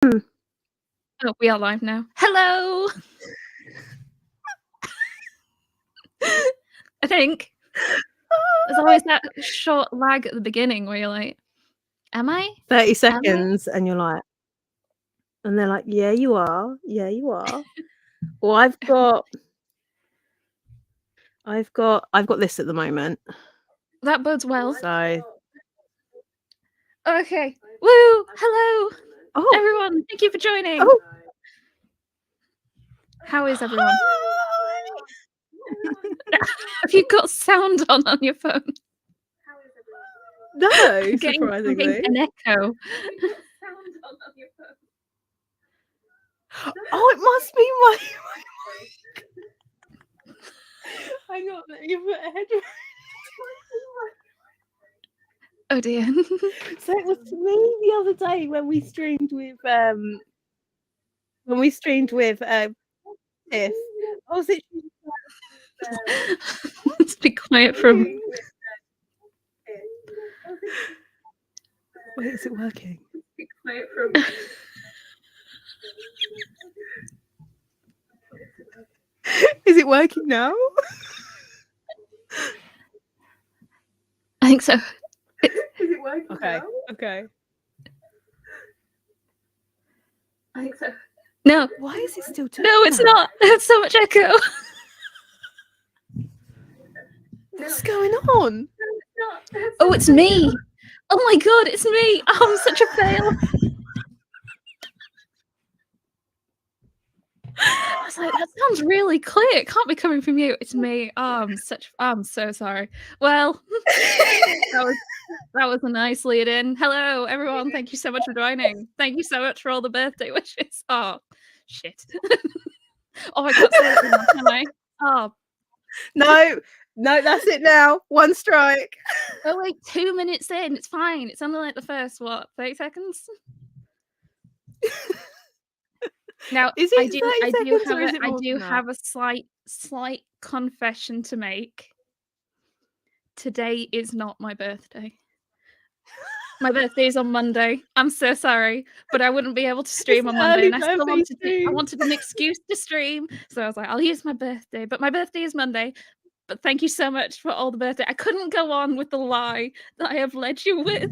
Hmm. Oh, we are live now. Hello! I think. There's always that short lag at the beginning where you're like, am I? 30 seconds and you're like, and they're like, yeah, you are. Yeah, you are. Well, I've got this at the moment. That bodes well. So. Okay. Woo! Hello! Oh. Everyone, thank you for joining. Oh. How is everyone? Have you got sound on your phone? No, I'm getting surprisingly. an echo. Oh, it must be my Hang on, you put a headphone. Oh dear. So it was me the other day when we streamed with Tiff. I was literally Let's be quiet from. Wait, is it working? Is it working now? I think so. Is it working now? Okay. I think so. No. Why is it still turning? No, it's not. There's so much echo. What's going on? Oh, it's me. Oh my god, it's me. Oh, I'm such a fail. I was like, that sounds really clear. It can't be coming from you. It's me. Oh, I'm so sorry. Well, that was a nice lead in. Hello, everyone. Thank you so much for joining. Thank you so much for all the birthday wishes. Oh, shit. Oh, I can't say it now, can I? Oh. No, that's it now. One strike. Oh, wait, 2 minutes in. It's fine. It's only like the first, 30 seconds? Now, is I do have a slight confession to make. Today is not my birthday. My birthday is on Monday. I'm so sorry, but I wouldn't be able to stream on Monday, and I wanted an excuse to stream, so I was like, I'll use my birthday. But my birthday is Monday. But thank you so much for all the birthday. I couldn't go on with the lie that I have led you with.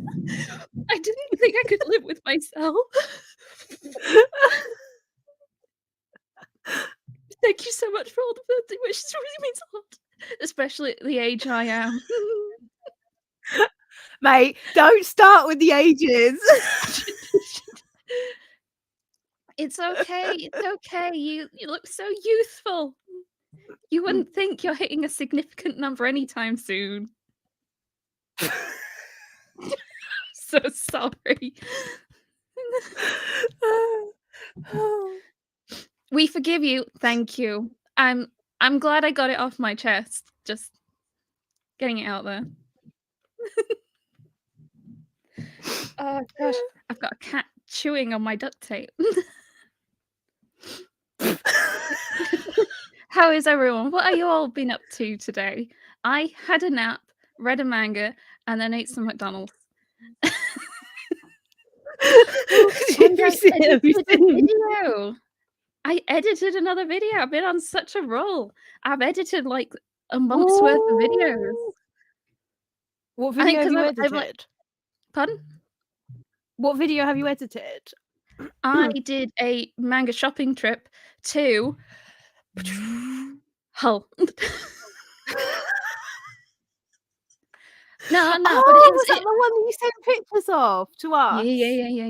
I didn't think I could live with myself. Thank you so much for all the birthday wishes. It really means a lot, especially at the age I am. Mate, don't start with the ages. It's okay. It's okay. You look so youthful. You wouldn't think you're hitting a significant number anytime soon. So sorry. We forgive you. Thank you. I'm glad I got it off my chest. Just getting it out there. Oh gosh, I've got a cat chewing on my duct tape. How is everyone? What are you all been up to today? I had a nap, read a manga, and then ate some McDonald's. I edited another video. I've been on such a roll. I've edited like a month's worth of videos. What video have you edited? Pardon? What video have you edited? I did a manga shopping trip to Hull. No, but was that the one that you sent pictures of to us? Yeah.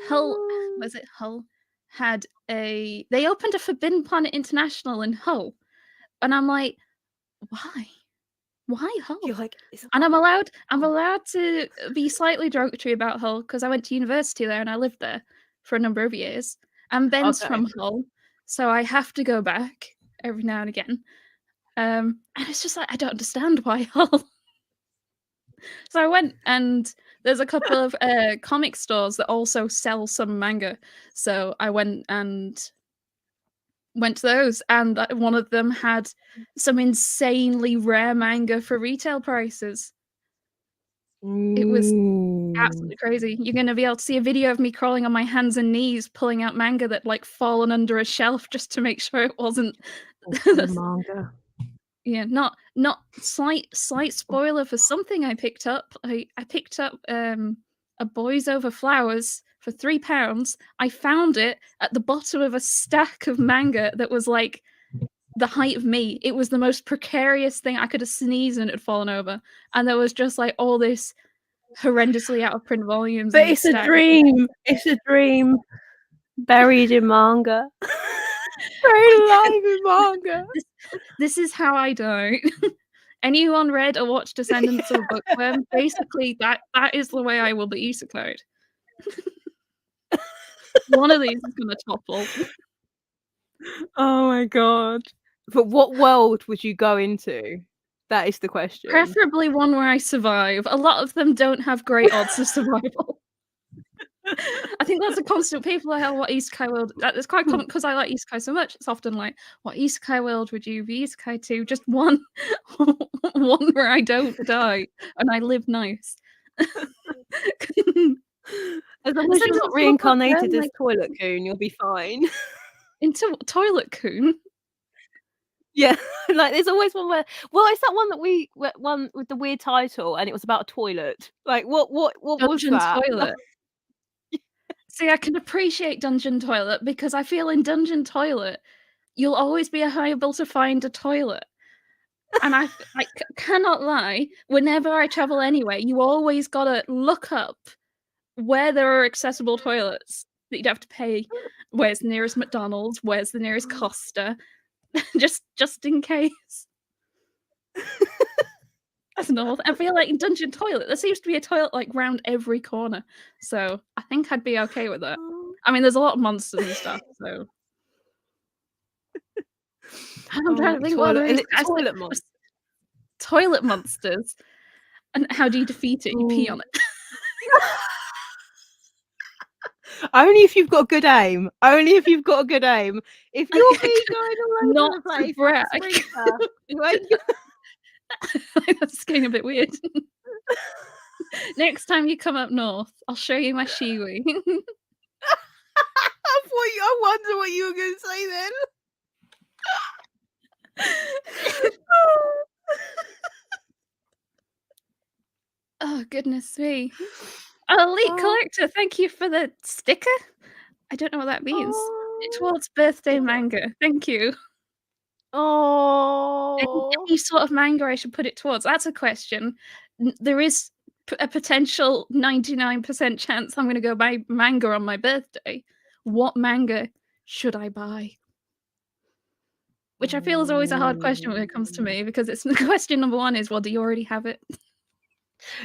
Hull, was it Hull? They opened a Forbidden Planet International in Hull, and I'm like, why? Why Hull? You're like, and I'm allowed to be slightly derogatory about Hull because I went to university there and I lived there for a number of years. And Ben's from Hull, so I have to go back every now and again. And it's just like I don't understand why Hull. So I went, and there's a couple of comic stores that also sell some manga. So I went to those, and one of them had some insanely rare manga for retail prices. It was Mm. absolutely crazy. You're gonna be able to see a video of me crawling on my hands and knees, pulling out manga that, like, fallen under a shelf just to make sure it wasn't Awful manga. yeah, not slight spoiler for something I picked up. I picked up, a Boys Over Flowers for £3. I found it at the bottom of a stack of manga that was, like, the height of me. It was the most precarious thing. I could have sneezed and it had fallen over, and there was just, like, all this horrendously out of print volumes But in the it's a stack. dream. It's a dream buried in manga. Buried alive in manga. This is how I die. Anyone read or watched Descendants of a Bookworm? Basically, that is the way I will be isekai'd. One of these is gonna topple. Oh my god. But what world would you go into? That is the question. Preferably one where I survive. A lot of them don't have great odds of survival. I think that's a constant. People are, "What isekai world?" It's quite common because I like isekai so much. It's often like, "What isekai world would you be isekai to?" Just one, one where I don't die and I live nice. As long as you're not Descendants of a reincarnated Bookworm, as like Toilet Coon, you'll be fine. into Toilet Coon. Yeah, like there's always one where it's that one that one with the weird title and it was about a toilet. Like what was Dungeon that? Toilet. See, I can appreciate Dungeon Toilet because I feel in Dungeon Toilet, you'll always be able to find a toilet. And I cannot lie, whenever I travel anywhere, you always gotta look up where there are accessible toilets that you'd have to pay. Where's the nearest McDonald's? Where's the nearest Costa? Just in case. That's north. I feel like in Dungeon Toilet, there seems to be a toilet, like, round every corner, so I think I'd be okay with that. I mean, there's a lot of monsters and stuff, so I'm trying to think what toilet there and is. it's I said toilet monster. toilet monsters, and how do you defeat it? You pee on it. Only if you've got good aim. Only if you've got a good aim. If you're me going all Not over the to place, brag. when you That's getting a bit weird. Next time you come up north, I'll show you my shiwi. I wonder what you were going to say then. Oh, goodness me. Elite Collector, thank you for the sticker. I don't know what that means. Towards birthday manga. Thank you. Oh. Any sort of manga I should put it towards? That's a question. There is a potential 99% chance I'm gonna go buy manga on my birthday. What manga should I buy? Which I feel is always a hard question when it comes to me because it's question number 1 is, well, do you already have it?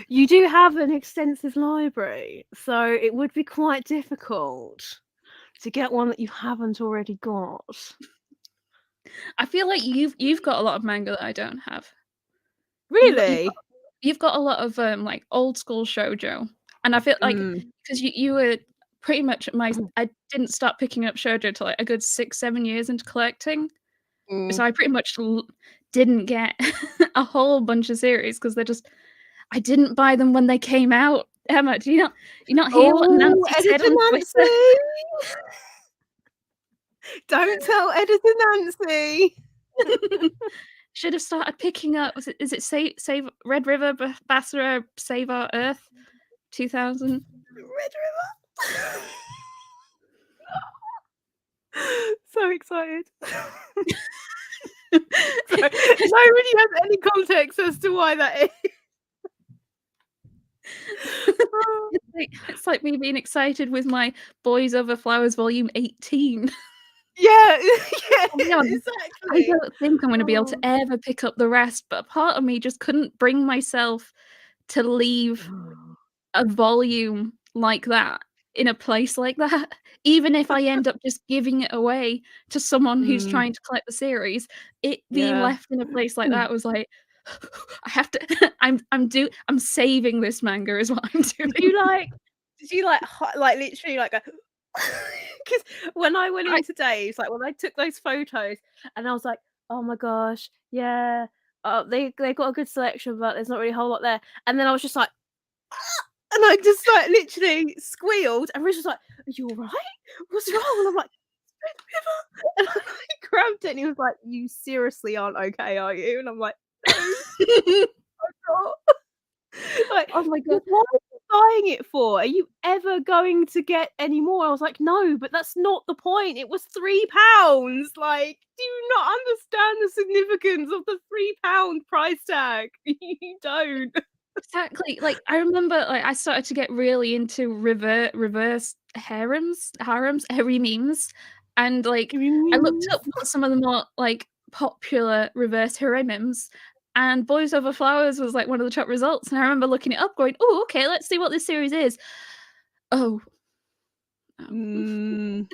You do have an extensive library, so it would be quite difficult to get one that you haven't already got. I feel like you've got a lot of manga that I don't have. Really? You've got a lot of, like, old school shoujo, and I feel like 'cause you were pretty much at my I didn't start picking up shoujo till, like, a good 6, 7 years into collecting, so I pretty much didn't get a whole bunch of series 'cause they're just I didn't buy them when they came out. Emma, do you not hear what Nancy said Editor on Twitter? Nancy! Don't tell Editor Nancy! Should have started picking up is it Save Red River, Basra, Save Our Earth 2000? Red River. So excited. Nobody has any context as to why that is. It's like me being excited with my Boys Over Flowers volume 18. Yeah, Exactly. I don't think I'm gonna be able to ever pick up the rest, but a part of me just couldn't bring myself to leave a volume like that in a place like that. Even if I end up just giving it away to someone who's trying to collect the series, it being left in a place like that was like, I have to I'm saving this manga is what I'm doing. Did you literally like go 'cause when I went into Dave's, like when I took those photos and I was like, "Oh my gosh, yeah, they got a good selection, but there's not really a whole lot there." And then I was just like, And I just like literally squealed, and Rich was like, "Are you all right? What's wrong?" And I'm like, and I grabbed it, and he was like, "You seriously aren't okay, are you?" And I'm like, "No, I'm not." Like, Oh my god. what are you buying it for? Are you ever going to get any more? I was like, no, but that's not the point. It was £3. Like, do you not understand the significance of the £3 price tag? You don't. Exactly. Like I remember like I started to get really into reverse harems, hairy memes. And like I looked up what some of the more like popular reverse harems, and Boys Over Flowers was like one of the top results. And I remember looking it up, going, "Oh, okay, let's see what this series is." Oh. Mm.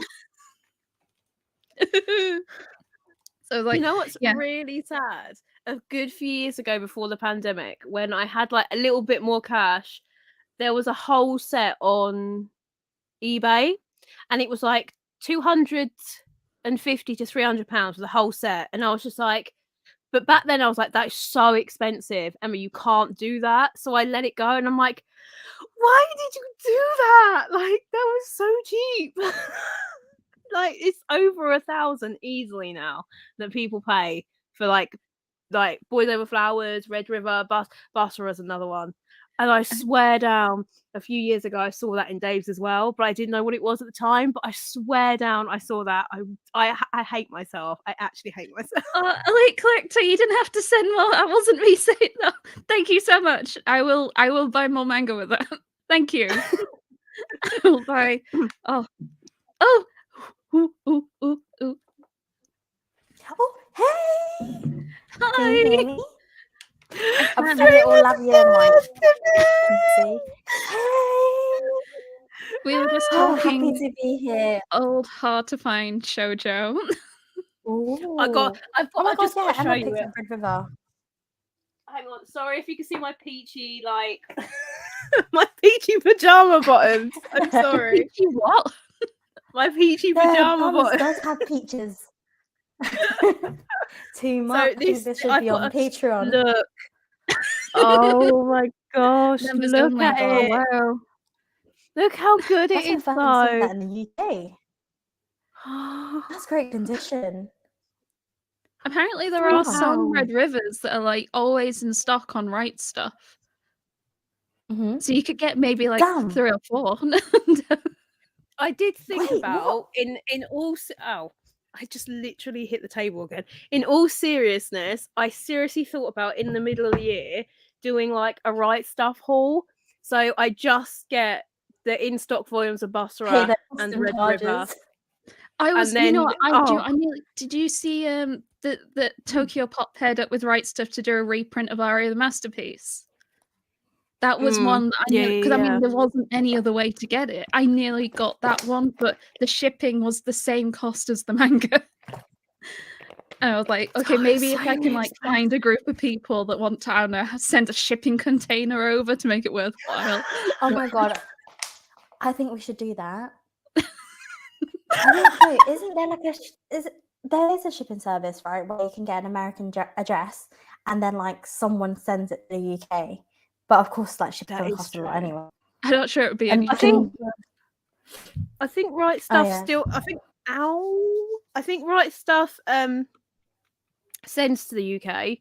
So like, You know what's yeah. really sad? A good few years ago, before the pandemic, when I had like a little bit more cash, there was a whole set on eBay, and it was like 250 to £300 for the whole set. And I was just like, but back then I was like, that's so expensive, Emma, you can't do that. So I let it go, and I'm like, why did you do that? Like, that was so cheap. Like, it's over 1,000 easily now that people pay for like Boys Over Flowers, Red River, Buster is another one. And I swear down, a few years ago I saw that in Dave's as well, but I didn't know what it was at the time. But I swear down, I saw that. I hate myself. I actually hate myself. Elite collector, you didn't have to send more. That wasn't me saying that. Thank you so much. I will buy more manga with that. Thank you. I will buy. Oh. Ooh, ooh, ooh, ooh. Oh, hey! Can you Hi. hear me? I I'm can. very all love you and like. See? Hey! We were just Oh, happy talking to be here. old, hard to find shoujo. Ooh. I've got. Oh my I god, just got yeah, to show Emma you picked it. up Red River. Hang on. Sorry if you can see my peachy like my peachy pajama bottoms. I'm sorry. You what? My peachy The pajama bums bottoms. does have peaches. Too So much. this Should I've be on got Patreon. look. Oh my gosh! Members Look only. at Oh it. wow. Look how good it That's my is, first time seeing though. that in the UK. That's great condition. Apparently there are some Wow. Red Rivers that are like always in stock on Right Stuff. Mm-hmm. So you could get maybe like Damn. 3 or 4. I did think Wait, about what? in all. Oh, I just literally hit the table again. In all seriousness, I seriously thought about in the middle of the year doing like a Right Stuff haul. So I just get the in stock volumes of Hey, Basra the and custom Red River. charges. I was, And then, I nearly. Did you see the Tokyo Pop paired up with Right Stuff to do a reprint of Aria the Masterpiece? That was one that I yeah, nearly, because I yeah. mean there wasn't any other way to get it. I nearly got that one, but the shipping was the same cost as the manga. And I was like, okay, maybe if I can like find a group of people that want to, I don't know, send a shipping container over to make it worthwhile. Oh my god. I think we should do that. I don't know. Isn't there like there is a shipping service, right, where you can get an American address and then like someone sends it to the UK. But of course, like shipping That is costs a lot true. anyway. I'm not sure it would be And any I think cheaper. I think Right Stuff yeah. still. I think Right Stuff sends to the UK,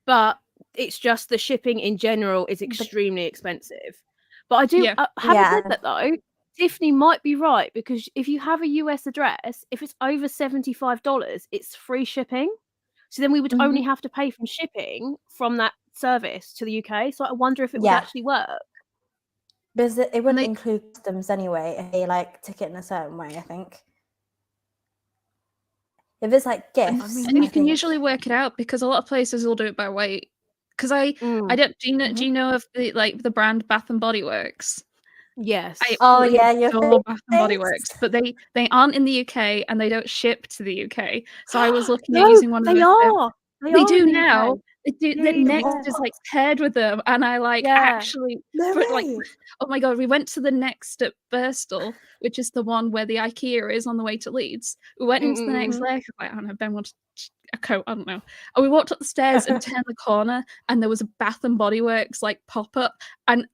but it's just the shipping in general is extremely expensive. But I do. Yeah. Having Yeah. said that, though, Tiffany might be right, because if you have a US address, if it's over $75, it's free shipping. So then we would only have to pay from shipping from that service to the UK. So I wonder if it would Yeah. actually work. Because it wouldn't they- include customs anyway if they like took it in a certain way, I think. If it's like gifts, And you I can think. usually work it out because a lot of places will do it by weight. Because I don't. Do you know of the brand Bath and Body Works? Yes. Oh yeah, your adore Bath and Body face. Works, but they aren't in the UK and they don't ship to the UK. So I was looking at No, using one of they those. are. They are do in the now. UK. They do. Yeah, The yeah, Next yeah. is like paired with them, and I like Yeah. actually No put like, way. oh my god, we went to the Next at Postal, which is the one where the IKEA is on the way to Leeds. We went into the Next there. Like, I don't know, Ben wanted a coat. I don't know. And we walked up the stairs and turned the corner, and there was a Bath and Body Works like pop up, and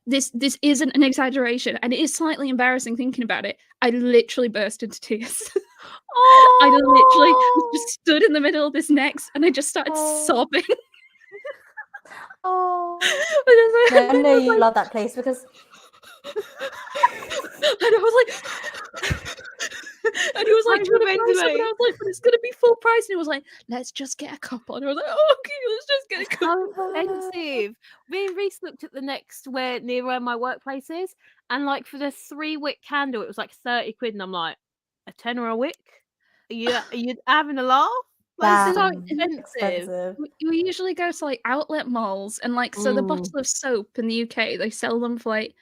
this isn't an exaggeration, and it is slightly embarrassing thinking about it. I literally burst into tears. I literally just stood in the middle of this next, and I just started sobbing. Oh, And I know you love that place because. And I was like, and he was like, "Do you want to buy some?" And I was like, "But it's gonna be full price." And he was like, "Let's just get a couple." And I was like, "Oh, okay, let's just get a couple." How expensive. Me and Reese looked at the next near where my workplace is, and like for the 3-wick candle, it was like 30 quid, and I'm like, a tenner a wick? Are you having a laugh? Like, it's so expensive. We usually go to like outlet malls, and like so the bottle of soap in the UK, they sell them for like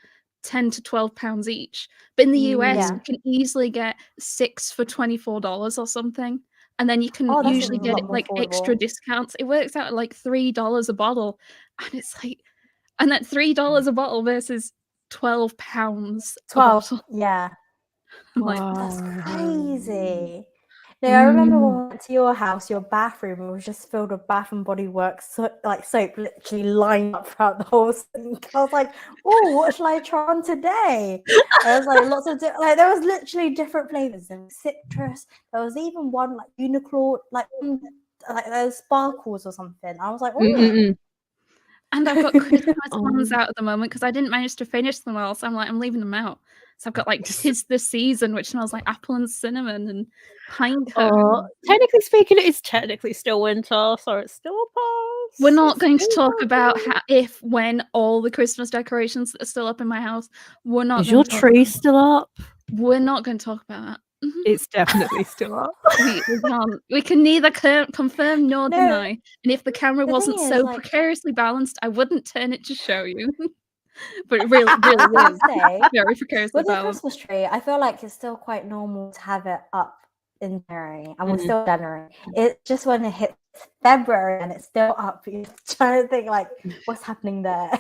£10 to £12 each. But in the US, you can easily get 6 for $24 or something. And then you can usually get it like extra discounts. It works out at like $3 a bottle. And it's like, and that $3 a bottle versus £12 a bottle. Yeah. I'm like, that's crazy. No, I remember when we went to your house, your bathroom was just filled with Bath and Body Works soap, literally lined up throughout the whole sink. I was like, "Oh, what shall I try on today?" There was like lots of there was literally different flavors. There was citrus. There was even one like Uniqlo, like those sparkles or something. I was like, "Oh." And I've got Christmas ones out at the moment because I didn't manage to finish them all. So I'm like, I'm leaving them out. So I've got like 'Tis the Season, which smells like apple and cinnamon and pine cone. Technically speaking, it is technically still winter, so it's still a pass. We're not going to talk about when all the Christmas decorations that are still up in my house. We're not. Is your tree still up? We're not going to talk about that. It's definitely still up. We can neither confirm nor deny. And if the camera wasn't so precariously balanced, I wouldn't turn it to show you. But it really is very precariously with balanced. the Christmas tree, I feel like it's still quite normal to have it up in January, and we're still January. It's just when it hits February and it's still up, you're trying to think like, what's happening there?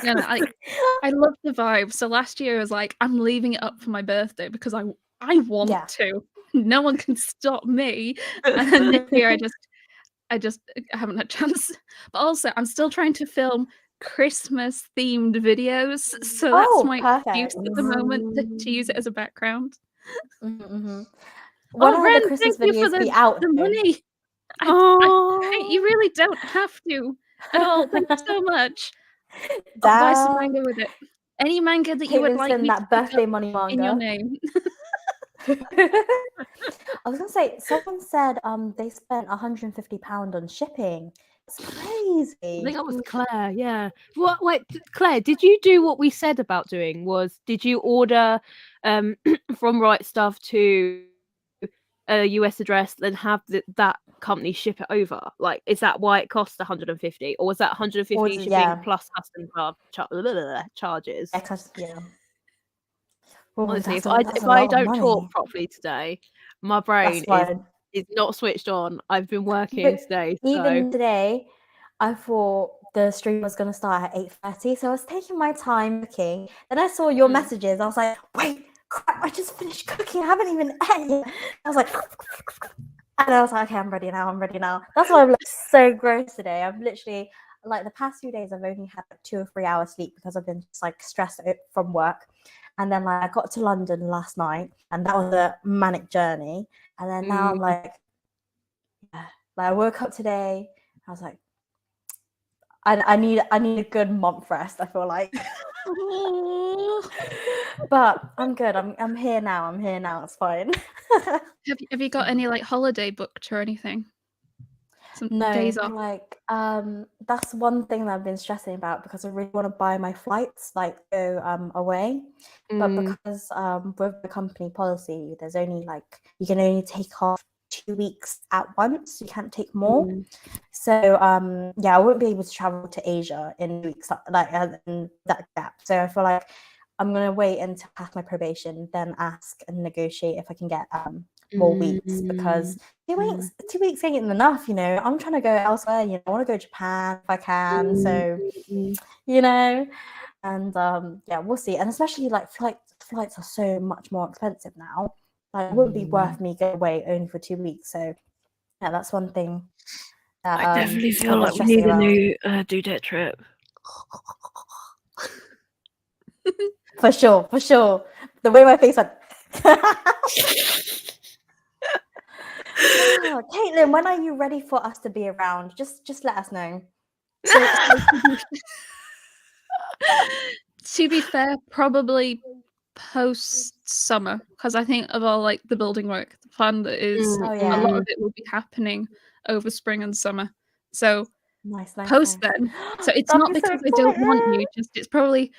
No, I love the vibe. So last year I was like, I'm leaving it up for my birthday because I want to. No one can stop me. And then this year I haven't had a chance. But also I'm still trying to film Christmas themed videos. So that's my excuse at the moment to use it as a background. When will the Christmas videos be out? The money. You really don't have to at all. Thank you so much. I'll buy some manga with it. Any manga that you would like me that birthday money manga in your name. I was gonna say, someone said they spent £150 on shipping. It's crazy. I think that was Claire. Yeah. Wait, Claire, did you do what we said about doing? Did you order from Right Stuff to a US address, then have that company ship it over? Like, is that why it costs 150, or was that 150 shipping plus custom charges? Honestly, if I don't talk properly today, my brain is not switched on. I've been working today. Even today, I thought the stream was going to start at 8:30, so I was taking my time cooking. Then I saw your messages. I was like, wait, crap, I just finished cooking. I haven't even ate yet. I was like, and I was like, okay, I'm ready now. That's why I'm so gross today. I've literally, like, the past few days, I've only had 2 or 3 hours sleep because I've been just like stressed from work. And then I got to London last night, and that was a manic journey. And then now I'm like I woke up today. I was like, I need a good month rest, I feel like. But I'm good. I'm here now. It's fine. Have you got any like holiday booked or anything? No, days off? Like that's one thing that I've been stressing about, because I really want to buy my flights, like go away. But because with the company policy, there's only you can only take off 2 weeks at once. You can't take more. So I won't be able to travel to Asia in weeks in that gap. So I feel like I'm gonna wait until I pass my probation, then ask and negotiate if I can get more weeks, because 2 weeks ain't enough, I'm trying to go elsewhere, I want to go to Japan if I can. So and we'll see. And especially flights are so much more expensive now. It wouldn't be worth me going away only for 2 weeks. So that's one thing that I definitely feel like we need a new due date trip. For sure. The way my face went. Oh, Caitlin, when are you ready for us to be around? Just let us know. So to be fair, probably post summer, because I think of all like the building work, the plan that is Oh, a yeah. lot of it will be happening over spring and summer. So Nice. post then. So it's That'd not be so because I don't want you, exciting. just it's probably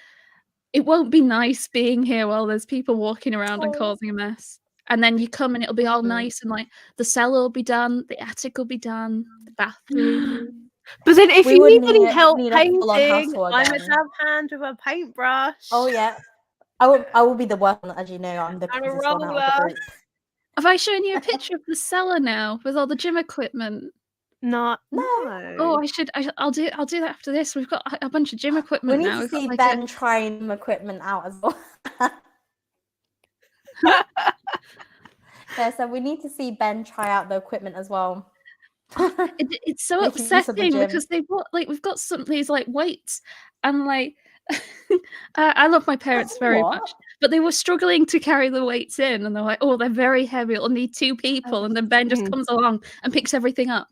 it won't be nice being here while there's people walking around and Oh. causing a mess. And then you come and it'll be all nice and like the cellar will be done, the attic will be done, the bathroom. But then if We you would need any need help a full-on house painting, tour I'm a again. dab hand with a paintbrush. Oh yeah. I will be the worst one, as you know. I'm the And a craziest one out of the roller. group. Have I shown you a picture of the cellar now with all the gym equipment? No. Oh, I'll do that after this. We've got a bunch of gym equipment We need now. to We've got, see like, Ben trying equipment out as well. Yeah, so we need to see Ben try out the equipment as well. it's so Making use of the upsetting gym. because we've got some of these like weights and like I love my parents very What? much, but they were struggling to carry the weights in, and they're like, "Oh, they're very heavy. It'll need 2 people." And then Ben just comes along and picks everything up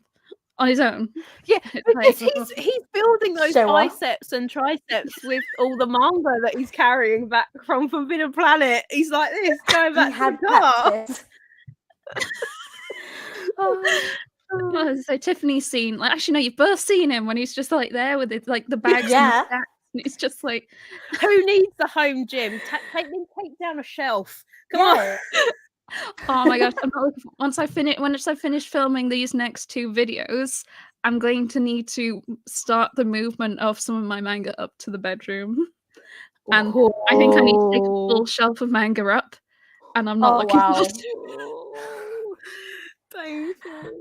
on his own. Yeah, It's because like, he's building those Show off. biceps and triceps with all the manga that he's carrying back from Forbidden Planet. He's like this, going back He to had the car. practice. oh, so Tiffany's seen, like, actually no, you've both seen him when he's just like there with it, like the bags and Yeah. the stacks, and it's just like, Who needs the home gym? Take down a shelf. Come Yeah. oh my gosh, I'm not looking for, once I finish filming these next 2 videos, I'm going to need to start the movement of some of my manga up to the bedroom. And I think I need to take a full shelf of manga up, and I'm not Oh, looking wow. forward to it. Oh, painful.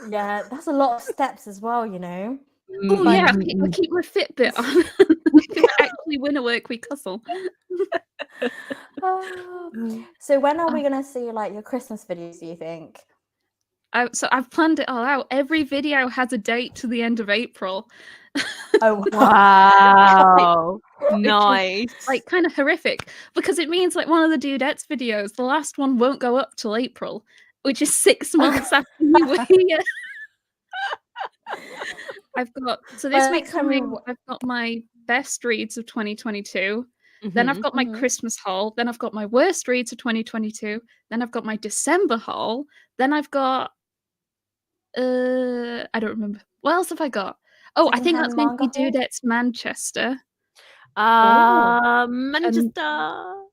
Yeah, that's a lot of steps as well, you know. Oh yeah, I keep my Fitbit on. I can actually win a work week hustle. So when are we gonna see like your Christmas videos, do you think? So I've planned it all out. Every video has a date to the end of April. Oh Wow. Which is, Nice. like, kind of horrific because it means like one of the dudettes videos, the last one won't go up till April, which is 6 months after you were here. I've got this week coming. I've got my best reads of 2022. Then I've got my Christmas haul. Then I've got my worst reads of 2022. Then I've got my December haul. Then I've got I don't remember. What else have I got? Oh, I think that's going to be Dudette's Manchester. Manchester.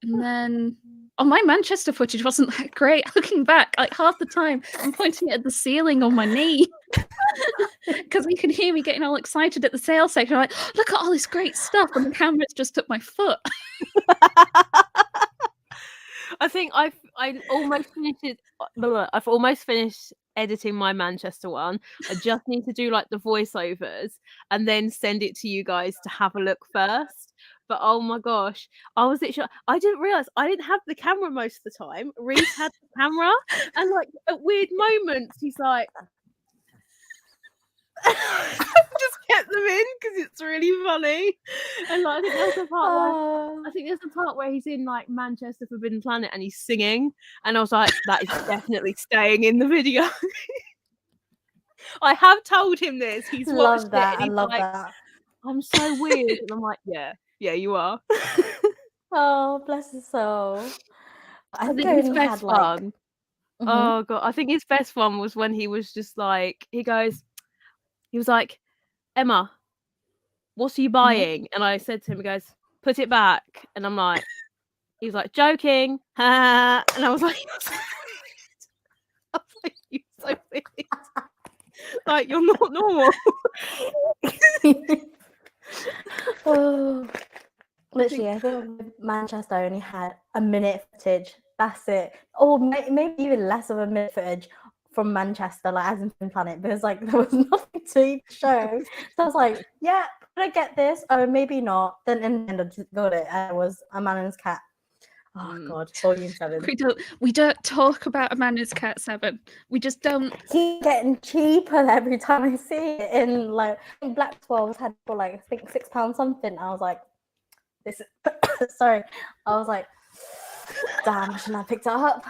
And then my Manchester footage wasn't that great. Looking back, like half the time I'm pointing at the ceiling on my knee because you can hear me getting all excited at the sales section. I'm like, look at all this great stuff, and the camera's just at my foot. I think I've almost finished it. I've almost finished editing my Manchester one. I just need to do like the voiceovers and then send it to you guys to have a look first. But oh my gosh, I didn't realize I didn't have the camera most of the time. Reese had the camera, and like at weird moments, he's like, just kept them in because it's really funny. And like, I think there's a part where he's in like Manchester Forbidden Planet and he's singing, and I was like, that is definitely staying in the video. I have told him this. He's watched it and he's like, I'm so weird, and I'm like, yeah, you are. Oh, bless his soul. I think his best one. Oh god, I think his best one was when he was just like, he was like, Emma, what are you buying? And I said to him, he goes, put it back. And I'm like, he was like, joking. And I was like, you're so weird. Like, you're not normal. Oh, literally, I think Manchester only had a minute footage. That's it. Or maybe even less of a minute footage from Manchester, like as in Planet, because like there was nothing to show. So I was like, yeah, did I get this? Oh, maybe not. Then in the end, I just got it. And it was A Man and His Cat. Oh God, Volume 7. We don't talk about A Man and His Cat 7. We just don't. Keep getting cheaper every time I see it. In like Black 12 had for like I think £6 something. I was like, this is Sorry, I was like, damn, I shouldn't have picked it up.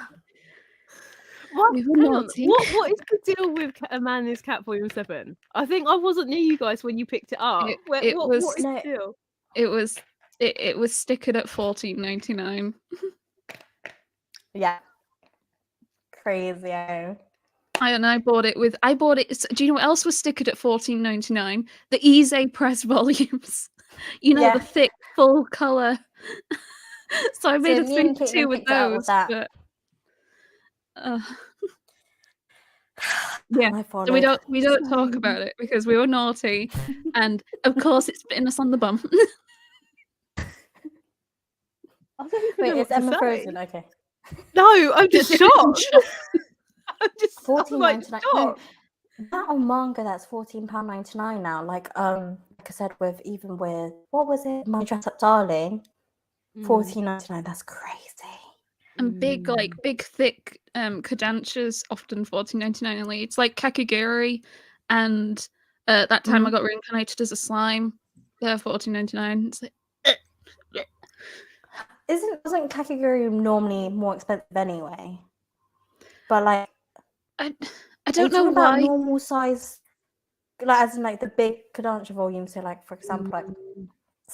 What? We were Hang on. naughty. What is the deal with A Man is Cat Volume 7? I think I wasn't near you guys when you picked it up. What is the deal? It was stickered at $14.99. Yeah, crazy. And I bought it. Do you know what else was stickered at $14.99? The Easy Press volumes. You know, the thick, full color. So I made a 3 for 2 with those. But yeah, so we don't talk about it because we were naughty, and of course it's bitten us on the bum. Wait, is Emma frozen? Okay. No, I'm just shocked. I'm just $14.99. No, that on Manga, that's £14.99 now. Like I said, with what was it? My Dress Up Darling, $14.99. That's crazy. And big, thick Kodansha's often $14.99 only. It's like Kakiguri, and that time I got reincarnated as a slime. They're $14.99. It's like, Wasn't Kakiguri normally more expensive anyway? But like, I don't know why. Normal size, like as in like the big Kodansha volume. So like, for example, like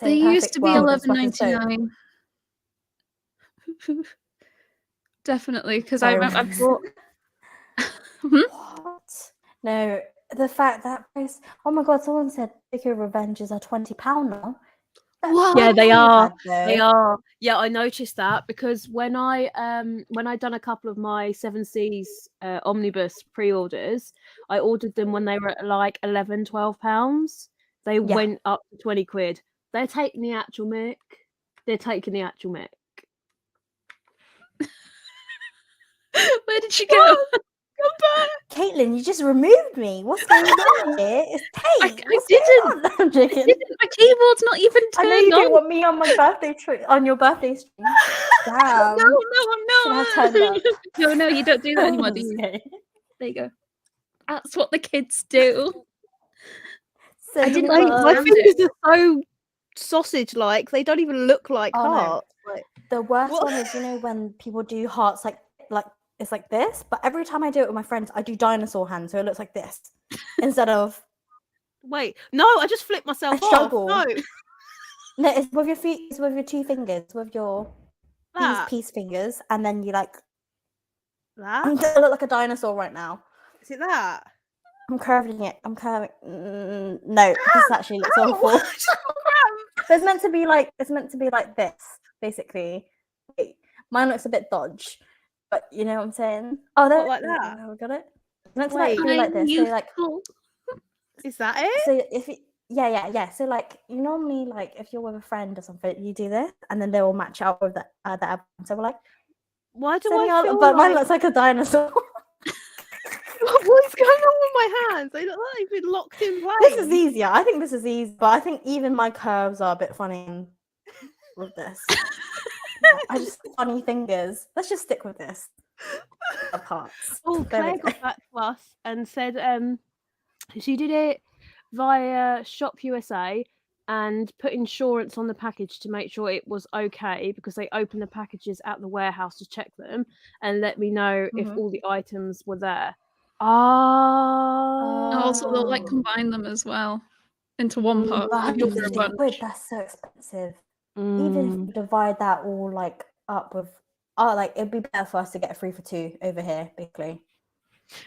they used to be $11.99. Definitely, because I bought. What? No, the fact that price. Oh my god! Someone said Bigger Revenges are £20 now. What? Yeah, they are. They are. Yeah, I noticed that because when I done a couple of my 7 Seas omnibus pre-orders, I ordered them when they were at like £11-12. They went up to 20 quid. They're taking the actual mick. Where did she go? Come back. Caitlin, you just removed me. What's going on here? It's Kate. I didn't. I'm joking. My keyboard's not even turned on. I know you didn't want me on my birthday on your birthday stream. Damn. No, I'm not. No, you don't do that anymore, do you? Okay. There you go. That's what the kids do. So I didn't my fingers are so sausage-like. They don't even look like hearts. No. Like, the worst one is, you know, when people do hearts like it's like this, but every time I do it with my friends, I do dinosaur hands, so it looks like this instead of. Wait, no, I just flipped myself off. Struggle. No, it's with your feet. It's with your 2 fingers, with your peace fingers, and then you like. That? I'm gonna look like a dinosaur right now. Is it that? I'm curving it. No, this actually looks awful. So it's meant to be like this, basically. Wait, mine looks a bit dodge, but you know what I'm saying? Oh, there, like that. Oh, got it. It's meant to be like this. So like, is that it? so if it, yeah. So like, you normally like if you're with a friend or something, you do this, and then they will match up with the other. So we're like, why do I feel but mine like... looks like a dinosaur. What is going on with my hands? They look like they've been locked in place. This is easier. I think this is easy, but I think even my curves are a bit funny with this. I just funny fingers. Let's just stick with this. Parts. Oh, Claire got back to us and said she did it via Shop USA and put insurance on the package to make sure it was okay, because they opened the packages at the warehouse to check them and let me know if all the items were there. Also, they'll like combine them as well into one part. That's so expensive. Even if you divide that all like up with, like it'd be better for us to get a 3 for 2 over here, basically.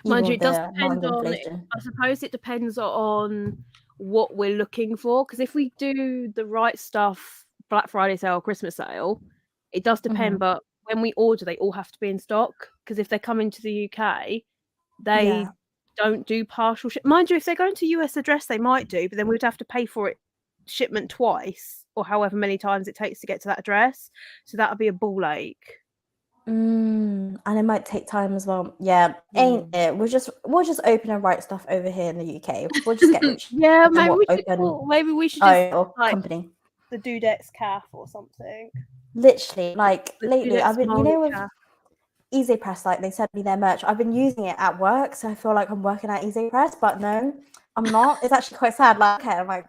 Mind you, it does depend on. I suppose it depends on what we're looking for, because if we do the right stuff, Black Friday sale, Christmas sale, it does depend. But when we order, they all have to be in stock, because if they're coming to the UK, they don't do partial ship. Mind you, if they're going to US address, they might do, but then we'd have to pay for it shipment twice, or however many times it takes to get to that address. So that would be a ball ache. And it might take time as well. Yeah, ain't it? We'll just open and write stuff over here in the UK. We'll just get rich. Yeah, maybe we should just like company the Dudex calf or something. Literally, like lately, I've been, with calf. Easy Press, like they sent me their merch. I've been using it at work, so I feel like I'm working at Easy Press, but no, I'm not. It's actually quite sad. Like, okay, I'm like,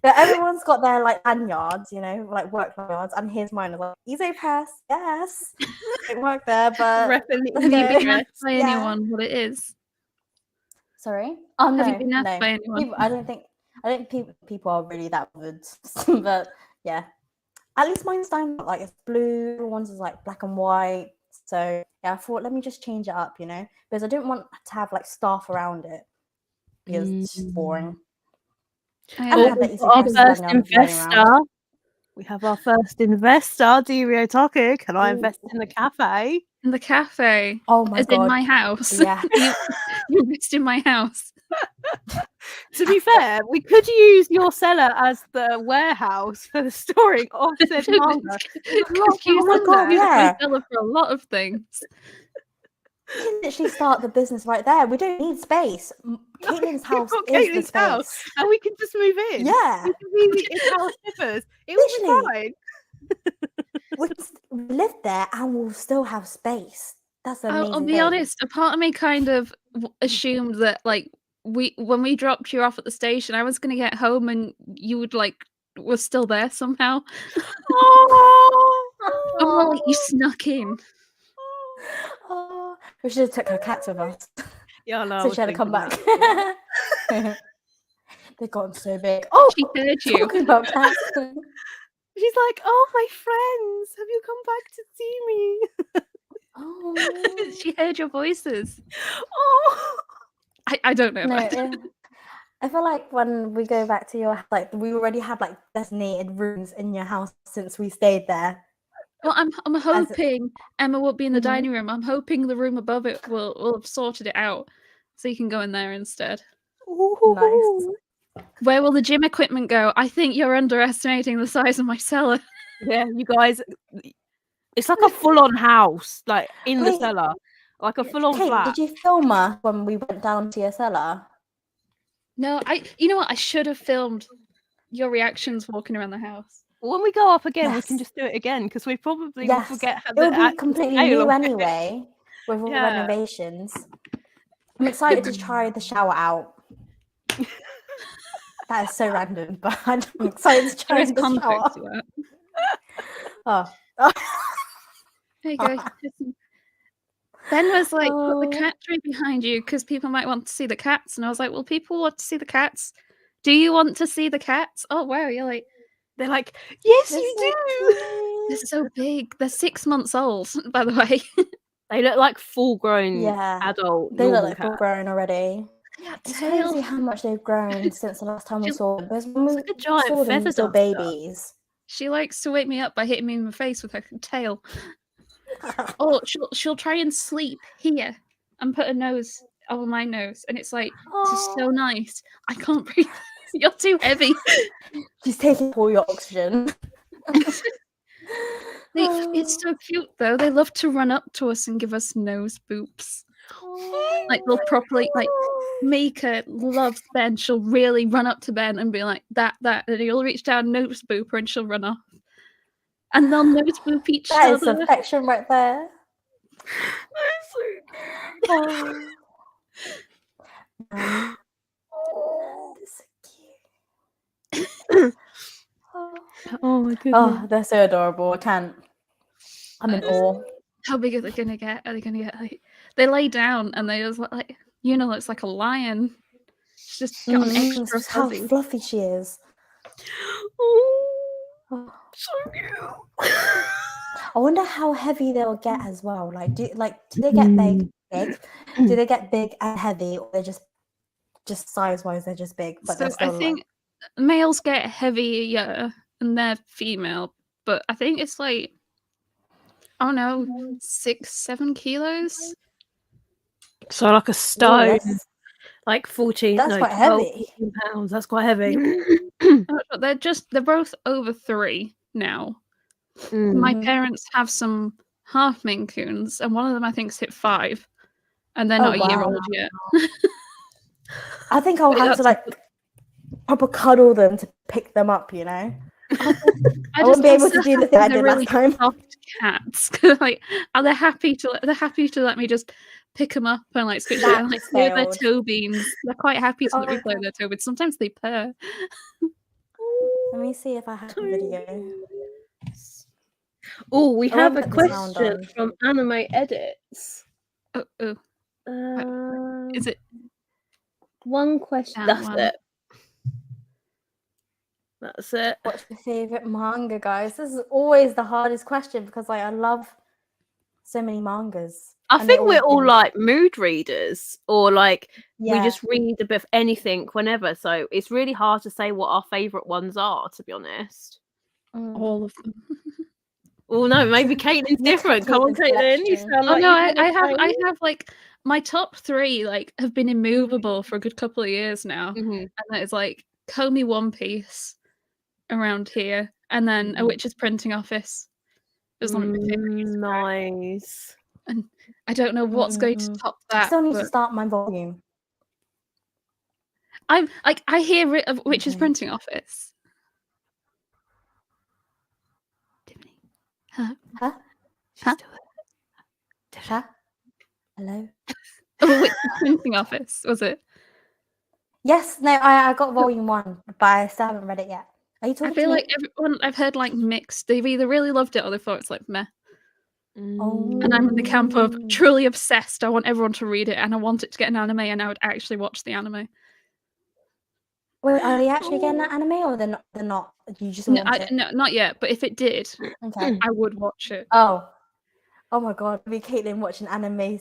But everyone's got their like lanyards, you know, like work lanyards, and here's mine. Like, easy pass, yes. It worked there, but Repping the let's Have you go. been asked by Yeah. anyone what it is? Sorry. Oh no, Have you been asked by anyone? People, I don't think people are really that bothered. But yeah, at least mine's done like it's blue. One's is like black and white. So yeah, I thought let me just change it up, you know, because I didn't want to have like staff around it because it's just boring. I And we have know. the easy Our passes first lying around. investor. We have our first investor, Dirio Taku. Can I invest in the cafe? In the cafe. Oh my As god. in my house. Yeah. you invest in my house. To be fair, we could use your cellar as the warehouse for the storing of said manga. Could use Oh my that god, as my yeah. cellar for a lot of things. We can literally start the business right there. We don't need space. Caitlin's house got is the Caitlin's space. house, and we can just move in. Yeah. We can be the in-house shippers. It will be Literally. fine. We live there and we'll still have space. That's the amazing I'll be thing. honest, a part of me kind of assumed that like when we dropped you off at the station, I was gonna get home and you would like was still there somehow. Oh, And well, like, you snuck in. Oh, we should have took her cats with us. yeah, no, I So was she had to come thinking back. that. They've gotten so big. Oh, She heard you. talking about cats. She's like, "Oh, my friends, have you come back to see me?" Oh. She heard your voices. Oh, I don't know. No, I feel like when we go back to your like we already have like designated rooms in your house since we stayed there. Well, I'm hoping Emma will be in the Mhm. dining room. I'm hoping the room above it will have sorted it out, so you can go in there instead. Nice. Where will the gym equipment go? I think you're underestimating the size of my cellar. yeah, you guys. It's like a full-on house, like in the Wait. cellar, like a full-on Kate, flat. did you film us when we went down to your cellar? No, you know what? I should have filmed your reactions walking around the house. When we go up again, we can Yes. just do it again because we probably will Yes. forget how It will the be actual completely scale new of it. anyway with all the Yeah. renovations. I'm excited to try the shower out. That is so random, but I'm excited to There try is the shower. context to that. Oh. There you go. Ben was like, put the Oh. cat tree behind you because people might want to see the cats. And I was like, well, people want to see the cats. Do you want to see the cats? Oh, wow. You're like, They're like, yes, They're you so do. they're cute. so big. They're 6 months old, by the way. They look like full-grown Yeah. adult They look normal like cats. full grown already. Yeah, It's tail. crazy how much they've grown since the last time we She- saw them. Because when we like a giant saw them, feather still duster. babies. She likes to wake me up by hitting me in the face with her tail. Or she'll try and sleep here and put her nose over my nose. And it's like, this is so nice. I can't breathe. You're too heavy. She's taking all your oxygen. It's so cute though. They love to run up to us and give us nose boops. Like they'll properly like Mika loves Ben. She'll really run up to Ben and be like that, and he'll reach down nose boop her and she'll run off. And they'll nose boop each That is other. affection right there. Oh. It's so cute. Oh my goodness. Oh, they're so adorable. I can't. I'm in awe. How big are they gonna get? Are they gonna get like they lay down and they just look like it's like a lion. It's just got an extra Just how fuzzy. fluffy she is. Oh, so cute. I wonder how heavy they'll get as well. Like, do they get big? Do they get big and heavy, or they're just size-wise they're just big? But So they're I still think males get heavier and they're female, but I think it's like I don't know, 6-7 kilos. So like a stone, that's like 14. quite 12, heavy. 14 pounds. That's quite heavy. They're both over 3 now. Mm. My parents have some half Maine Coons, and one of them I think's hit 5, and they're not a year wow. old yet. I think I'll have to like proper cuddle them to pick them up. You know, I won't be able to do the thing I did last time. Soft cats, like, they're happy to let me just pick them up and like squish them, like clear their failed. toe beans. They're quite happy to let me play their toe beans. Sometimes they purr. Let me see if I have a video. Oh, we I have won't a put the sound question on. from Anime Edits. Oh. Is it one question? that That's one? it. That's it. What's your favorite manga, guys? This is always the hardest question because like I love so many mangas. I and they think we're all been- like mood readers, or like we Yeah. just read a bit of anything whenever. So it's really hard to say what our favorite ones are, to be honest. All of them. Oh no, maybe Caitlin's different. Come on, Caitlin's Caitlin. You collection. sound Oh like no, you've had a I change. have like my top 3 like have been immovable for a good couple of years now, Mhm. and that is like Comey One Piece around here, and then A Witch's Printing Office. It was one of my favorites. Nice. And I don't know what's going to top I that. still need to But start my volume. I'm like I hear of Witch's Okay. Printing Office. Tiffany. Huh? Huh? Huh? Huh? Hello? Oh, Witch's Printing Office, was it? Yes, no, I got volume 1, but I still haven't read it yet. Are you talking I feel to like me? everyone I've heard like mixed. They've either really loved it or they thought it's like meh. Oh. And I'm in the camp of truly obsessed. I want everyone to read it, and I want it to get an anime, and I would actually watch the anime. Wait, are they actually getting that anime or they're not? They're not. You just No, want it? no, not yet. But if it did, Okay. I would watch it. Oh my god! Me, Caitlin, watching anime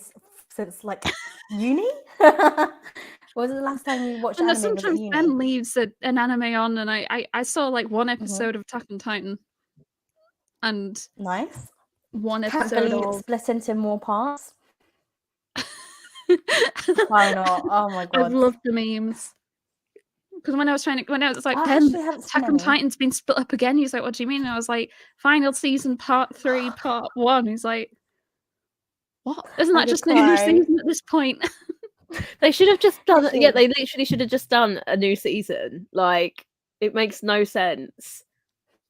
since like uni. When was the last time you watched And anime? Was it sometimes uni? Ben leaves an anime on, and I saw like one episode of Attack on Titan, and Nice. one Can't episode believe of. it's split into more parts. Why not? Oh my god! I've loved the memes. Because when I was like, I Ben, actually haven't seen Attack on any. Titan's been split up again. He's like, what do you mean? And I was like, final season, part 3, part 1. He's like, what? Isn't I that could just a new cry. season at this point? They should have just done. Actually- Yeah, they literally should have just done a new season. Like it makes no sense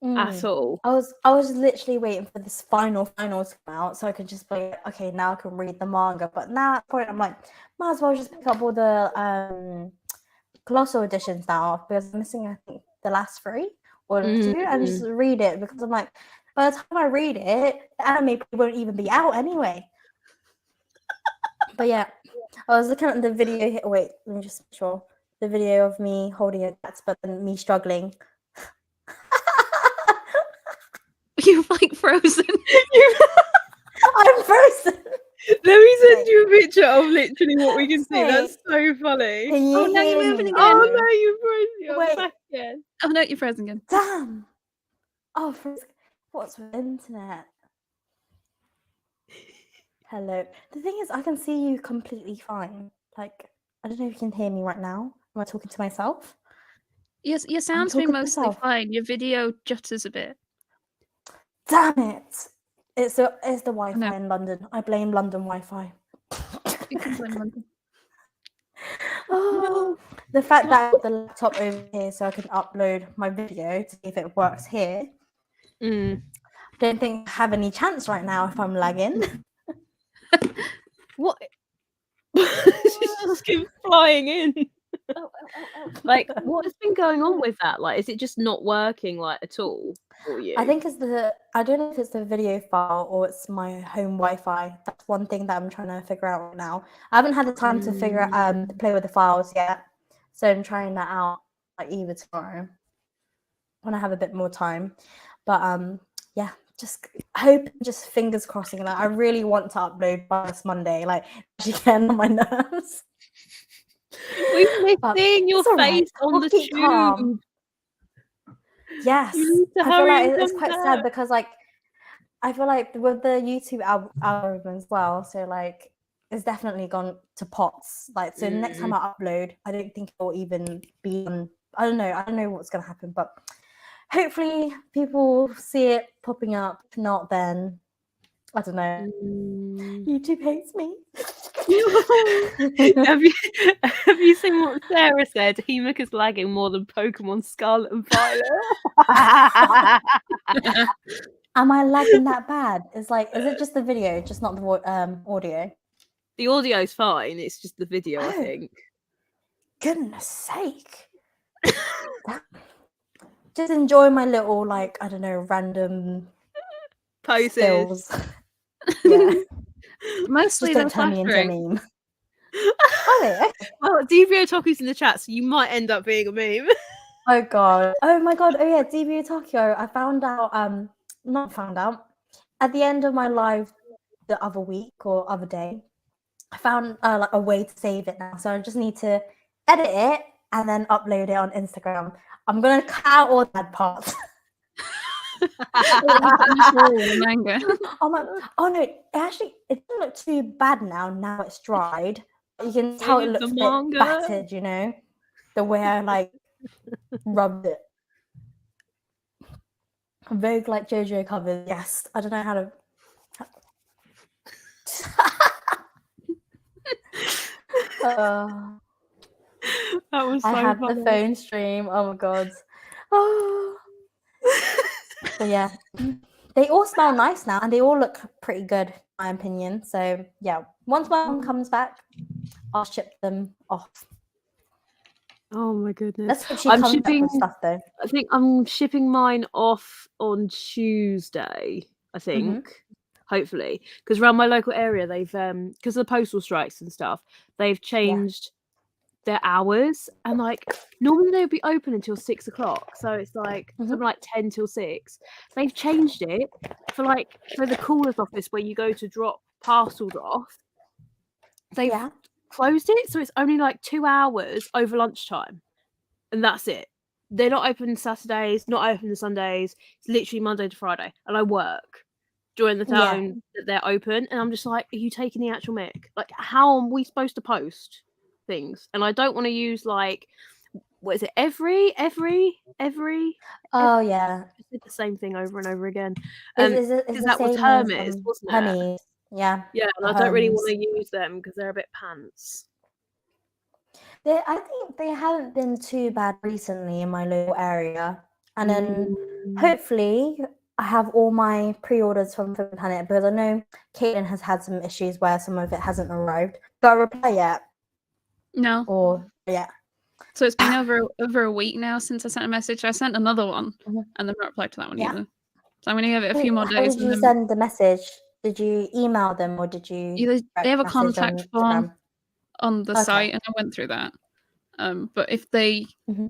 at all. I was literally waiting for this final to come out so I could just be like, okay, now I can read the manga. But now at the point I'm like, might as well just pick up all the colossal editions now because I'm missing I think the last 3 or 2 and just read it because I'm like, by the time I read it, the anime won't even be out anyway. But yeah, I was looking at the video here. Wait, let me just make sure. The video of me holding a cat, but then me struggling. You've like frozen. I'm frozen. Let me send you a picture of literally what we can see. Wait. That's so funny. Can you Oh, now you're hear moving me? again. Oh no, you froze. You're Wait. back again. Oh no, you're frozen again. Damn. Oh, what's with internet? Hello. The thing is, I can see you completely fine. Like, I don't know if you can hear me right now. Am I talking to myself? Yes, your sound's been talking to mostly myself. fine. Your video jutters a bit. Damn it! It's the Wi-Fi No. in London. I blame London Wi-Fi. You can blame London. Oh, the fact that I got the laptop over here so I can upload my video to see if it works here. I don't think I have any chance right now if I'm lagging. What? She just keeps flying in. Like, what has been going on with that? Like, is it just not working like at all for you? I think I don't know if it's the video file or it's my home Wi-Fi. That's one thing that I'm trying to figure out right now. I haven't had the time to figure to play with the files yet, so I'm trying that out like either tomorrow when I have a bit more time. But yeah, just hope, just fingers crossing. Like I really want to upload by this Monday. Like again on my nerves. We've been But seeing your it's all right. face on We'll the keep tube. calm. Yes, You need to I feel hurry like and it's come quite back. sad because like I feel like with the YouTube algorithm as well, so like it's definitely gone to pots. Like so next time I upload, I don't think it will even be on. I don't know what's gonna happen, but hopefully people will see it popping up. If not, then I don't know. YouTube hates me. have you seen what Sarah said? Hemika's lagging more than Pokemon Scarlet and Violet. Am I lagging that bad? Is it just the video, just not the audio? The audio's fine. It's just the video, I Oh. think. Goodness sake. just enjoy my little, like, I don't know, random Poses. skills. Yeah. Mostly Just they're don't turn me into a flattering. meme. Oh, okay. Well, DV Otaku's in the chat, so you might end up being a meme. Oh god. Oh my god. Oh yeah, DB Tokyo. I found out not found out. At the end of my live the other week or other day, I found like a way to save it now. So I just need to edit it and then upload it on Instagram. I'm gonna cut out all bad parts. Manga. Oh no, it doesn't look too bad now. Now it's dried. You can tell it looks a bit battered, you know, the way I like rubbed it. Vogue like Jojo covers. Yes, I don't know how to. That was so I had funny. the phone stream. Oh my god. Oh. But yeah, they all smell nice now, and they all look pretty good, in my opinion. So yeah, once my mom comes back, I'll ship them off. Oh my goodness. Let's hope she comes back with stuff though. I think I'm shipping mine off on Tuesday, I think. Hopefully. Because around my local area they've because of the postal strikes and stuff, they've changed their hours, and like normally they would be open until 6 o'clock. So it's like something like 10 till 6. They've changed it for the caller's office where you go to drop parcels off. They've closed it, so it's only like 2 hours over lunchtime, and that's it. They're not open Saturdays, not open Sundays. It's literally Monday to Friday, and I work during the time that they're open, and I'm just like, are you taking the actual mick? Like, how are we supposed to post things? And I don't want to use like, what is it, every Oh yeah, did the same thing over and over again. Is that was Hermes, wasn't it? Hermes. Yeah, and I don't really want to use them because they're a bit pants. I think they haven't been too bad recently in my local area, and then hopefully I have all my pre-orders from Food Planet, because I know Caitlin has had some issues where some of it hasn't arrived. Got a reply yet? No. Or yeah. So it's been over a week now since I sent a message. I sent another one and they've not replied to that one either. So I'm going to give it a few more days. How did you send the message? Did you email them or did you? They have a contact form on the site, and I went through that. But if they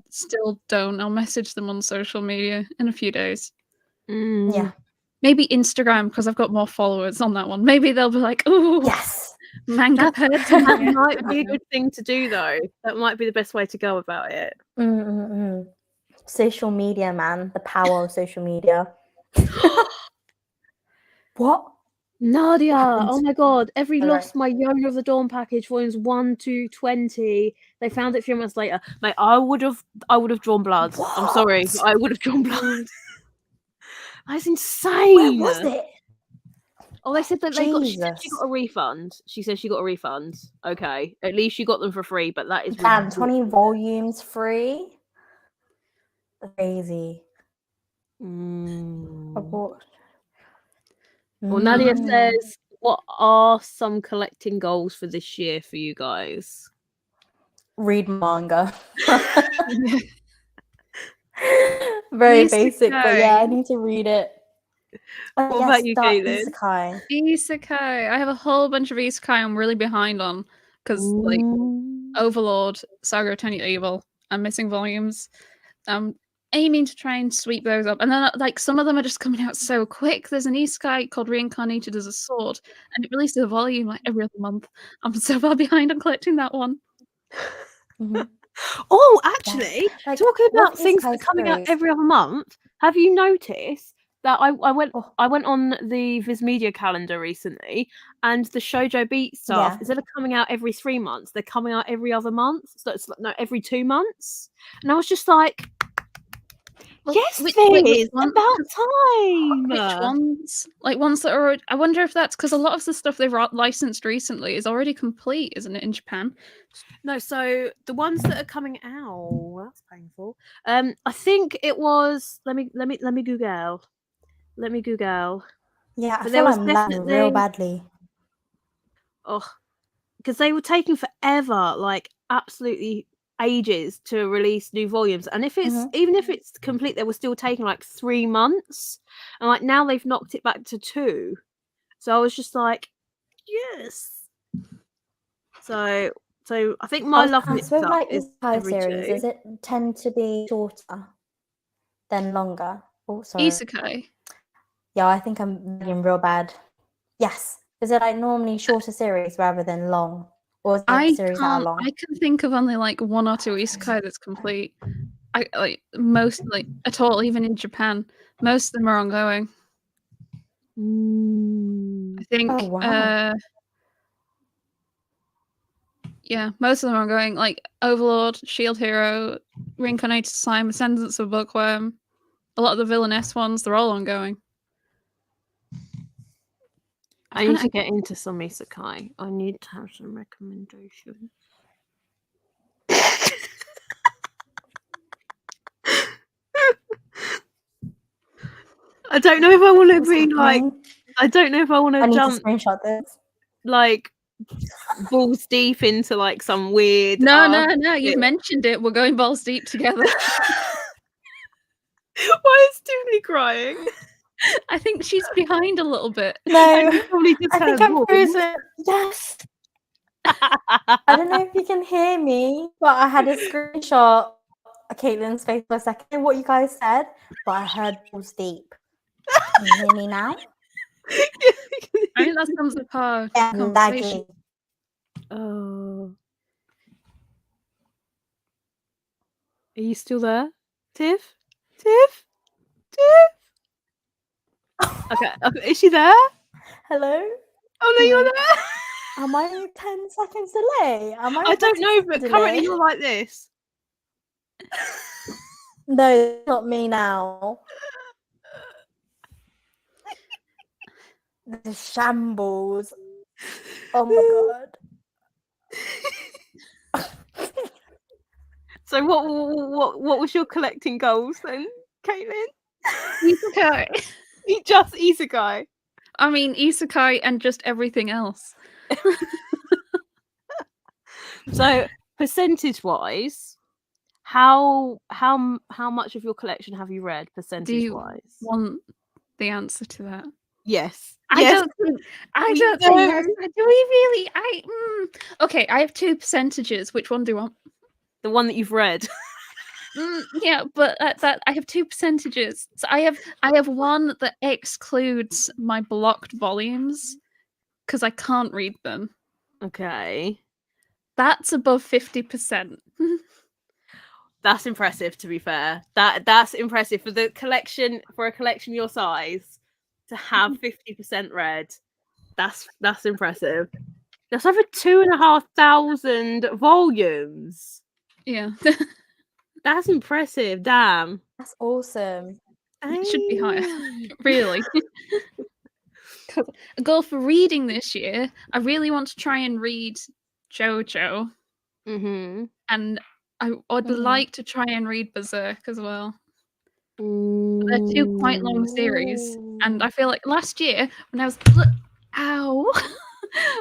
still don't, I'll message them on social media in a few days. Yeah. Maybe Instagram, because I've got more followers on that one. Maybe they'll be like, "Oh, yes, manga person." That might be a good thing to do, though. That might be the best way to go about it. Social media, man. The power of social media. What? Nadia, oh my god, every Lost My Yoga of the Dawn package, volumes 1 to 20. They found it a few months later. Mate, I would have drawn blood. What? I'm sorry, but I would have drawn blood. That's insane. Where was it? Oh, they said that she got a refund. She said she got a refund. Okay, at least you got them for free, but that is 20 volumes free. Crazy. Well, Nadia says, what are some collecting goals for this year for you guys? Read manga. Very basic, but yeah, I need to read it. What about you, Caitlin? Isekai. I have a whole bunch of isekai I'm really behind on, because like Overlord, Saga of Tanya Evil, I'm missing volumes. I'm aiming to try and sweep those up, and then like some of them are just coming out so quick. There's an isekai called Reincarnated as a Sword, and it releases a volume like every other month. I'm so far behind on collecting that one. Oh, actually, talking about things that are coming out every other month, have you noticed that I went on the Viz Media calendar recently, and the Shoujo Beat stuff, instead of coming out every 3 months, they're coming out every other month. So it's every 2 months. And I was just like, yes, Viz, about time. Which ones? Like ones that are. I wonder if that's because a lot of the stuff they've licensed recently is already complete, isn't it, in Japan? No, so the ones that are coming out. That's painful. I think it was. Let me Google. Let me Google. Yeah, I feel I'm lagging real badly. Oh, because they were taking forever, like absolutely ages to release new volumes, and if it's even if it's complete, they were still taking like 3 months, and like now they've knocked it back to 2. So I was just like, yes. So I think my love mix So up like is isekai every series, 2. does it tend to be shorter than longer? Oh, sorry. Isekai. Yeah, I think I'm being real bad. Yes. Is it like normally shorter series rather than long? Or is it series that are long? I can think of only like 1 or 2 isekai that's complete. I like most like at all, even in Japan. Most of them are ongoing. I think Oh, wow. yeah, most of them are ongoing. Like Overlord, Shield Hero, Reincarnated Slime, Ascendance of Bookworm. A lot of the villainess ones, they're all ongoing. I need to get into some isekai. I need to have some recommendations. I don't know if I want to be like. I don't know if I want to jump. I need to screenshot this. Like balls deep into like some weird. No. You've mentioned it. We're going balls deep together. Why is Tiffany crying? I think she's behind a little bit. No, probably just I think I'm frozen. Yes. I don't know if you can hear me, but I had a screenshot of Caitlin's face for a second. I know what you guys said, but I heard balls deep. Can you hear me now? I think that sums up our conversation. Laggy. Oh. Are you still there? Tiff? Okay, is she there? Hello? Oh no, you're there. Am I 10 seconds delay? I don't know, but currently you're like this. No, it's not me now. The shambles. Oh my god. So what was your collecting goals then, Caitlin? Isekai. Just isekai. I mean isekai and just everything else. So percentage wise, how much of your collection have you read percentage wise? Do you want the answer to that? Yes. I don't think yes. Do we really? Okay, I have 2 percentages. Which one do you want? The one that you've read. Yeah, but that I have 2 percentages. So I have one that excludes my blocked volumes because I can't read them. Okay. That's above 50%. That's impressive, to be fair. That's impressive for a collection your size to have 50% read. That's impressive. That's over 2,500 volumes. Yeah. That's impressive. Damn. That's awesome. It should be higher. Really. A goal for reading this year, I really want to try and read Jojo. And I would like to try and read Berserk as well. They're 2 quite long series. And I feel like last year when I was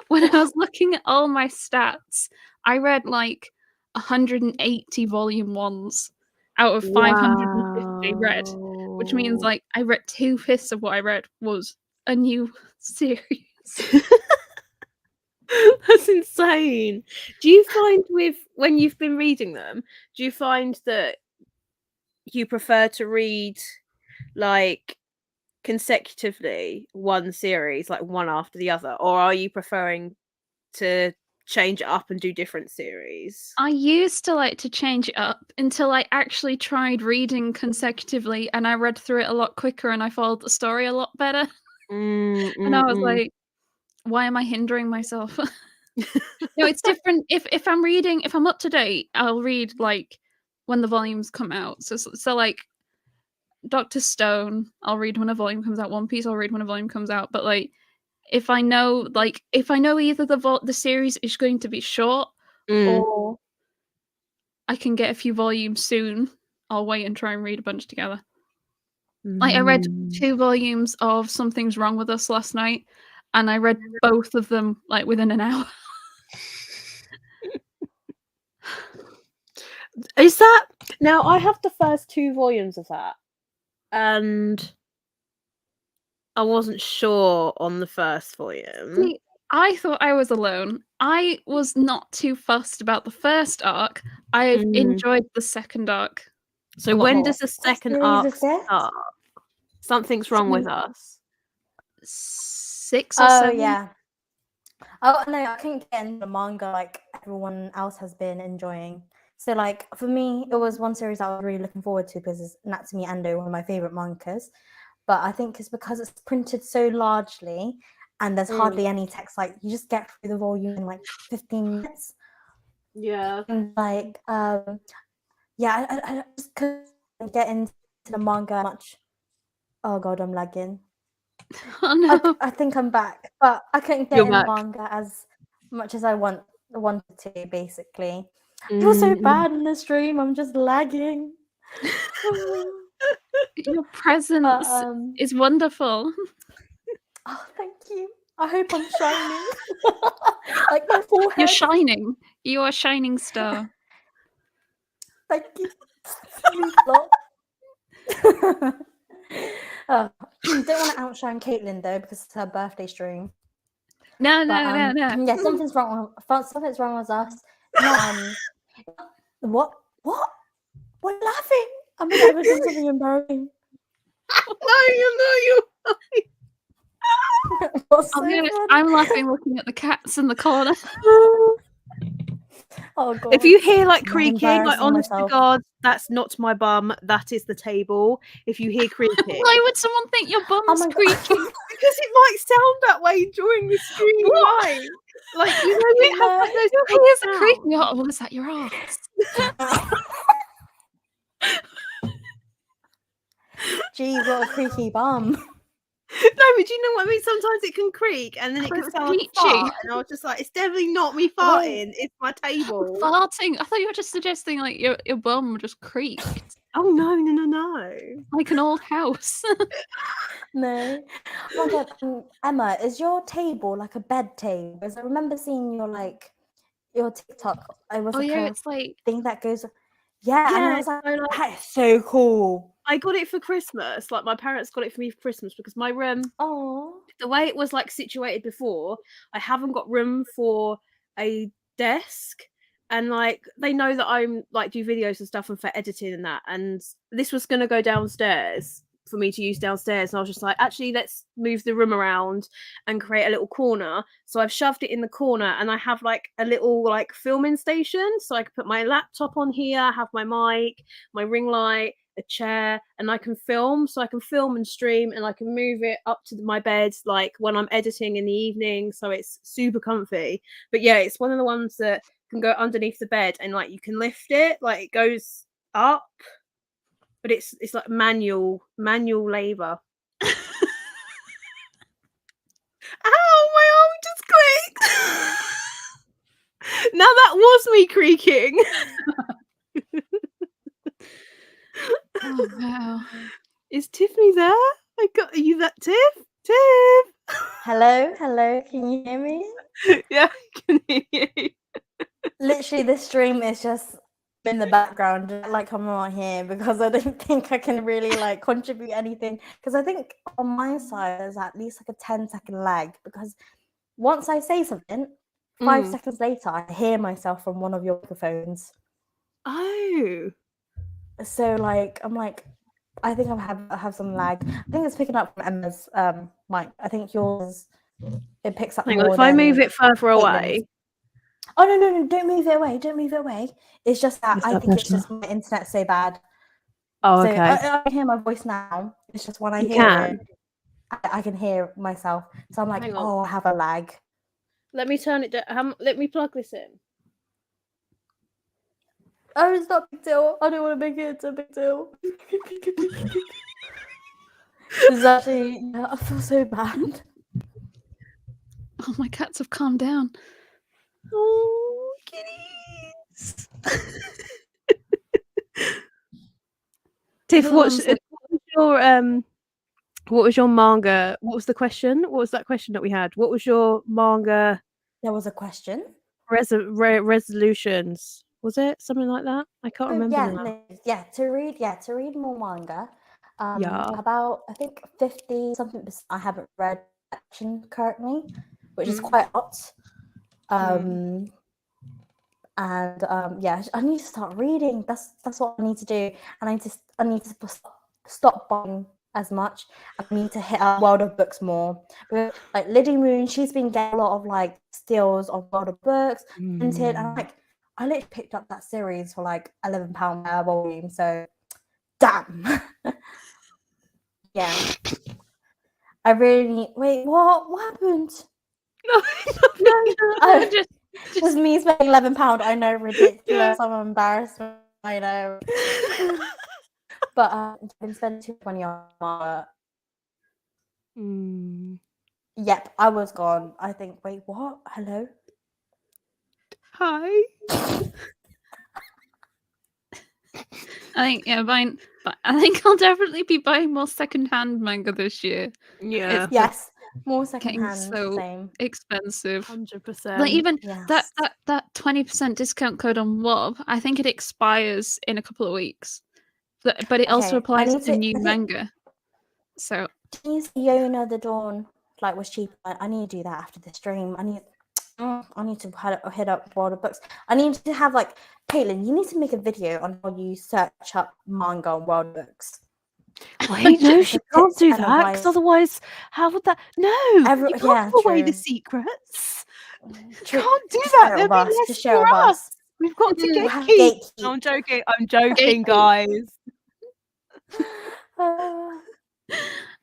when I was looking at all my stats, I read like 180 volume ones out of 550 read, which means like I read 2/5 of what I read was a new series. That's insane. Do you find when you've been reading them, do you find that you prefer to read like consecutively one series, like one after the other, or are you preferring to change it up and do different series? I used to like to change it up until I actually tried reading consecutively and I read through it a lot quicker and I followed the story a lot better. And I was like, why am I hindering myself? No, it's different. If I'm up to date, I'll read like when the volumes come out. So like Dr. Stone, I'll read when a volume comes out. One Piece, I'll read when a volume comes out. But like if I know either the series is going to be short or I can get a few volumes soon, I'll wait and try and read a bunch together. Like I read 2 volumes of Something's Wrong with Us last night, and I read both of them like within an hour. Is that now? I have the first 2 volumes of that, and I wasn't sure on the first volume. See, I thought I was alone. I was not too fussed about the first arc. I've enjoyed the second arc. So a lot when more. does the second series arc is this? start? Something's wrong with us. 6 or Oh 7? yeah. Oh no, I couldn't get into the manga like everyone else has been enjoying. So like for me, it was one series I was really looking forward to because it's Natsumi Endo, one of my favorite mangas. But I think it's because it's printed so largely and there's hardly any text. Like you just get through the volume in like 15 minutes. Yeah. And like yeah, I just couldn't get into the manga much. Oh god, I'm lagging. Oh no. I think I'm back, but I couldn't get You're in back. manga as much as I wanted to. Basically, I feel so bad in the stream. I'm just lagging. Your presence is wonderful. Oh, thank you. I hope I'm shining. Like my forehead. You're shining. You are a shining star. Thank you. Don't want to outshine Caitlin though because it's her birthday stream. No. Yeah, something's wrong. Something's wrong with us. No, what? We're laughing. I'm never doing something embarrassing. No, What's I'll so be honest, funny? I'm laughing looking at the cats in the corner. Oh god! If you hear like I'm creaking, like embarrassing honest to myself. God, that's not my bum. That is the table. If you hear creaking, Why would someone think your bum's Oh my God. creaking? because it might sound that way during the stream What? live. Like you know, it has like those Who big hears a sounds. creaking? Oh, was that your ass? Jeez, what a creaky bum. No, but you know what I mean? Sometimes it can creak and then it Oh, can it's sound like a peachy. fart. And I was just like, it's definitely not me farting, it's my table. Farting? I thought you were just suggesting like your bum just creaked. Oh no. Like an old house. No. Oh my god, Emma, is your table like a bed table? Because I remember seeing your TikTok. It was like a it's like thing that goes. Yeah, and I was like, so, like, that is so cool. I got it for Christmas. Like my parents got it for me for Christmas because my room, Oh. the way it was like situated before, I haven't got room for a desk. And like they know that I'm like do videos and stuff and for editing and that. And this was gonna go downstairs for me to use downstairs. And I was just like, actually, let's move the room around and create a little corner. So I've shoved it in the corner and I have like a little like filming station. So I can put my laptop on here, have my mic, my ring light, a chair, and I can film. So I can film and stream and I can move it up to my bed like when I'm editing in the evening. So it's super comfy. But yeah, it's one of the ones that can go underneath the bed and like you can lift it, like it goes up. But it's like manual labor. Ow, my arm just clicked. Now that was me creaking. oh wow. Is Tiffany there? Are you that Tiff? Tiff. Hello, can you hear me? Yeah, I can hear you. Literally, this stream is just in the background, like I'm not here because I don't think I can really like contribute anything. Because I think on my side there's at least like a 10-second lag because once I say something, 5 seconds later I hear myself from one of your microphones. Oh. So like I'm like, I think I have some lag. I think it's picking up from Emma's mic. I think yours it picks up. Hang on, more if I than move it further away. Oh no, don't move it away. It's just that I think it's just my internet's so bad. Oh, So okay. I can hear my voice now. It's just when I hear it, I can hear myself. So I'm like, oh, I have a lag. Let me turn it down. Let me plug this in. Oh, it's not a big deal. I don't want to make it into a big deal. It's actually, yeah, I feel so bad. Oh, my cats have calmed down. Oh, kitties. Tiff, what was your manga? What was the question? What was that question that we had? What was your manga? There was a question. Resolutions. Was it something like that? I can't remember now. To read more manga. Yeah. About I think 50 something I haven't read action currently, which is quite a lot. And I need to start reading. That's what I need to do. And I need to stop buying as much. I need to hit up World of Books more. But like Liddy Moon, she's been getting a lot of like steals on World of Books, printed, and like I literally picked up that series for like £11 per volume. So damn. Yeah. I really need. Wait, what happened? No. Just me spending £11. I know, ridiculous. I'm embarrassed. I know. But I've been spending £2.20 on Manga. Yep, I was gone. I think. Wait, what? Hello. Hi. I think I'll definitely be buying more secondhand manga this year. Yeah. Yes, more Getting secondhand. so Same. expensive. 100%. Like even Yes. that 20% discount code on Wob, I think it expires in a couple of weeks. But it also applies to new manga. So Yona the Dawn was cheap. I need to do that after the stream. I need to hit up World of Books. I need to have Caitlin, you need to make a video on how you search up manga on World of Books. Wait, no, she can't do that because otherwise, how would that? No, you can't give away the secrets. True. Can't do that. There'll be less for us. We've got to gatekeep. No, I'm joking. I'm joking, guys.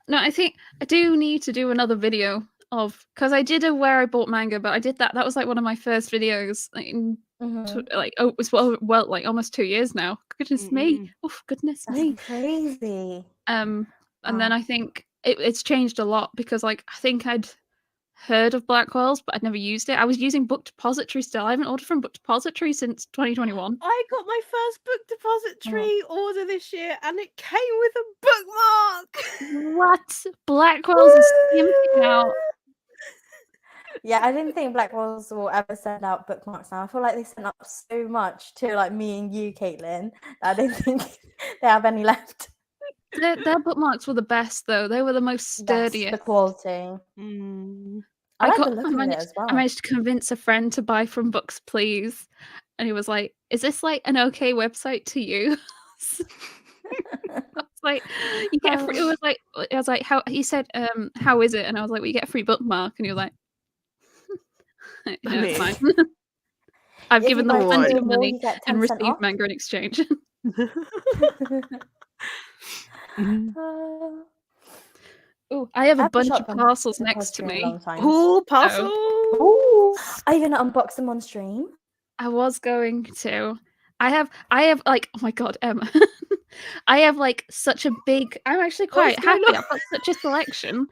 No, I think I do need to do another video of because I did a where I bought manga, but I did that. That was one of my first videos. It was almost 2 years now. Goodness me! Oh, goodness me! Crazy. And then I think it's changed a lot because I think I'd heard of Blackwell's, but I'd never used it. I was using Book Depository still. I haven't ordered from Book Depository since 2021. I got my first Book Depository order this year, and it came with a bookmark. What? Blackwell's is skimping out. Yeah, I didn't think Blackwell's will ever send out bookmarks now. I feel like they sent up so much to me and you, Caitlin. I don't think they have any left. Their bookmarks were the best, though. They were the most sturdy. The quality. I like the look of it as well. I managed to convince a friend to buy from Books Please, and he was like, "Is this an okay website to use?" I was "You get free." I was like, "How?" He said, "How is it?" And I was like, "Well, you get a free bookmark," and he was like, "No, it's fine." I've given them plenty of money and received manga in exchange. Oh, I have a bunch of parcels next to me. Oh, parcels! Are you going to unbox them on stream? I was going to. I have oh my god, Emma. I have such a big. I'm actually quite happy. I've got such a selection.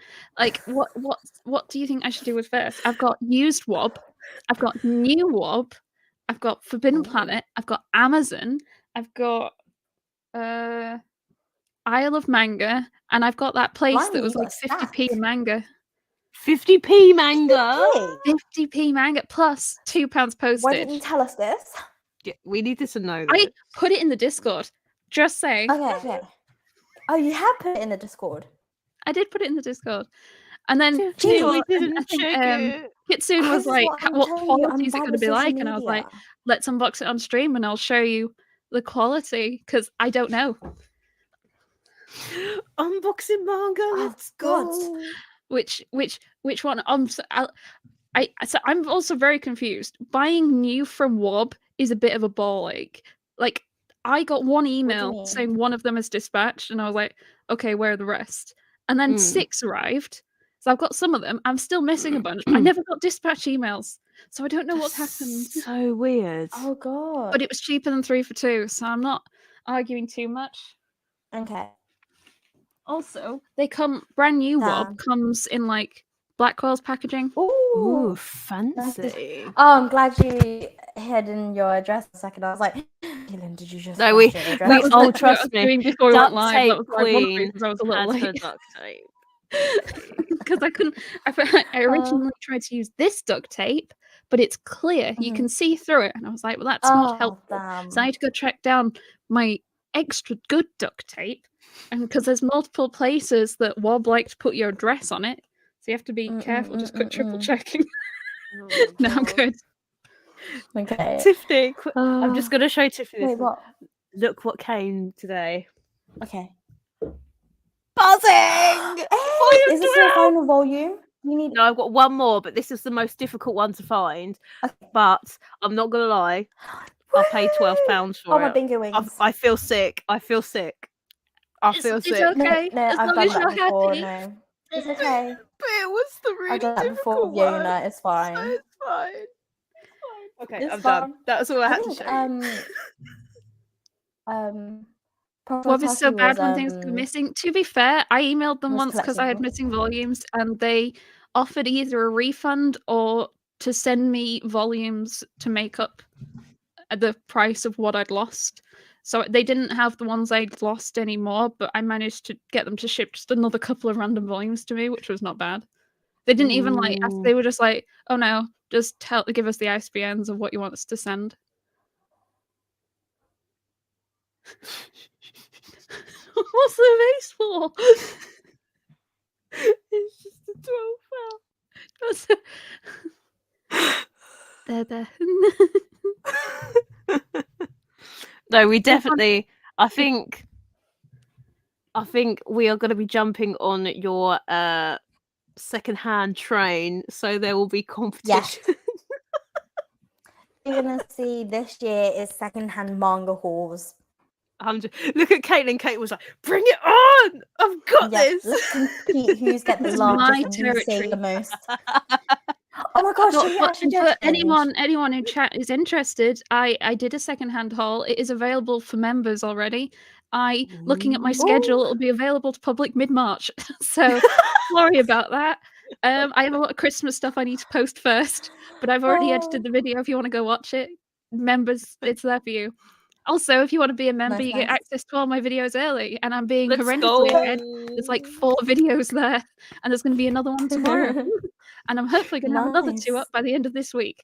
What do you think I should do with first? I've got used Wob. I've got new Wob. I've got Forbidden Planet. I've got Amazon. I've got Isle of Manga, and I've got that place that was 50p a manga. 50p manga? 50p manga plus £2 postage. Why didn't you tell us this? Yeah, we need to know this. I put it in the Discord. Just saying. Okay. Oh, you have put it in the Discord? I did put it in the Discord. And then we didn't check it. Kitsune was like, what quality is it going to be like? And I was like, let's unbox it on stream and I'll show you the quality because I don't know. Unboxing manga, let's go. Which one? I'm also very confused. Buying new from Wob is a bit of a ball ache. I got one email saying one of them is dispatched, and I was like, okay, where are the rest? And then 6 arrived. So I've got some of them. I'm still missing a bunch. I never got dispatch emails. So I don't know what's happened. So weird. Oh god. But it was cheaper than 3 for 2, so I'm not arguing too much. Okay. Also, they come brand new Wob comes in Blackwell's packaging. Ooh, fancy. Oh, I'm glad you hid in your address a second. I was like, Dylan, did you just? No, trust me. Before we went live, Duct that was tape one of the queen reasons I was a little has her late. duct tape. because I couldn't. I originally tried to use this duct tape, but it's clear. You can see through it, and I was like, well, that's not helpful. Damn. So I had to go track down my extra good duct tape, and because there's multiple places that Wob likes to put your address on it, so you have to be careful. Just triple checking. Oh No, I'm God. good. Okay. Tiffany, I'm just going to show Tiffany this. Wait, what? Look what came today. Okay. Buzzing! Hey, is this your final volume? You need. No, I've got one more, but this is the most difficult one to find. Okay. But I'm not going to lie. I'll pay £12 for Oh, it. my bingo wings. I feel sick. I feel sick. It's okay. No, As I've long done as that you're before. happy. No, it's okay. But it was the really I've done that difficult before with one. Yona. It's fine. So it's fine. Okay, It's I'm fine. done. That's all I had to think show you. Wob is so Profitaki bad was, when things go missing. To be fair, I emailed them was once because I had collectible. missing volumes, and they offered either a refund or to send me volumes to make up the price of what I'd lost. So they didn't have the ones I'd lost anymore, but I managed to get them to ship just another couple of random volumes to me, which was not bad. They didn't even Ooh. they were just like, oh no, just give us the ISBNs of what you want us to send. What's the vase for? It's just a 12 There. No, we definitely. I think we are going to be jumping on your second-hand train, so there will be competition. Yes. You're gonna see this year is second-hand manga hauls. Look at Caitlin. Kate was like, "Bring it on! I've got Yes, this." let's compete who's get the This is largest my and who say territory. the most. Oh my gosh! Should we actually do For a challenge? anyone in chat is interested, I did a secondhand haul. It is available for members already. Looking at my schedule, it'll be available to public mid-March. So sorry about that. I have a lot of Christmas stuff I need to post first, but I've already edited the video. If you want to go watch it, members, it's there for you. Also, if you want to be a member, you get access to all my videos early, and I'm being horrendously ahead. There's like 4 videos there, and there's going to be another one tomorrow. And I'm hopefully going to have another 2 up by the end of this week.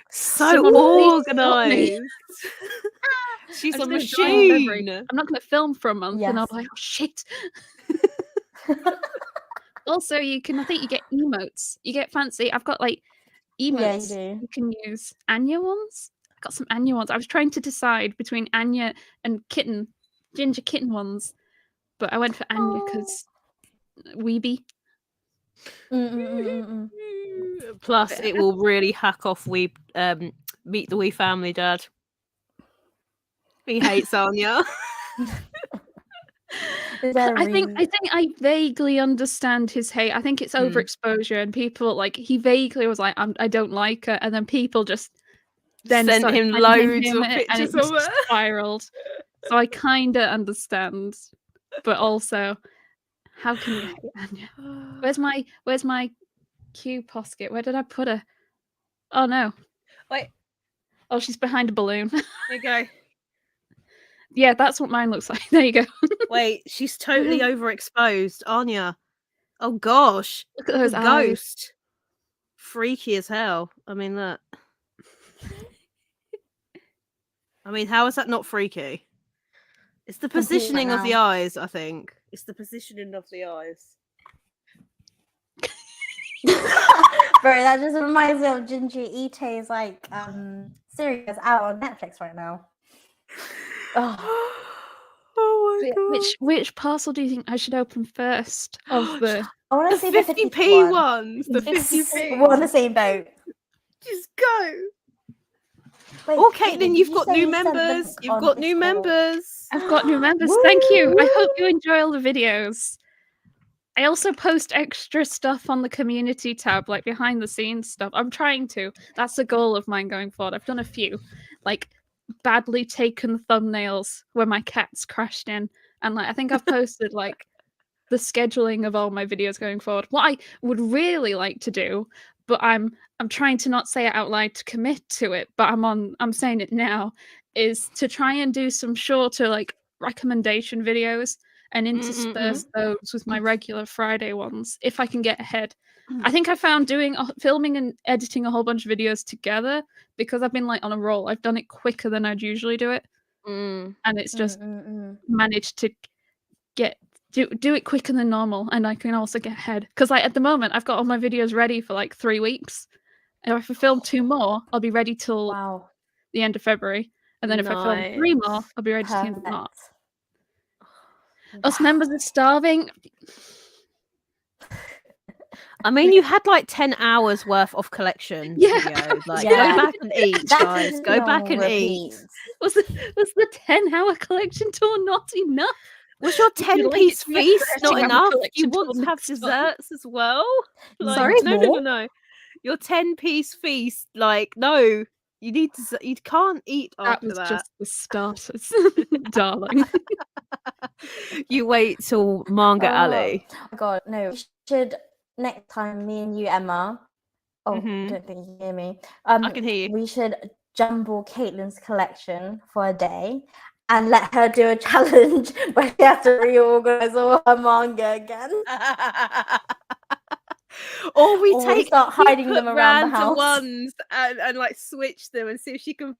So Someone please help me. organised. She's I'm a just gonna die in February. machine. I'm not going to film for a month, and I'll Yes. be like, oh shit. Also, I think you get emotes. You get fancy. I've got like emotes you you can use. Anya ones. I got some Anya ones. I was trying to decide between Anya and kitten, ginger kitten ones, but I went for Anya because weeby. Plus, it will really hack off Meet the Wee Family Dad. He hates Anya. I think I vaguely understand his hate. I think it's overexposure, and people like he vaguely was like, I don't like her, and then people just then sent him loads of and pictures it of her. spiraled. So I kind of understand, but also, how can you hate Anya? Where's my Q posket? Where did I put her? Oh no! Wait. Oh, she's behind a balloon. There you go. Yeah, that's what mine looks like. There you go. Wait, she's totally overexposed, Anya. Oh gosh. Look at those the eyes. Ghost. Freaky as hell. I mean, look. I mean, how is that not freaky? It's the positioning of the eyes, I think. It's the positioning of the eyes. Bro, that just reminds me of Ginger Ite's like series out on Netflix right now. Oh my god. Which parcel do you think I should open first? Of the I want to see the 50p ones. The 50p. We're on the same boat. Just go. Wait, oh, Caitlin, you've got new members. You've got new members. I've got new members. Thank you. I hope you enjoy all the videos. I also post extra stuff on the community tab, like behind the scenes stuff. I'm trying to. That's a goal of mine going forward. I've done a few, like badly taken thumbnails where my cats crashed in, and like I think I've posted like the scheduling of all my videos going forward. What I would really like to do, but I'm trying to not say it out loud to commit to it, but I'm saying it now, is to try and do some shorter like recommendation videos and intersperse those with my regular Friday ones if I can get ahead. I think I found filming and editing a whole bunch of videos together, because I've been like on a roll. I've done it quicker than I'd usually do it, and it's just managed to do it quicker than normal, and I can also get ahead. Because like at the moment, I've got all my videos ready for like 3 weeks, and if I film 2 more, I'll be ready till the end of February, and then if I film 3 more, I'll be ready to the end of March. Us members are starving. I mean, you had like 10 hours worth of collection videos. Like, go back and eat, guys. Go back and eat. Was the 10-hour collection tour not enough? Was your 10-piece feast not enough? You want to have desserts as well? Like, Sorry, no. Your 10-piece feast, like, no. You need to. You can't eat after that. That was just the starters, darling. You wait till Manga Alley. Oh my god, no. We should next time, me and you, Emma. I don't think you can hear me. I can hear you. We should jumble Caketinz's collection for a day and let her do a challenge where she has to reorganize all her manga again. Or we start hiding them around the house ones and like switch them and see if she can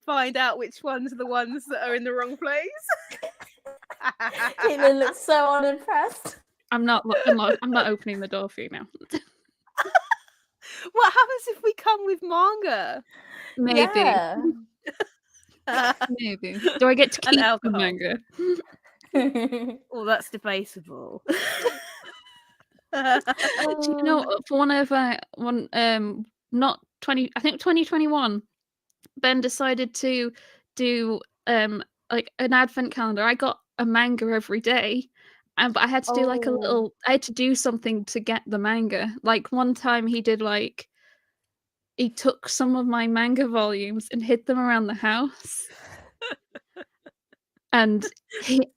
find out which ones are the ones that are in the wrong place. Caitlin looks so unimpressed. I'm not opening the door for you now. What happens if we come with manga? Maybe. Yeah. Maybe. Do I get to keep the manga? Well, that's debatable. Do you know, for not 20, I think 2021, Ben decided to do like an advent calendar. I got a manga every day, but I had to do like I had to do something to get the manga. Like one time he did like, he took some of my manga volumes and hid them around the house. And he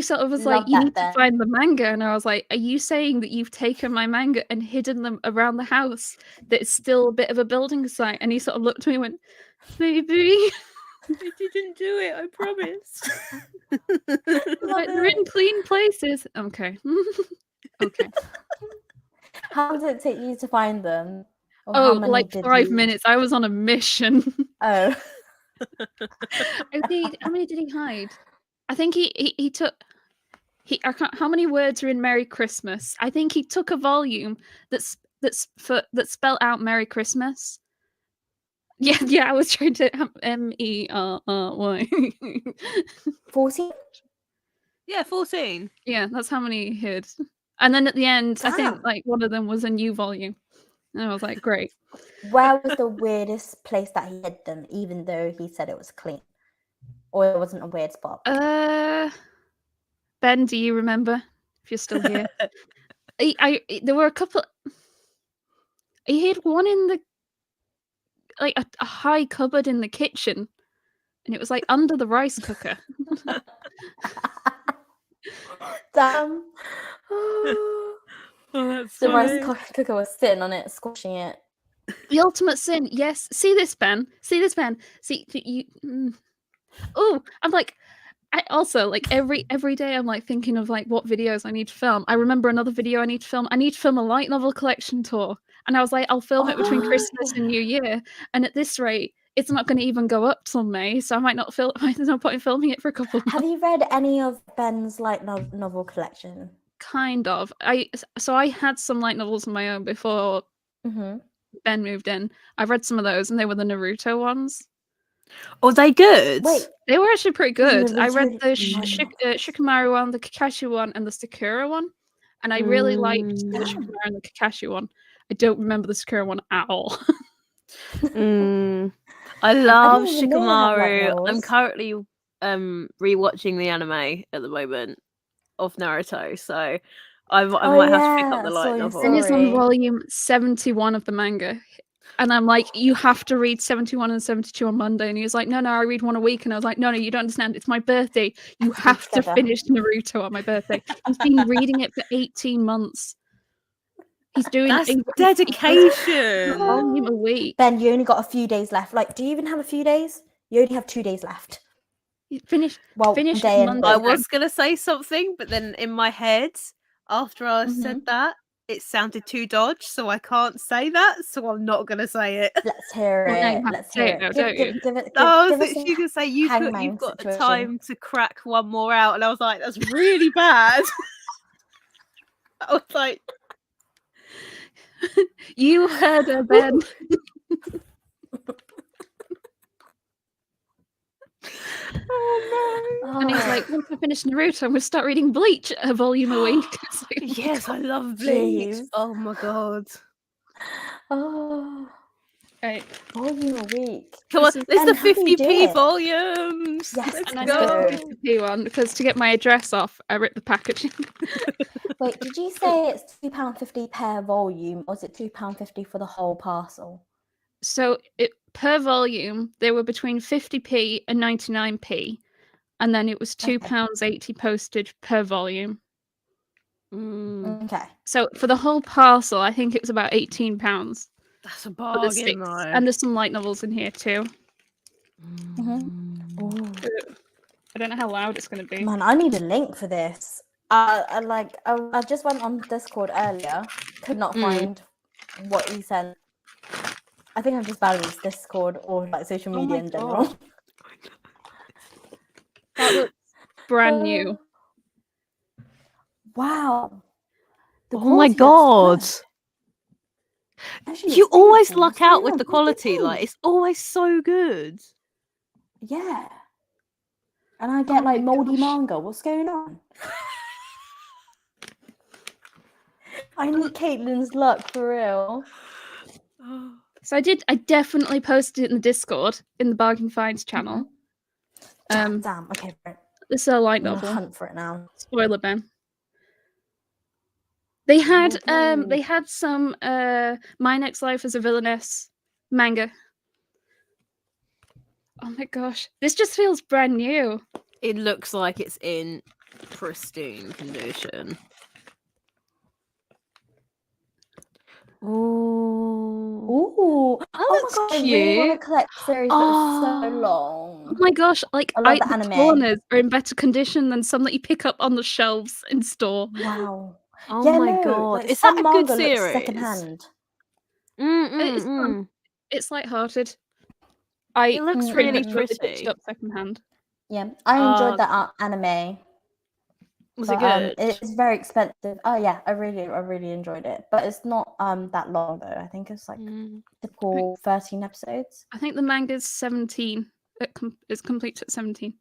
sort of was like, you need to find the manga. And I was like, are you saying that you've taken my manga and hidden them around the house that's still a bit of a building site? And he sort of looked at me and went, maybe. I didn't do it, I promise. Like, they're in clean places. Okay. Okay. How did it take you to find them? Or like 5 minutes. I was on a mission. Oh. How many did he hide? I think he took. How many words are in Merry Christmas? I think he took a volume that spelled out Merry Christmas. Yeah. I was trying to MERRY. 14. Yeah, 14. Yeah, that's how many he hid. And then at the end, I think like one of them was a new volume, and I was like, great. Where was the weirdest place that he hid them, even though he said it was clean? Or it wasn't a weird spot? Ben, do you remember? If you're still here. There were a couple. He hid one in the, like a high cupboard in the kitchen, and it was like under the rice cooker. Damn. That's the rice cooker was sitting on it, squashing it. The ultimate sin. Yes. See this, Ben. See you. Oh, I'm like, I also like every day I'm like thinking of like what videos I need to film. I remember another video I need to film. I need to film a light novel collection tour, and I was like, I'll film it between Christmas and New Year. And at this rate, it's not going to even go up till May, so I might not film. There's no point in filming it for a couple of months. Have you read any of Ben's light novel collection? Kind of. I had some light novels of my own before Ben moved in. I read some of those, and they were the Naruto ones. Oh, they good? Wait, they were actually pretty good. I read the Shikamaru one, the Kakashi one, and the Sakura one, and I really liked the Shikamaru and the Kakashi one. I don't remember the Sakura one at all. I love Shikamaru. I'm currently rewatching the anime at the moment of Naruto, so I might have to pick up the light novel. And it's on volume 71 of the manga. And I'm like, you have to read 71 and 72 on Monday. And he was like, no, I read one a week. And I was like, no, you don't understand. It's my birthday. You have to finish Naruto on my birthday. He's been reading it for 18 months. He's doing dedication. Volume a week. Ben, you only got a few days left. Like, do you even have a few days? You only have 2 days left. Finish Well, finish day and Monday. I night. was gonna say something, but then in my head, after I said that, it sounded too dodge, so I can't say that. So I'm not gonna say it. Let's hear Well, now you it. have Let's to say hear it now, it. don't you? I was Give us literally a gonna say hangman you've got situation. time to crack one more out, and I was like, that's really bad. I was like, You heard her, Ben. oh And he's like, once I finish Naruto, I'm gonna start reading Bleach a volume a week. It's like, no. oh my Yes, God. I love Bleach. Jeez. Oh my god. Oh, Right. volume a week. Come on, This is- there's the And how do you do 50p it? volumes. Yes, Let's And I let's know go. it's the 50p one because to get my address off, I ripped the packaging. Wait, did you say it's £2.50 per volume, or is it £2.50 for the whole parcel? So per volume, they were between 50p and 99p, and then it was £2.80 postage per volume. Mm, Okay. So for the whole parcel, I think it was about £18 that's a for the bargain, six. though. And there's some light novels in here too. Mm-hmm. Ooh. I don't know how loud it's going to be. Man, I need a link for this. I just went on Discord earlier, could not find what he sent. I think I've just balanced Discord or like social Oh media my in general. God. That looks brand new. Wow. The Oh my quality looks god. good. Actually, You it's always beautiful. luck What's out going with on? the What's quality. Like, pink? it's always so good. Yeah. And I get Oh my like moldy gosh. manga. What's going on? I need Caitlin's luck for real. So I definitely posted it in the Discord in the Bargain Finds channel. Damn. Okay, right. This is a light I'm gonna novel. hunt for it now. Spoiler Ben. They had some My Next Life as a Villainess manga. Oh my gosh. This just feels brand new. It looks like it's in pristine condition. Ooh. Ooh. That Oh my looks god, I really want to cute. collect the series, but it's so Oh. long. Oh my gosh, like I love the the anime. corners are in better condition than some that you pick up on the shelves in store. Wow. Oh Yeah, my no, god. like Is some that a good manga looks series? secondhand. It's fun. It's lighthearted. I It looks Mm, really definitely picked pretty. it up secondhand. Yeah, I enjoyed that anime. Was it But good? it's very expensive. Oh yeah, I really enjoyed it. But it's not that long though. I think it's like typical 13 episodes. I think the manga's 17. It's complete at 17.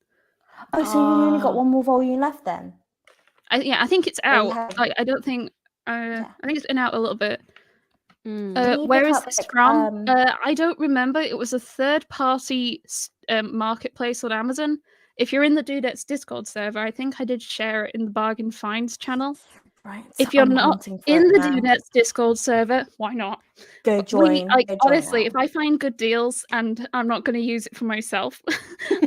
Oh, so you only got one more volume left then? I think it's Or you out. have- I don't think. I think it's been out a little bit. Can you Where pick is up, this like, from? I don't remember. It was a third-party marketplace on Amazon. If you're in the Dudettes Discord server, I think I did share it in the Bargain Finds channel. Right. If you're I'm not hunting for in it the now. Dudettes Discord server, why not? Go join. Go join honestly, now. if I find good deals and I'm not going to use it for myself,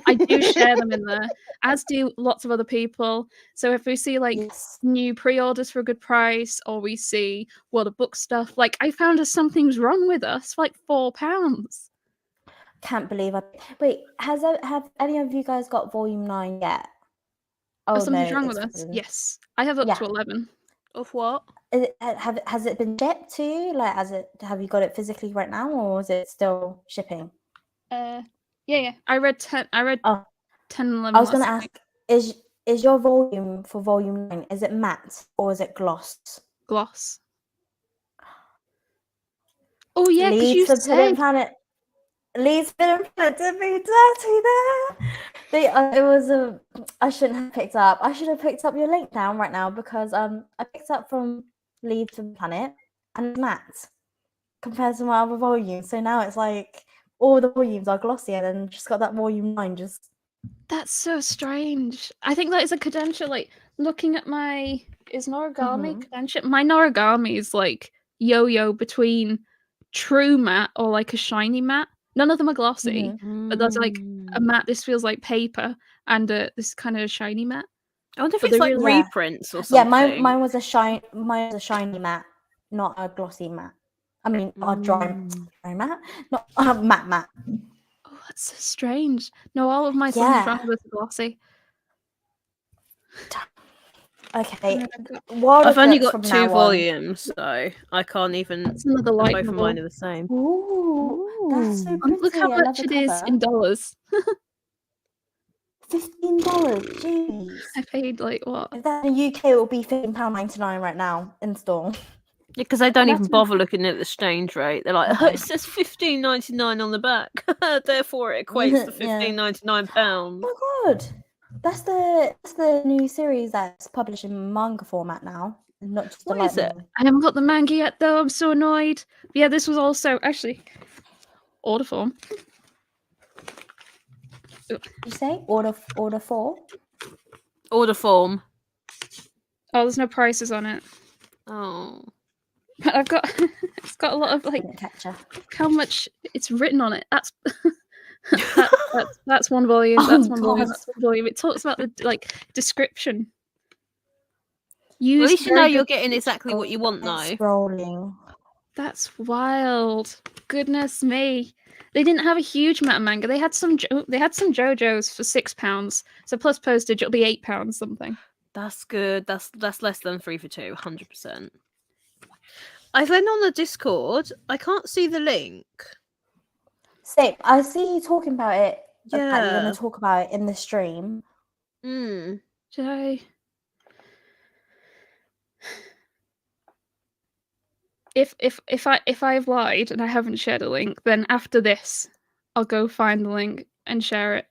I do share them in there, as do lots of other people. So if we see like new pre-orders for a good price, or we see World of Book stuff, like I found a Something's Wrong with Us for like £4. Can't believe I. Wait, have any of you guys got volume 9 yet? Oh, Something's no, Wrong with it's Us. Yes, I have up to 11. Of what? Has it been shipped to you? Like, have you got it physically right now, or is it still shipping? Yeah. I read 10. I read 10 and 11. I was going to ask, is your volume for volume 9, is it matte or is it gloss? Gloss. Oh yeah, because you Leads for said Hidden Planet. Leads for Hidden Planet to be dirty there. It was I shouldn't have picked up. I should have picked up your link down right now, because I picked up from Leads for Planet and it's matte compared to my other volumes. So now it's like all the volumes are glossy, and then just got that volume 9 just. That's so strange. I think that is a credential. Like looking at my Noragami credential. My Noragami is like yo-yo between true matte or like a shiny matte. None of them are glossy, but there's like a matte. This feels like paper, and this kind of shiny matte. I wonder if But it's they're like really- reprints or something. Yeah, mine was a shiny matte, not a glossy matte. I mean, a dry matte, not matte. Oh, that's so strange. No, all of my Yeah. rounders are glossy. Okay. And I've got- World I've of only Books got from 2 now on. volumes, so I can't even. That's another And light both of novel. mine are the same. Ooh, that's so Ooh. pretty. Look how I love much the it is cover. in dollars. $15. Jeez. I paid like what? If that's in the UK, it will be £15.99 right now in store. Because they don't And even that's bother looking at the exchange rate. They're like, No. it says £15.99 on the back, therefore it equates to Yeah. £15.99. Oh my god, that's the new series that's published in manga format now, not just the What light is it? novel. I haven't got the manga yet though. I'm so annoyed. But yeah, this was also actually order form. Did you say order 4? Order form. Oh, there's no prices on it. Oh. But I've got it's got a lot of like Didn't catch her. how much it's written on it. That's that's one volume. Oh, That's one volume. God. That's one volume. It talks about the like description. At Used least you very know good you're getting exactly what you want now. Scrolling. That's wild. Goodness me. They didn't have a huge amount of manga. They had some Jojos for £6. So plus postage, it'll be £8 something. That's good. That's less than 3 for 2, 100%. I went on the Discord. I can't see the link. Same. I see you talking about it. That you're Yeah. going to talk about it in the stream. Mm. Should I? If I've lied and I haven't shared a link, then after this, I'll go find the link and share it.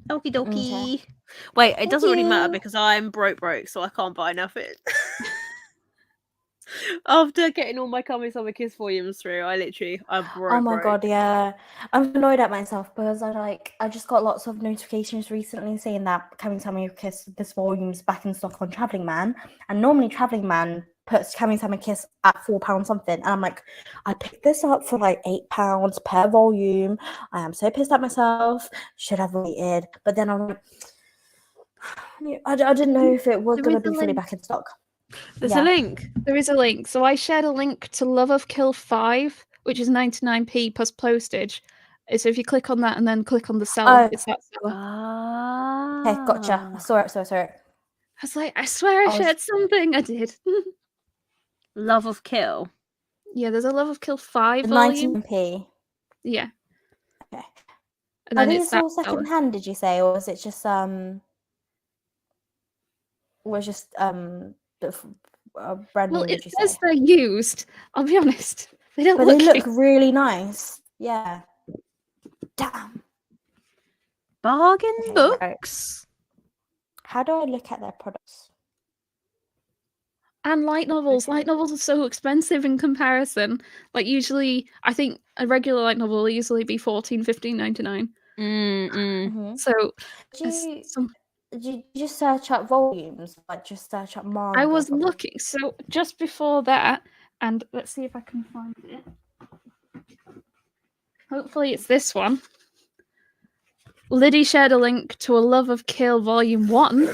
Okie dokie. Okay. Wait, it Thank doesn't really matter you. because I'm broke, so I can't buy nothing. After getting all my Kami Sama Kiss volumes through, I'm broke. Oh my god, yeah. I'm annoyed at myself because I just got lots of notifications recently saying that Coming Sama Kiss this volume's back in stock on Travelling Man. And normally Travelling Man puts Coming Sama Kiss at £4 something. And I'm like, I picked this up for like £8 per volume. I am so pissed at myself. Should have waited. But then I'm like, I didn't know if it was There going to is a be fully link. back in stock. There's Yeah. a link. There is a link. So I shared a link to Love of Kill 5, which is 99p plus postage. So if you click on that and then click on the seller, Oh. it's that seller. Okay, gotcha. I saw it. I was like, I swear I shared something. I did. Love of Kill. Yeah, there's a Love of Kill 5 The volume. 19p. Yeah. Okay. And Are then it's these that all seller. second hand, did you say, or was it just brand Well, new, it did you says say? they're used. I'll be honest. They don't But look they look used. really nice. Yeah. Damn. Bargain Okay, books. How do I look at their products? And light novels. Okay. Light novels are so expensive in comparison. Like usually, I think a regular light novel will usually be $14, $15.99. Mm-hmm. So Did you just search up volumes? Like just search up manga? I was looking. So just before that, and let's see if I can find it. Hopefully it's this one. Liddy shared a link to A Love of Kill Volume 1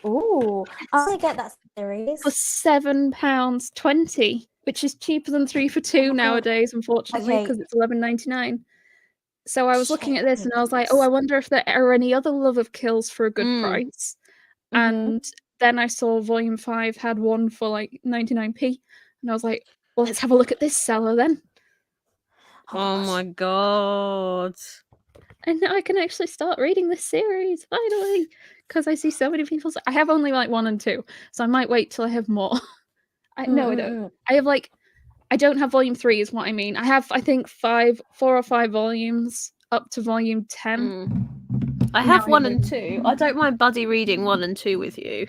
Ooh, I want to get that series. for £7.20, which is cheaper than 3 for 2 nowadays, unfortunately, because it's $11.99. So I was looking at this and I was like, oh, I wonder if there are any other Love of Kills for a good price. And then I saw Volume 5 had one for like 99p. And I was like, well, let's have a look at this seller then. Oh my god. And now I can actually start reading this series, finally. Because I see so many people. I have only like 1 and 2. So I might wait till I have more. No, I don't. I have like, I don't have Volume 3 is what I mean. I have, I think, 4 or 5 volumes up to Volume 10. I have 1 and 2. I don't mind buddy reading 1 and 2 with you.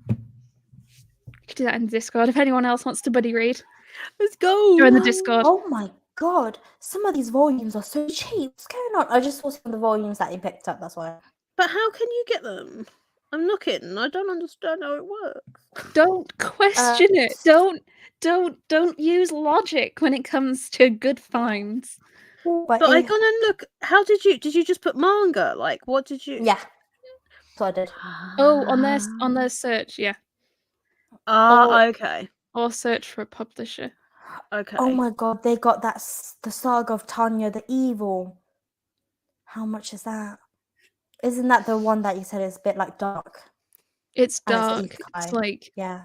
You could do that in Discord if anyone else wants to buddy read. Let's go. Join the Discord. Oh my god, some of these volumes are so cheap. What's going on? I just saw some of the volumes that you picked up, that's why. But how can you get them? I'm looking. I don't understand how it works. Don't question it. Don't use logic when it comes to good finds. But I gone and look. How did you just put manga? Like, what did you? Yeah, so I did. Oh, on their search, yeah. Okay. Or search for a publisher. Okay. Oh my god, they got the saga of Tanya the Evil. How much is that? Isn't that the one that you said is a bit like dark? It's And it's dark. isekai. It's like Yeah.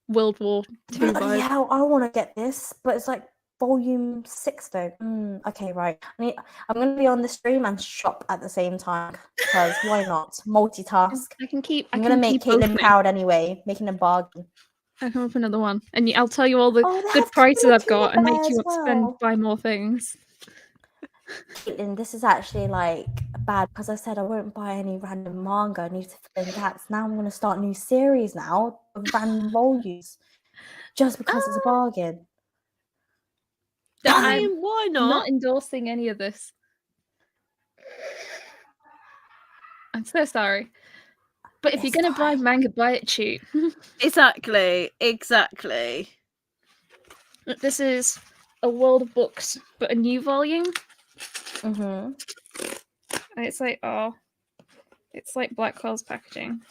World War II Bloody vibe. hell, I want to get this, but it's like volume 6 though. Okay, right. I'm going to be on the stream and shop at the same time because why not? Multitask. I'm going to make Caitlin proud anyway, making a bargain. I can open another one, and I'll tell you all the Oh, they good have prices I've Tuna got, and make Bear you as want to well. buy more things. Caitlin, this is actually like bad because I said I won't buy any random manga. I need to fill in gaps. Now I'm going to start a new series now of random volumes just because it's a bargain. I mean, why I'm not? not endorsing any of this. I'm so sorry. But if you're going to buy manga, buy it cheap. Exactly. This is a World of Books, but a new volume. Mm-hmm. And it's like, it's like Blackwell's packaging.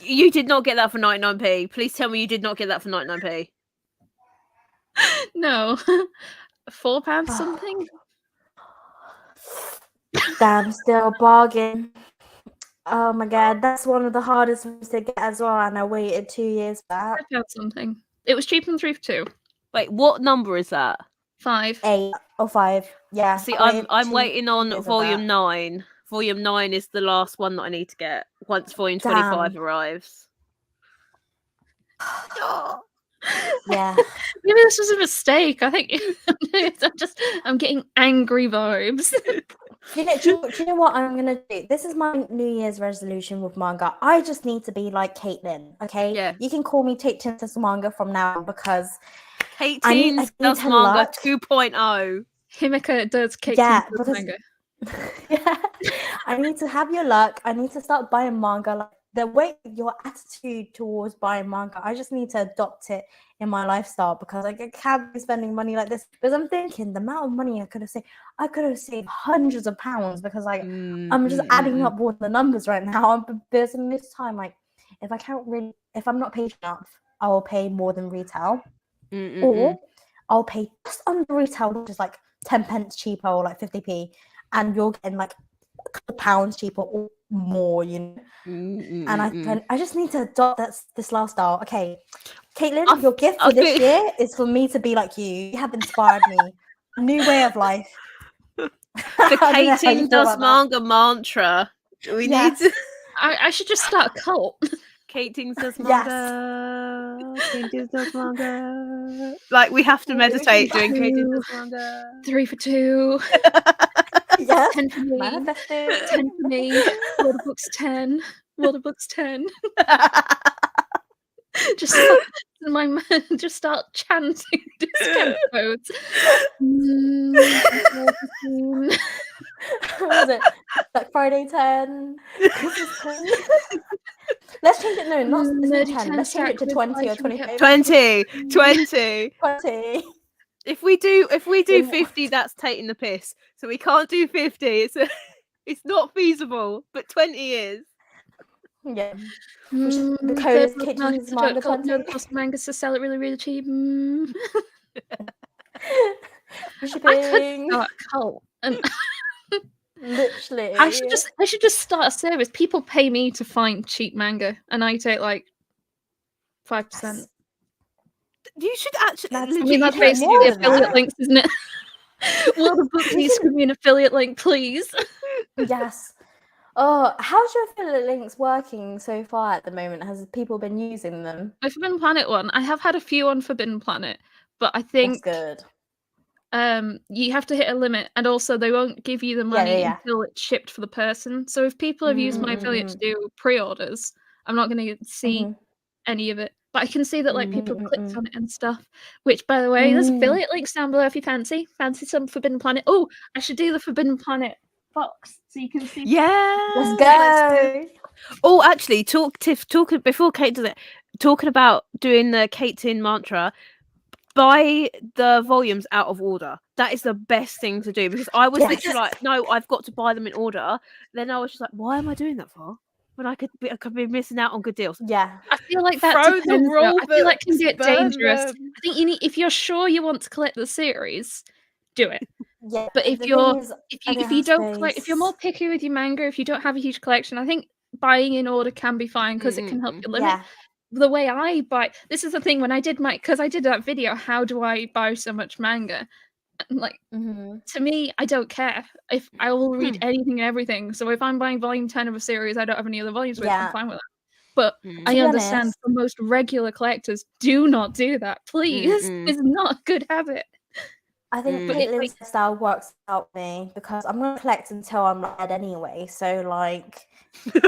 You did not get that for 99p. Please tell me you did not get that for 99p. No. £4 something? Damn, still bargain. Oh my god, that's one of the hardest ones to get as well, and I waited 2 years for that. £5 something. It was cheaper than 3 for 2. Wait, what number is that? 5. 8 or 5. Yeah. See, I'm waiting on volume 9. Volume 9 is the last one that I need to get once volume 25 arrives. Yeah. Maybe this was a mistake. I think I'm getting angry vibes. Do you know what I'm gonna do? This is my New Year's resolution with manga. I just need to be like Caitlin, okay? Yeah. You can call me Caketinz manga from now on because Caketinz does manga 2.0. Himeka does Caketinz manga. Yeah, I need to have your luck. I need to start buying manga. Like the way your attitude towards buying manga, I just need to adopt it in my lifestyle because I can't be spending money like this. Because I'm thinking the amount of money I could have saved hundreds of pounds because I'm just adding up all the numbers right now. There's in this time, like if I'm not patient enough, I will pay more than retail, or I'll pay just under retail, which is like 10 pence cheaper or like 50p. And you're getting like a couple pounds cheaper or more, you know. And I just need to adopt this lifestyle. Okay, Caitlin, your gift for this year is for me to be like you. You have inspired me. A new way of life. The Caketinz does manga mantra. We need to. I should just start a cult. Caketinz does manga. Caketinz does manga. Like we have to meditate doing Caketinz does manga. 3 for 2. Yes. 10 for me. 10 for me. World of Books 10. World of Books 10. Just start chanting discount codes. What was it? Like Friday 10, Christmas 10. Let's change it. No, not 10. Let's change it to 20 or 25. 20. 20. If we do 50, that's taking the piss. So we can't do 50. It's not feasible. But 20 is. Yeah. The code is Caketinz manga 20. No, the cost of mangas to sell it really, really cheap. For shipping. I could start a cult. Literally. I should just start a service. People pay me to find cheap manga, and I take like 5%. You should actually. I mean, that's basically the affiliate links, isn't it? World of Books, please give me an affiliate link, please. Yes. Oh, how's your affiliate links working so far at the moment? Has people been using them? My Forbidden Planet one. I have had a few on Forbidden Planet, but I think that's good. You have to hit a limit, and also they won't give you the money until it's shipped for the person. So if people have used my affiliate to do pre-orders, I'm not going to see any of it. But I can see that like people clicked on it and stuff. Which, by the way, there's affiliate links down below if you fancy some Forbidden Planet. Oh, I should do the Forbidden Planet box so you can see. Yeah, let's go. Oh, actually, talking before Kate does it. Talking about doing the Caketinz mantra. buy the volumes out of order. That is the best thing to do, because I was Yes. literally like, no, I've got to buy them in order. Then I was just like, why am I doing that for? When I could be missing out on good deals. Yeah. I feel like that Throw the depends. Though. rule I feel like it can books, get burn dangerous. them. I think you need, if you're sure you want to collect the series, do it. Yeah. But if the you're thing is, I if you have don't collect, if you're more space. picky with your manga, if you don't have a huge collection, I think buying in order can be fine because it can help you limit. Yeah. The way I buy, this is the thing when I did because I did that video, how do I buy so much manga? And like to me, I don't care if I will read anything and everything. So if I'm buying volume 10 of a series, I don't have any other volumes with, I'm fine with that. But I be understand honest- for most regular collectors, do not do that. Please, it's not a good habit. I think Caitlin's style works out for me because I'm gonna collect until I'm dead anyway. So like,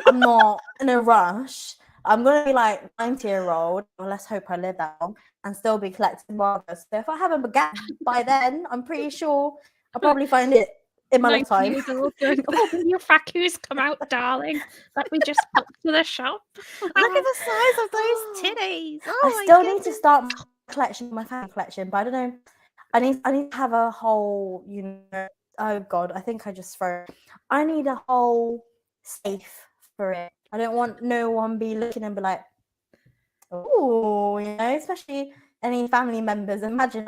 I'm not in a rush. I'm gonna be like 90-year-old. Well, let's hope I live that long and still be collecting manga. So if I have a gap by then, I'm pretty sure I'll probably find it in my 90 lifetime. years old going, oh, the new Faku's come out, darling. Let me just pop to the shop. Look at the size of those titties. Oh, I still need to start my collection, my family collection, but I don't know. I need to have a whole, oh god, I think I just throw. I need a whole safe for it. I don't want no one be looking and be like, oh, especially any family members. Imagine,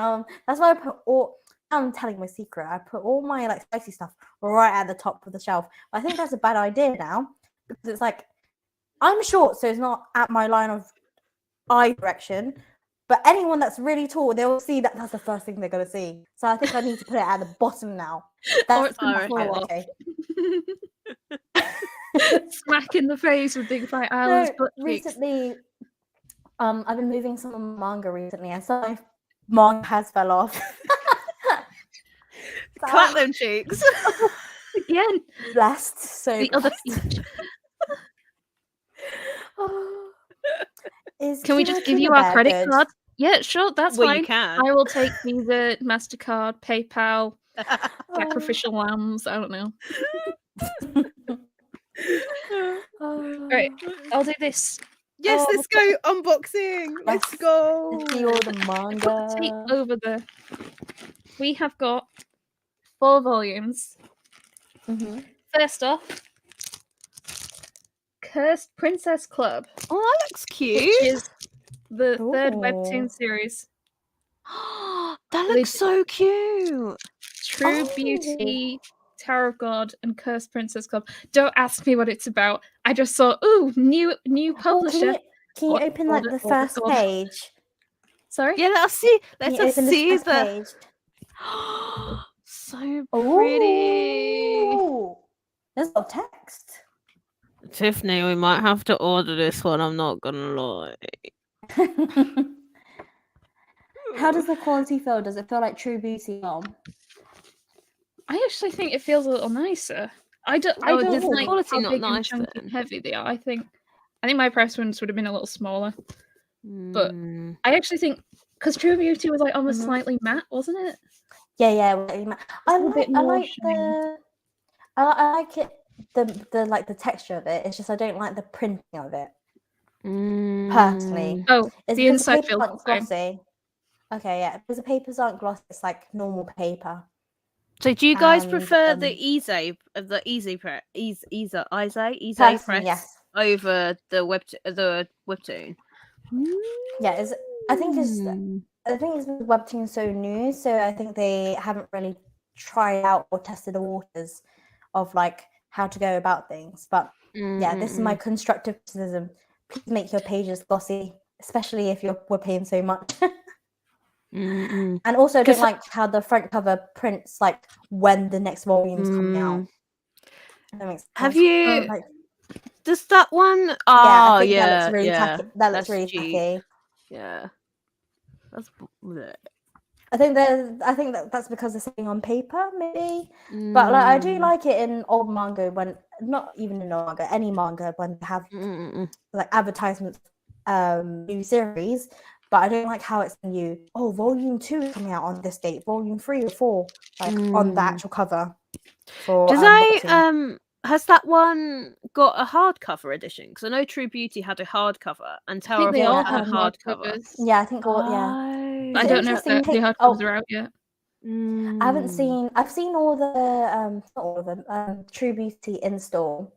that's why I put all. I'm telling my secret. I put all my like spicy stuff right at the top of the shelf. I think that's a bad idea now because it's like I'm short, so it's not at my line of eye direction. But anyone that's really tall, they'll see that that's the first thing they're going to see. So I think I need to put it at the bottom now. That's okay. Smack in the face with big fat islands. Recently, I've been moving some of my manga recently, and so my manga has fell off. Clap them cheeks. Again. Blessed. So the blessed. Other feet. Can we just give you our credit card? Yeah, sure, that's fine. You can. I will take Visa, MasterCard, PayPal, sacrificial lambs. I don't know. Right, I'll do this. Yes, let's go unboxing. Let's go. Let's see all the manga. Take over the. We have got 4 volumes. First off, Cursed Princess Club. Oh, that looks cute. Which is the 3rd webtoon series. That looks so cute. True Beauty, Tower of God, and Cursed Princess Club. Don't ask me what it's about. I just saw, new publisher. Can you open like the first page? Sorry? Yeah, let's see. Let's just see the page. So pretty. Ooh. There's a lot of text. Tiffany, we might have to order this one. I'm not gonna lie. How does the quality feel? Does it feel like True Beauty? I actually think it feels a little nicer. I don't like quality how not big nice and chunky then. and heavy they are. I think my preference would have been a little smaller. But I actually think because True Beauty was like almost slightly matte, wasn't it? Yeah. I like it. The like the texture of it. It's just I don't like the printing of it. Personally. Oh, the inside feels glossy. Okay, yeah. Because the papers aren't glossy, it's like normal paper. So do you guys prefer the easy press over the webtoon? Yeah, I think it's webtoon so new, so I think they haven't really tried out or tested the waters of like how to go about things. But yeah, this is my constructive criticism. Please make your pages glossy, especially if we're paying so much. And also don't like how the front cover prints like when the next volume's coming out. That makes sense. Have you does that one? Oh yeah, that looks really tacky. That looks really tacky. Yeah. That's I think that's because they're sitting on paper, maybe. But like I do like it in old manga when not even in old manga, any manga when they have like advertisements, new series. But I don't like how it's new. Oh, volume 2 is coming out on this date. Volume 3 or 4, like on the actual cover. Has that one got a hardcover edition? Because I know True Beauty had a hardcover and Tower of God had a hardcover. Yeah, I think all. Yeah. I don't know if the hardcovers are out yet. I haven't seen. I've seen all the not all of them. True Beauty in store,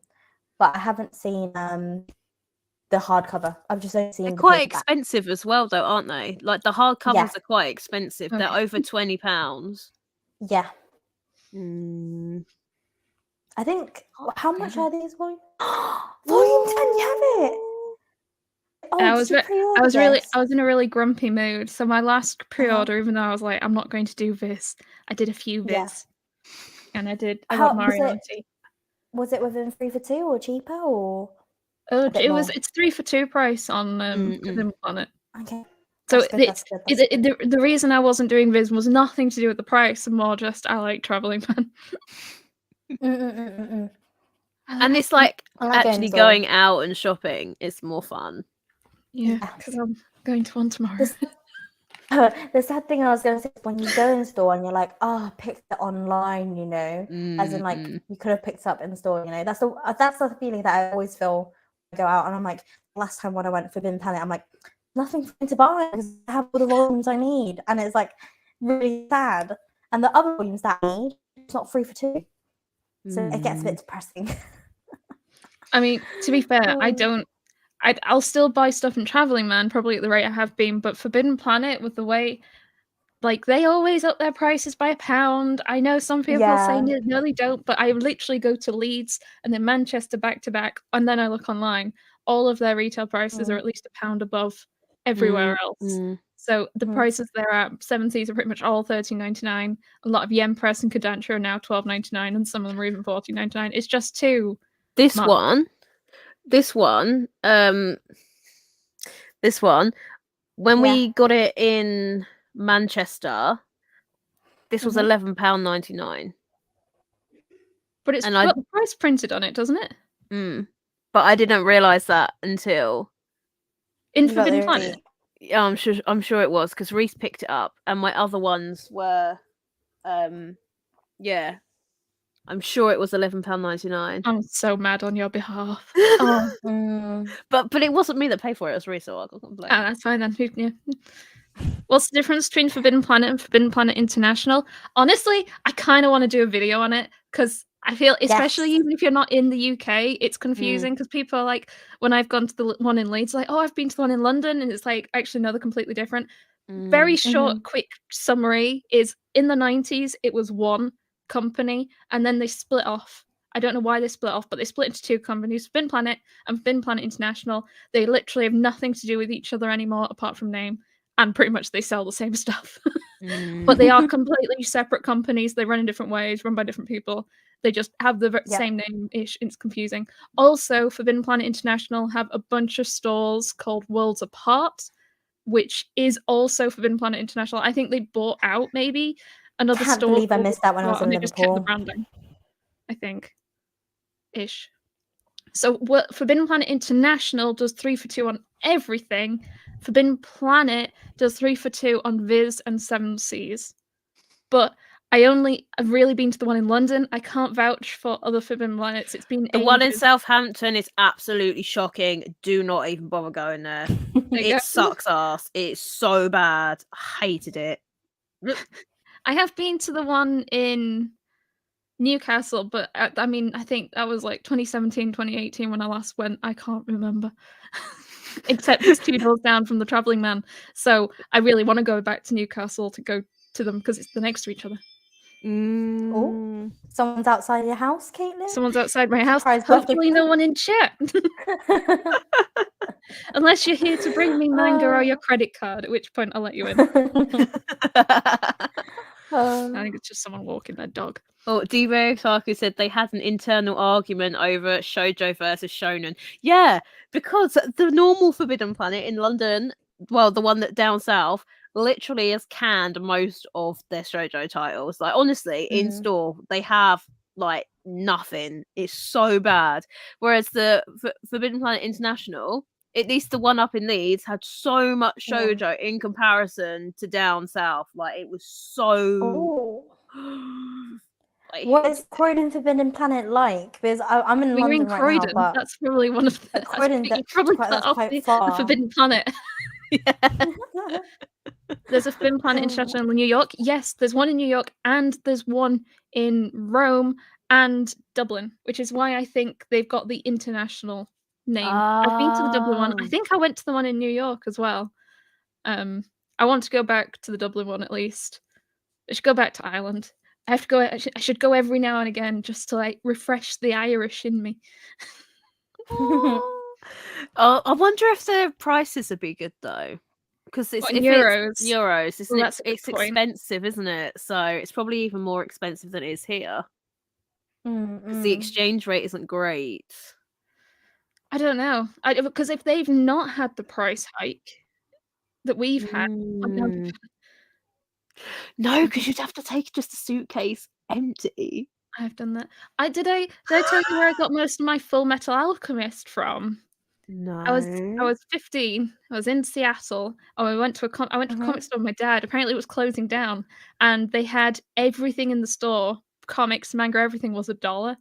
but I haven't seen the hardcover. I've just only seen. They're the quite paperback. expensive as well, though, aren't they? Like the hardcovers Yeah. are quite expensive. They're Okay. over £20. Yeah, Mm. I think. How much are these volume? Volume Volume 10, you have it. Oh, I did was you re- pre-order I was really this? I was in a really grumpy mood. So my last pre-order, even though I was like, I'm not going to do this, I did a few vids. Yeah. And I got How was Mario it? and T. Was it within 3 for 2 or cheaper or? Oh, a bit more? it's 3 for 2 price on Mm-mm. Forbidden Planet. Okay. So That's good, that's good, that's good. the reason I wasn't doing vids was nothing to do with the price, and more just I like traveling man. And it's like I like actually store. going out and shopping is more fun. Yeah, Yeah. because I'm going to one tomorrow. The sad thing I was going to say is when you go in store and you're like, oh, I picked it online, you know, as in like you could have picked it up in store, you know. That's the feeling that I always feel when I go out, and I'm like, last time when I went for Forbidden Planet, I'm like, nothing for me to buy because I have all the volumes I need, and it's like really sad. And the other volumes that I need, it's not 3 for 2, so it gets a bit depressing. I mean, to be fair, I'll still buy stuff in Traveling Man, probably at the rate I have been, but Forbidden Planet, with the way, like, they always up their prices by £1. I know some people say no, they don't, but I literally go to Leeds and then Manchester back to back, and then I look online. All of their retail prices are at least £1 above everywhere else. So the prices they're at, 7Cs are pretty much all £13.99. A lot of Yen Press and Kodansha are now £12.99, and some of them are even £14.99. It's just too This much. This one, when we got it in Manchester, this was £11.99. But it's got the price printed on it, doesn't it? But I didn't realise that until in Forbidden Planet. Yeah, I'm sure it was because Reese picked it up, and my other ones were, yeah, I'm sure it was £11.99. I'm so mad on your behalf. But it wasn't me that paid for it. It was Reese, so I can't complain. Oh, that's fine then. Yeah. What's the difference between Forbidden Planet and Forbidden Planet International? Honestly, I kind of want to do a video on it because I feel, especially even if you're not in the UK, it's confusing because people are like, when I've gone to the one in Leeds, like, oh, I've been to the one in London, and it's like, actually, no, they're completely different. Very short, quick summary is in the 90s, it was one company, and then they split off. I don't know why they split off, but they split into two companies, Forbidden Planet and Forbidden Planet International. They literally have nothing to do with each other anymore, apart from name. And pretty much they sell the same stuff. But they are completely separate companies. They run in different ways, run by different people. They just have the same name-ish. It's confusing. Also, Forbidden Planet International have a bunch of stores called Worlds Apart, which is also Forbidden Planet International. I think they bought out maybe another store. I believe I missed that when I was in Liverpool. They just kept the branding, I think. Ish. So Forbidden Planet International does 3 for 2 on everything. Forbidden Planet does 3 for 2 on Viz and 7Cs. But I've really been to the one in London. I can't vouch for other Forbidden Planets. It's been the one in Southampton is absolutely shocking. Do not even bother going there. It sucks ass. It's so bad. I hated it. I have been to the one in Newcastle, but I mean, I think that was like 2017, 2018 when I last went. I can't remember. Except it's 2 doors down from the Travelling Man. So I really want to go back to Newcastle to go to them because they're next to each other. Oh, someone's outside your house, Caitlin? Someone's outside my house. Hopefully no one in chat. Unless you're here to bring me Manga or your credit card, at which point I'll let you in. I think it's just someone walking their dog. Oh, Devo Faku said they had an internal argument over Shoujo versus Shonen. Yeah, because the normal Forbidden Planet in London, well, the one that down south, literally has canned most of their Shoujo titles. Like, honestly, in store, they have, like, nothing. It's so bad. Whereas the Forbidden Planet International, at least the one up in Leeds, had so much Shoujo in comparison to down south. Like, it was so... What is Croydon Forbidden Planet like? Because I'm in London right now, but that's probably one of the Croydon. that's probably quite far. the Forbidden Planet. There's a Film Planet International in New York. Yes, there's one in New York, and there's one in Rome and Dublin, which is why I think they've got the international name. I've been to the Dublin one. I Oh. think I went to the one in New York as well. I want to go back to the Dublin one at least. I should go back to Ireland. I have to go. I should go every now and again just to like refresh the Irish in me. Oh, I wonder if the prices would be good though, because What, if in euros? it's euros, Well, that's a good it's point. expensive, isn't it? So it's probably even more expensive than it is here because the exchange rate isn't great. I don't know. Because if they've not had the price hike that we've had, I'm down to No, because you'd have to take just a suitcase empty. I've done that. Did I tell you where I got most of my Full Metal Alchemist from? No. I was 15. I was in Seattle. And I went to a comic store with my dad. Apparently it was closing down, and they had everything in the store. Comics, manga, everything was $1.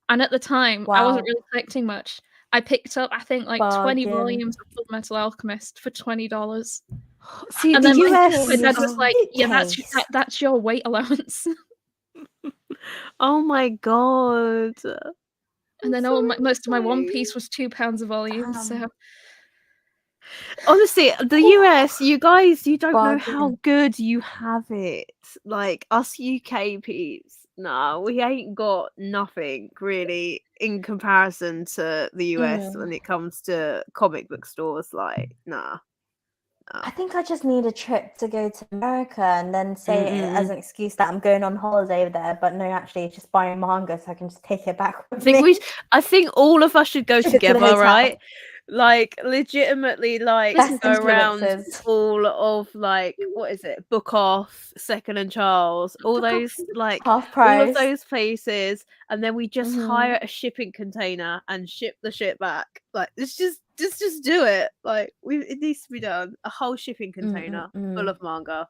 And at the time, I wasn't Wow. really collecting much. I picked up, I think, like 20 Bargain. volumes of Full Metal Alchemist for $20. See, And the then US. my dad was like, "Yeah, Suitcase. that's your weight allowance." Oh my god. And then most of my One Piece was £2 a volume. Damn. So Honestly, the US, you guys, you don't know how Bargain. good you have it. Like us UK peeps, no, we ain't got nothing really in comparison to the US when it comes to comic book stores. Like, nah. I think I just need a trip to go to America and then say it as an excuse that I'm going on holiday there, but no, actually just buying manga so I can just take it back with me. I think all of us should go Ship it to the together, hotel. right? Like legitimately, like Best go around influences. all of like what is it? Book Off, Second and Charles, all Book Off those like Half all price. of those places, and then we just hire a shipping container and ship the shit back. Like it's just do it. Like it needs to be done. A whole shipping container full of manga.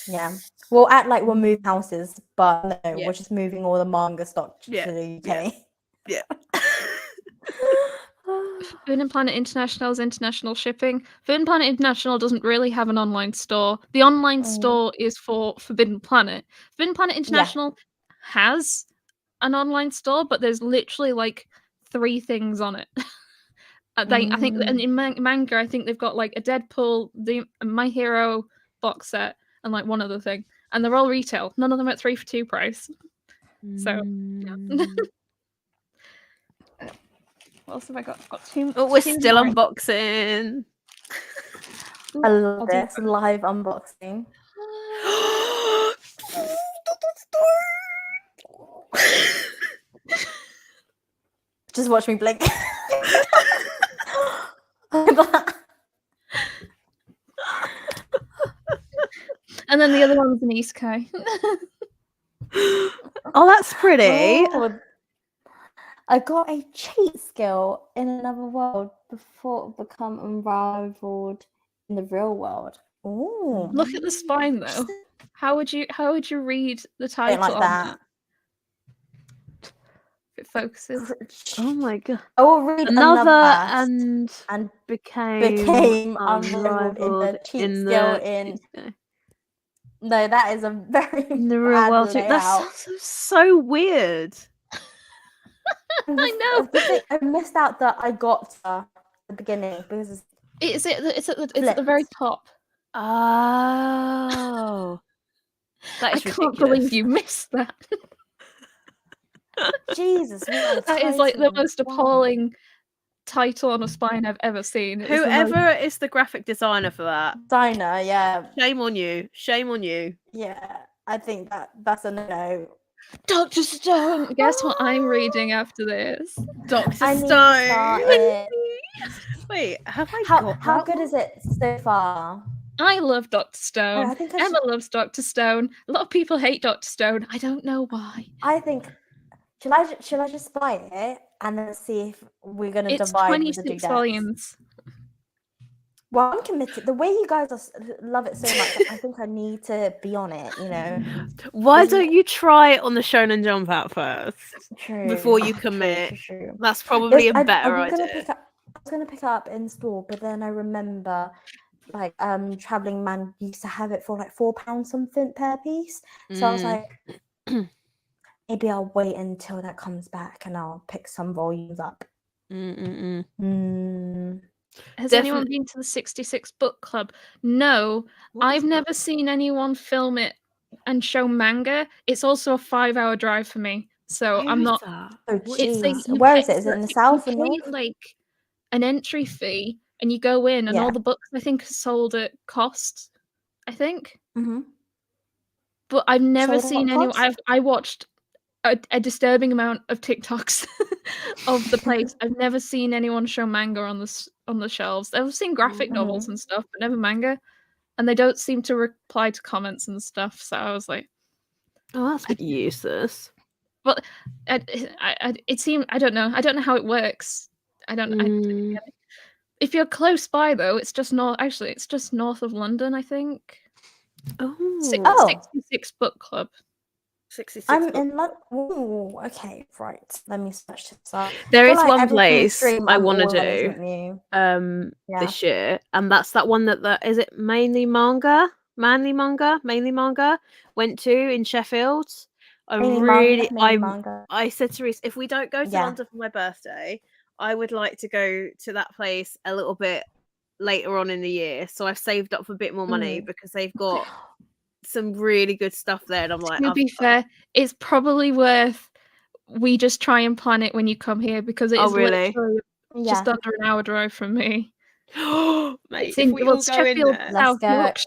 Yeah. We'll act like we'll move houses, but no, Yeah. we're just moving all the manga stock to Yeah, the UK. Yeah. Food Planet International's international shipping. Food Planet International doesn't really have an online store. The online store is for Forbidden Planet. Forbidden Planet International has an online store, but there's literally like 3 things on it. I think in manga, I think they've got like a Deadpool, the My Hero box set, and like one other thing, and they're all retail. None of them at 3 for 2 price. So yeah. What else have I got? I've got 2. But we're 2 still more. unboxing. I love this live unboxing. Just watch me blink. And then the other one's an Isekai. Oh, that's pretty. Oh, I got a cheat skill in another world before it become unrivaled in the real world. Ooh. Look at the spine though. How would you read the I title don't like on that. If it focuses. Oh my god. I will read Another and became unrivaled in the cheat in skill the in. No, that is a very in the real bad world. That layout. sounds so weird. I know. I missed out that I got at the beginning because It's at the very top. Oh, that is I can't ridiculous. believe you missed that. Jesus, That is like the most appalling title on a spine I've ever seen. It's Whoever is the graphic designer for that, designer, yeah, shame on you. Shame on you. yeah. I think that's a no. Dr. Stone. Guess what I'm reading after this? Dr. I need to start Stone. it. Wait, have I How got good is it so far? I love Dr. Stone. I think I Emma loves Dr. Stone. A lot of people hate Dr. Stone. I don't know why. I think should I just buy it and then see if we're gonna It's divide with the 26 dudettes? volumes. Well, I'm committed. The way you guys love it so much, I think I need to be on it. You know. Why don't you try it on the Shonen Jump out first True. before you commit? True. That's probably a I better was idea. I was gonna pick up in store, but then I remember like Traveling Man used to have it for like £4 something per piece. So I was like, maybe I'll wait until that comes back and I'll pick some volumes up. Has anyone been to the 66 book club? No, I've never seen anyone film it and show manga. It's also a 5-hour drive for me, so I'm not. Oh, It's like jeez. Where is it? pay- Is it in the you south or pay, north? like an entry fee, and you go in, and all the books I think are sold at cost. I think, but I've never Sold at seen what anyone. cost? I watched a disturbing amount of TikToks of the place. I've never seen anyone show manga on the shelves. I've seen graphic novels and stuff, but never manga. And they don't seem to reply to comments and stuff. So I was like, oh, that's a bit useless. But it seemed I don't know how it works. I don't get it. If you're close by though, it's just north. Actually, it's just north of London, I think. 66 book club. 66. I'm in London. Ooh, okay, right. Let me search this up. There is like one everything place stream, I I'm want to always do with you. this year, and that's that one that is it mainly manga went to in Sheffield. I said to Reese, if we don't go to London for my birthday, I would like to go to that place a little bit later on in the year. So I've saved up for a bit more money because they've got some really good stuff there, and I'm like, to be fair, it's probably worth we just try and plan it when you come here because it is literally just under an hour drive from me. Mate, it's in Sheffield South Yorkshire.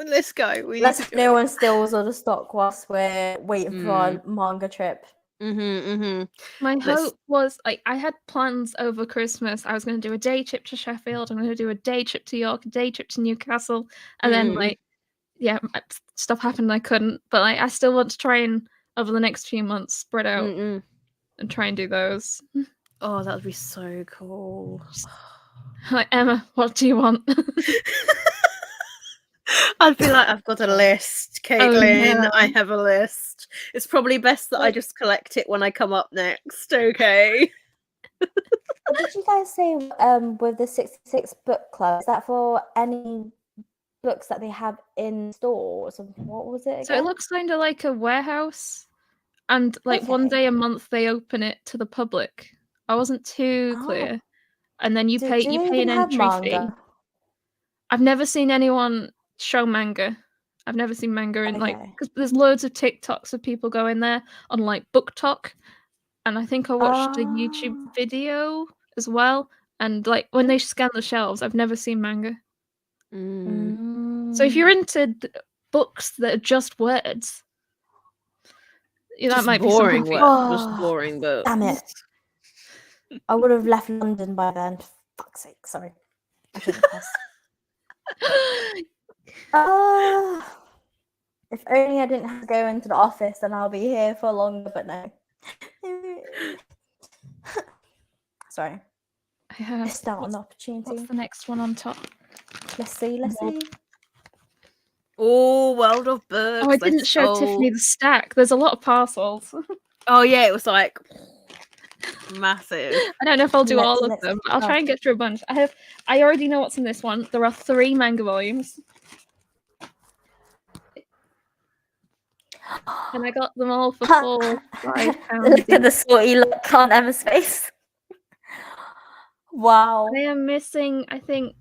Let's go. No one steals all the stock whilst we're waiting for our manga trip. My hope was like I had plans over Christmas. I was going to do a day trip to Sheffield. I'm going to do a day trip to York, a day trip to Newcastle, and then stuff happened. And I couldn't, but I still want to try and over the next few months spread out and try and do those. Oh, that would be so cool. Like, Emma, what do you want? I'd be like, I've got a list, Caitlin. Oh, no. I have a list. It's probably best that I just collect it when I come up next. Okay. What did you guys say with the 66 book club? Is that for any books that they have in stores? What was it again? So it looks kind of like a warehouse, and like one day a month they open it to the public. I wasn't too clear. And then you pay an entry fee. I've never seen anyone show manga. I've never seen manga in because there's loads of TikToks of people going there on like Book Talk, and I think I watched a YouTube video as well. And like when they scan the shelves, I've never seen manga. So if you're into books that are just words, that might be boring. Just boring books. Damn it! I would have left London by then. For fuck's sake, sorry. I shouldn't have if only I didn't have to go into the office, then I'll be here for longer, but no. Sorry. I missed out on the opportunity. What's the next one on top? Let's see. Oh, World of Books. Oh, I didn't show Tiffany the stack. There's a lot of parcels. Oh, yeah, it was like massive. I don't know if I'll do all of them. I'll try and get through a bunch. I already know what's in this one. There are 3 manga volumes. And I got them all for £5. Look at the sweaty look on Emma's face. Wow. I am missing, I think,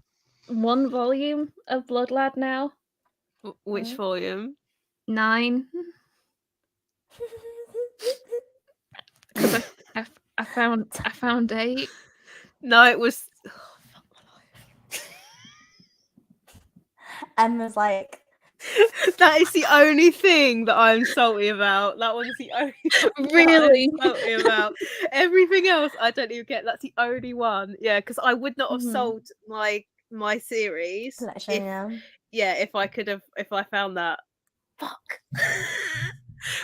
1 volume of Blood Lad now. Which volume? 9. Because I found 8. No, it was. Oh, fuck my life. Emma's like. That is the only thing that I'm salty about. That one's the only thing really I'm salty about. Everything else I don't even get. That's the only one. Yeah, because I would not have sold my series. If I found that. Fuck.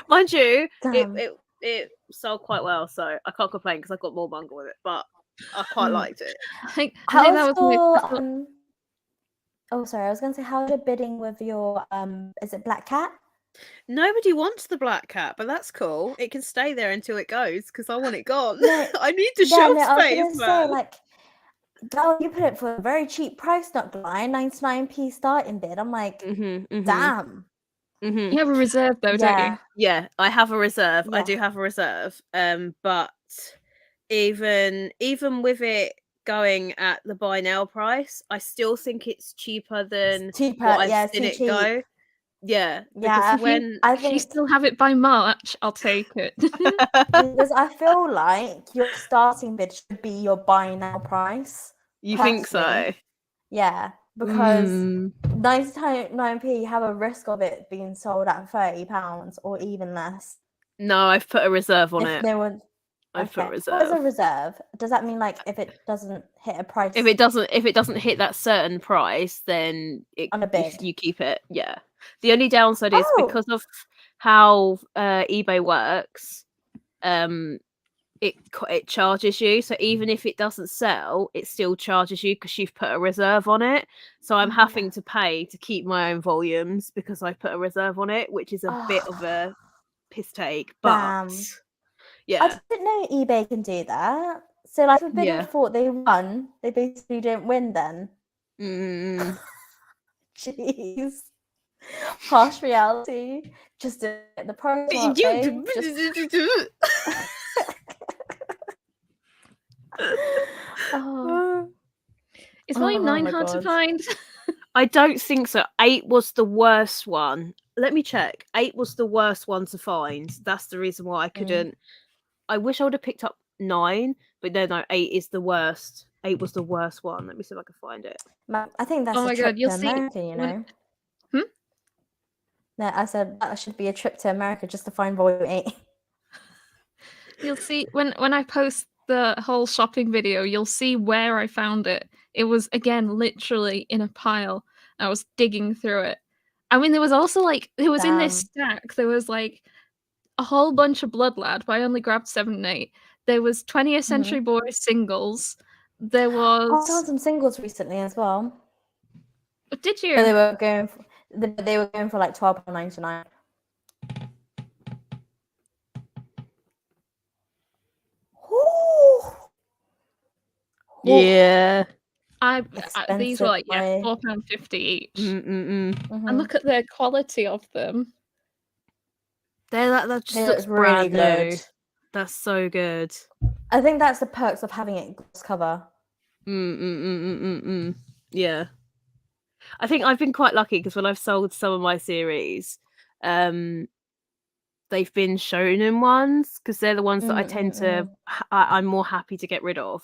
Mind you, it sold quite well, so I can't complain because I got more manga with it, but I quite liked it. I think that was Oh, sorry. I was going to say, how's your bidding with your is it Black Cat? Nobody wants the Black Cat, but that's cool. It can stay there until it goes because I want it gone. No, I need the shelf space. Say, like, girl, you put it for a very cheap price, not gonna lie, 99p starting bid. I'm like, damn. You have a reserve though, don't you? Yeah, I have a reserve. I Yeah. do have a reserve. But even with it going at the buy now price, I still think it's cheaper than Cheaper, what I've yeah, seen too it go. cheap. Yeah, Yeah, because I If you think still have it by March, I'll take it. because I feel like your starting bid should be your buy now price. You think personally. so? Yeah, because 99p, you have a risk of it being sold at £30 or even less. No, I've put a reserve on If it. they would, I've put a What is reserve. a reserve? Does that mean like if it doesn't hit a price? If it doesn't hit that certain price, then On a bid. you keep it. Yeah. The only downside is Oh. because of how eBay works. It charges you. So even if it doesn't sell, it still charges you because you've put a reserve on it. So I'm having to pay to keep my own volumes because I put a reserve on it, which is a bit of a piss take. But Damn. yeah, I didn't know eBay can do that. So like if a bidder thought they won, they basically didn't win then. Jeez. Harsh reality. Just to get the price up, babe. Is volume 9 hard to find? I don't think so. 8 was the worst one. Let me check. 8 was the worst one to find. That's the reason why I couldn't. I wish I would have picked up 9, but no, 8 is the worst. 8 was the worst one. Let me see if I can find it. I think that's a trip to America, you know. No, I said that should be a trip to America just to find volume 8. You'll see when I post the whole shopping video, you'll see where I found it. It was again literally in a pile. I was digging through it. I mean, there was also like in this stack. There was like a whole bunch of Blood Lad, but I only grabbed 7 and 8. There was 20th Century Boys singles. There was. I found some singles recently as well. Did you? But they were going for like £12.99. Yeah. These were like £4.50 each. And look at the quality of them. That's just really good. That's so good. I think that's the perks of having it gloss cover. Yeah. I think I've been quite lucky because when I've sold some of my series, they've been Shonen ones because they're the ones that I tend to. I'm more happy to get rid of.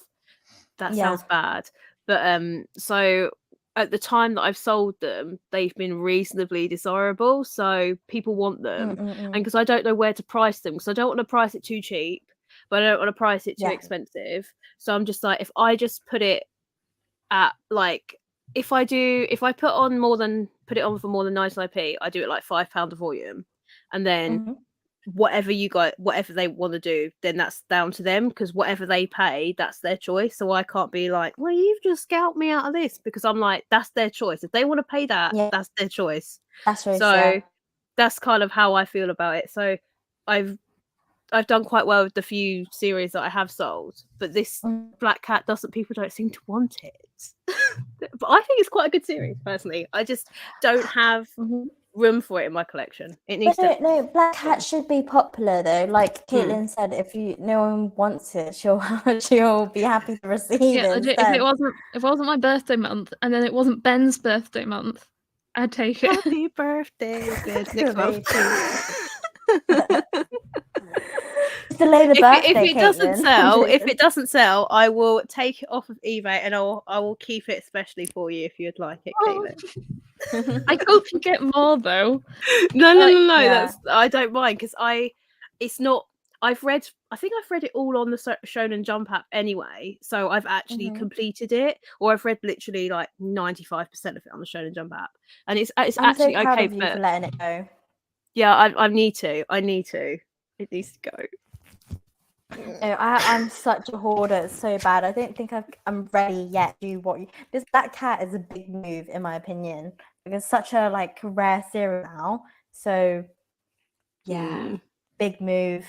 That sounds bad, but so at the time that I've sold them, they've been reasonably desirable, so people want them, and because I don't know where to price them, because I don't want to price it too cheap, but I don't want to price it too expensive. So I'm just like, if I just put it at like, if I put it on for more than 99p, I do it like £5 a volume, and then whatever they want to do, then that's down to them, because whatever they pay, that's their choice. So I can't be like, well, you've just scalped me out of this, because I'm like, that's their choice. If they want to pay that, that's their choice. That's kind of how I feel about it. So I've done quite well with the few series that I have sold, but this Black Cat people don't seem to want it. But I think it's quite a good series personally. I just don't have room for it in my collection. It needs No, Black Cat should be popular though. Like Caitlin said, if no one wants it, she'll be happy to receive it. If it wasn't my birthday month, and then it wasn't Ben's birthday month, I'd take it. Happy birthday, good next month. Delay the birthday. If it doesn't sell, I will take it off of eBay and I will keep it especially for you if you'd like it, Caitlin. I hope you get more though. No. That's, I don't mind, because I think I've read it all on the Shonen Jump app anyway, so I've actually completed it, or I've read literally like 95% of it on the Shonen Jump app, and it's actually so proud okay. Of you for letting it go. Yeah, I need to. It needs to go. No, I'm such a hoarder. It's so bad. I don't think I'm ready yet to do this Black Cat is a big move in my opinion, because it's such a like rare series now. So big move.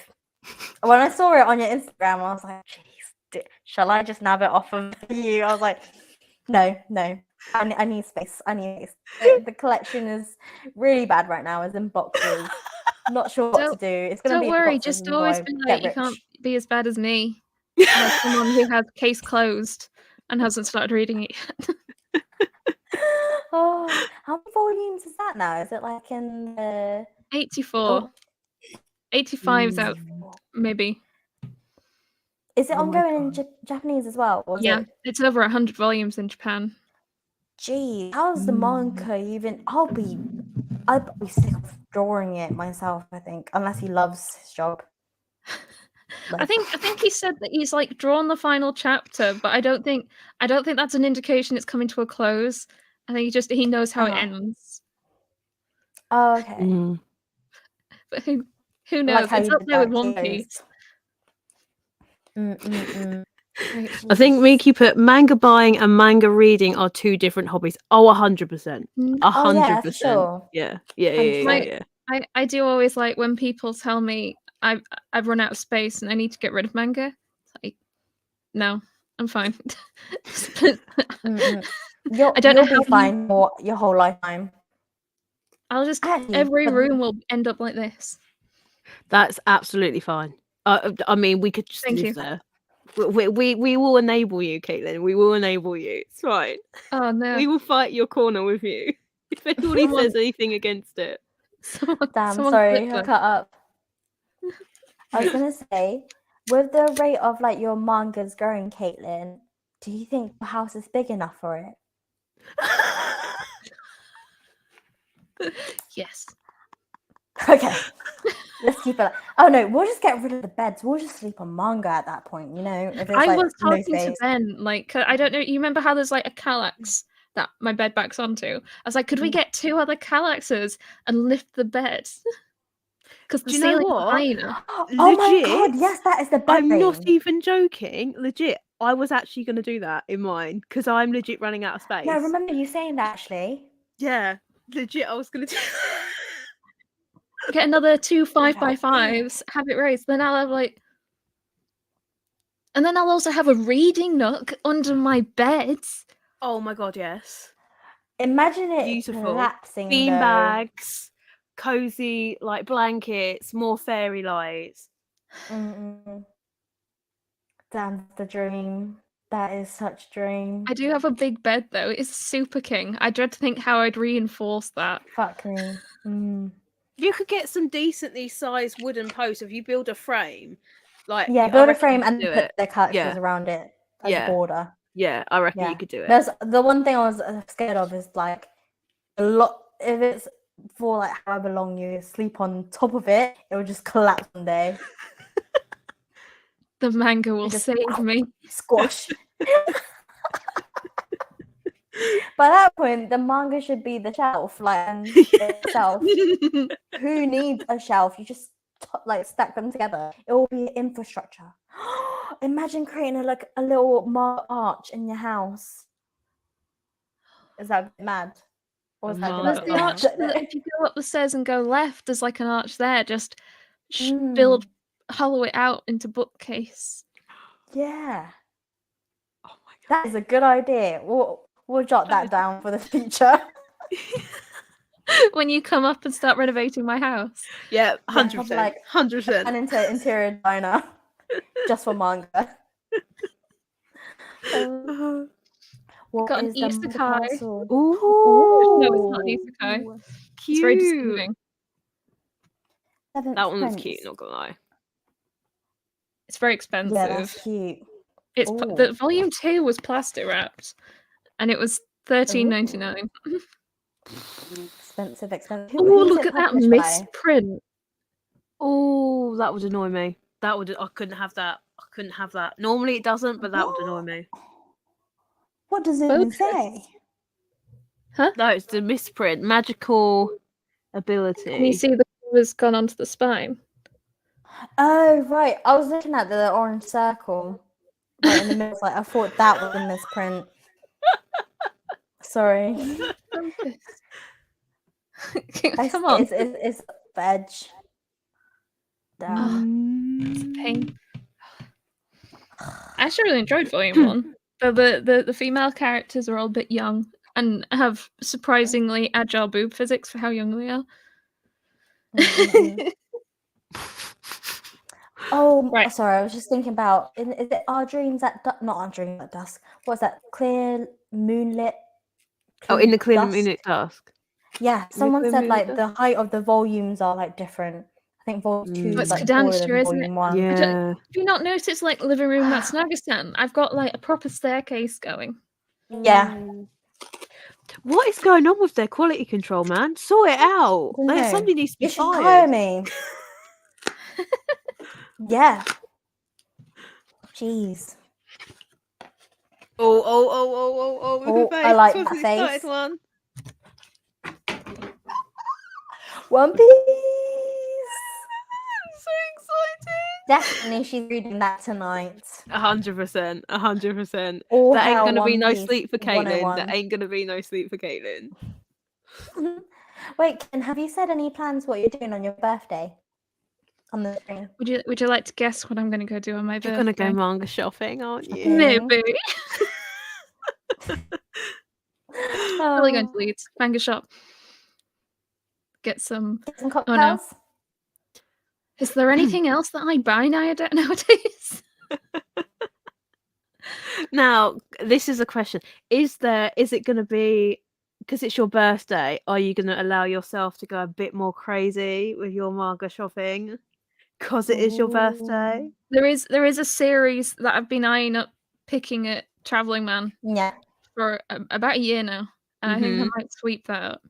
When I saw it on your Instagram, I was like, jeez. shall I just nab it off of you? I was like, no. I need space. I need space. The collection is really bad right now. It's in boxes. Not sure what to do. It's gonna Don't be in worry, boxes just until always I be get like, you can't rich. be as bad as me. Like someone who has case closed and hasn't started reading it yet. Oh, how many volumes is that now? Is it like in the 84. 85's out, maybe. Is it Oh my ongoing in Japanese as well? Or is Yeah, it... it's over 100 volumes in Japan. Gee, how's the manga even? I'd be sick of drawing it myself, I think, unless he loves his job. I think he said that he's like drawn the final chapter, but I don't think that's an indication it's coming to a close. I think he knows how it ends. Oh, okay. But who knows? Like how It's you up did there with that, One Heroes. Piece. I think Miki put manga buying and manga reading are two different hobbies. Oh, 100%. Oh yeah, 100%. for sure. Yeah. I do always like when people tell me I've run out of space and I need to get rid of manga. It's like, no, I'm fine. You'll be fine for your whole lifetime. I'll just every room will end up like this. That's absolutely fine. I mean, we could just live there. We will enable you, Caitlin. We will enable you. It's fine. Oh no. We will fight your corner with you. If anybody says anything against it. Sorry, I cut up. I was gonna say, with the rate of like your mangas growing, Caitlin, do you think the house is big enough for it? Yes. Okay. Let's keep it. Oh no, we'll just get rid of the beds. We'll just sleep on manga at that point, you know. If it's I like was no talking space. to Ben, like I don't know. You remember how there's like a Kallax that my bed backs onto? I was like, could we get 2 other Kallaxes and lift the bed? Because the ceiling's high enough. Oh my god, yes, that is the bed. I'm not even joking. Legit, I was actually going to do that in mine because I'm legit running out of space. No, I remember you saying that actually. Yeah, legit, I was going to do Get another 2 5x5s, have it raised. Then I'll have and then I'll also have a reading nook under my bed. Oh my god, yes. Imagine it beautiful. collapsing. Bean bags, cozy like blankets, more fairy lights. Damn, the dream. That is such a dream. I do have a big bed though. It's super king. I dread to think how I'd reinforce that. Fuck me. You could get some decently sized wooden posts if you build a frame. Like build a frame and put the characters around it as a border. Yeah, I reckon you could do it. There's the one thing I was scared of is like a lot. If it's for like however long you sleep on top of it, it will just collapse one day. The manga will save me. Squash. By that point, the manga should be the shelf, like itself. Who needs a shelf? You just like stack them together. It will be infrastructure. Imagine creating a little arch in your house. Is that mad? Or is that there's the arch if you go up the stairs and go left, there's like an arch there. Just hollow it out into bookcase. Yeah. Oh my god. That is a good idea. We'll jot that down for the future. When you come up and start renovating my house. Yeah, 100%. Like 100%. And into interior designer just for manga. Got an isekai. Ooh. No, it's not an isekai. Cute. It's very deceiving. That one was cute, not gonna lie. It's very expensive. Yeah, that's cute. It's the volume 2 was plastic wrapped, and it was $13.99. Expensive. Oh, look at that misprint. Oh, that would annoy me. I couldn't have that. Normally it doesn't, but that would annoy me. What does it even say? Huh? No, it's the misprint. Magical ability. Can you see the colour's gone onto the spine? Oh, right. I was looking at the orange circle right in the middle. Like, I thought that was a misprint. Sorry. Come on. It's veg. It's a pain. actually really enjoyed Volume 1. The female characters are all a bit young and have surprisingly agile boob physics for how young they are. Oh, Right. sorry. I was just thinking about. Is it Our Dreams at not Our Dreams at Dusk? What's that? Clear moonlit. In the Clear dusk? Moonlit Dusk. Yeah, the someone Clear said Moonlit like Dusk? the height of the volumes are like different. I think volume 2 It's is like taller Caketinz, than isn't volume it? 1. Yeah. Do you not notice like living room Matsunaga-san? I've got like a proper staircase going. Yeah. What is going on with their quality control, man? Sort it out. I don't know. Somebody needs to be You should hire fired. me. Yeah. Jeez. Oh, Oh, the face. I like What's that the excited face. one? One Piece. I'm so excited. Definitely, she's reading that tonight. 100%. 100%. All There ain't hail gonna be One no Piece sleep for Caitlin. 101. There ain't gonna be no sleep for Caitlin. Wait, Ken, have you said any plans what you're doing on your birthday? On the screen. Would you like to guess what I'm going to go do on my birthday? You're gonna go manga shopping, aren't you? Maybe. Probably going to Oh. Leeds, manga shop. Get some. Get some cocktails. Is there anything else that I buy nowadays? Now, this is a question. Is it gonna be, because it's your birthday, are you gonna allow yourself to go a bit more crazy with your manga shopping? Because it is your birthday? There is a series that I've been eyeing up picking at Travelling Man Yeah. for about a year now, and I think I might sweep that up.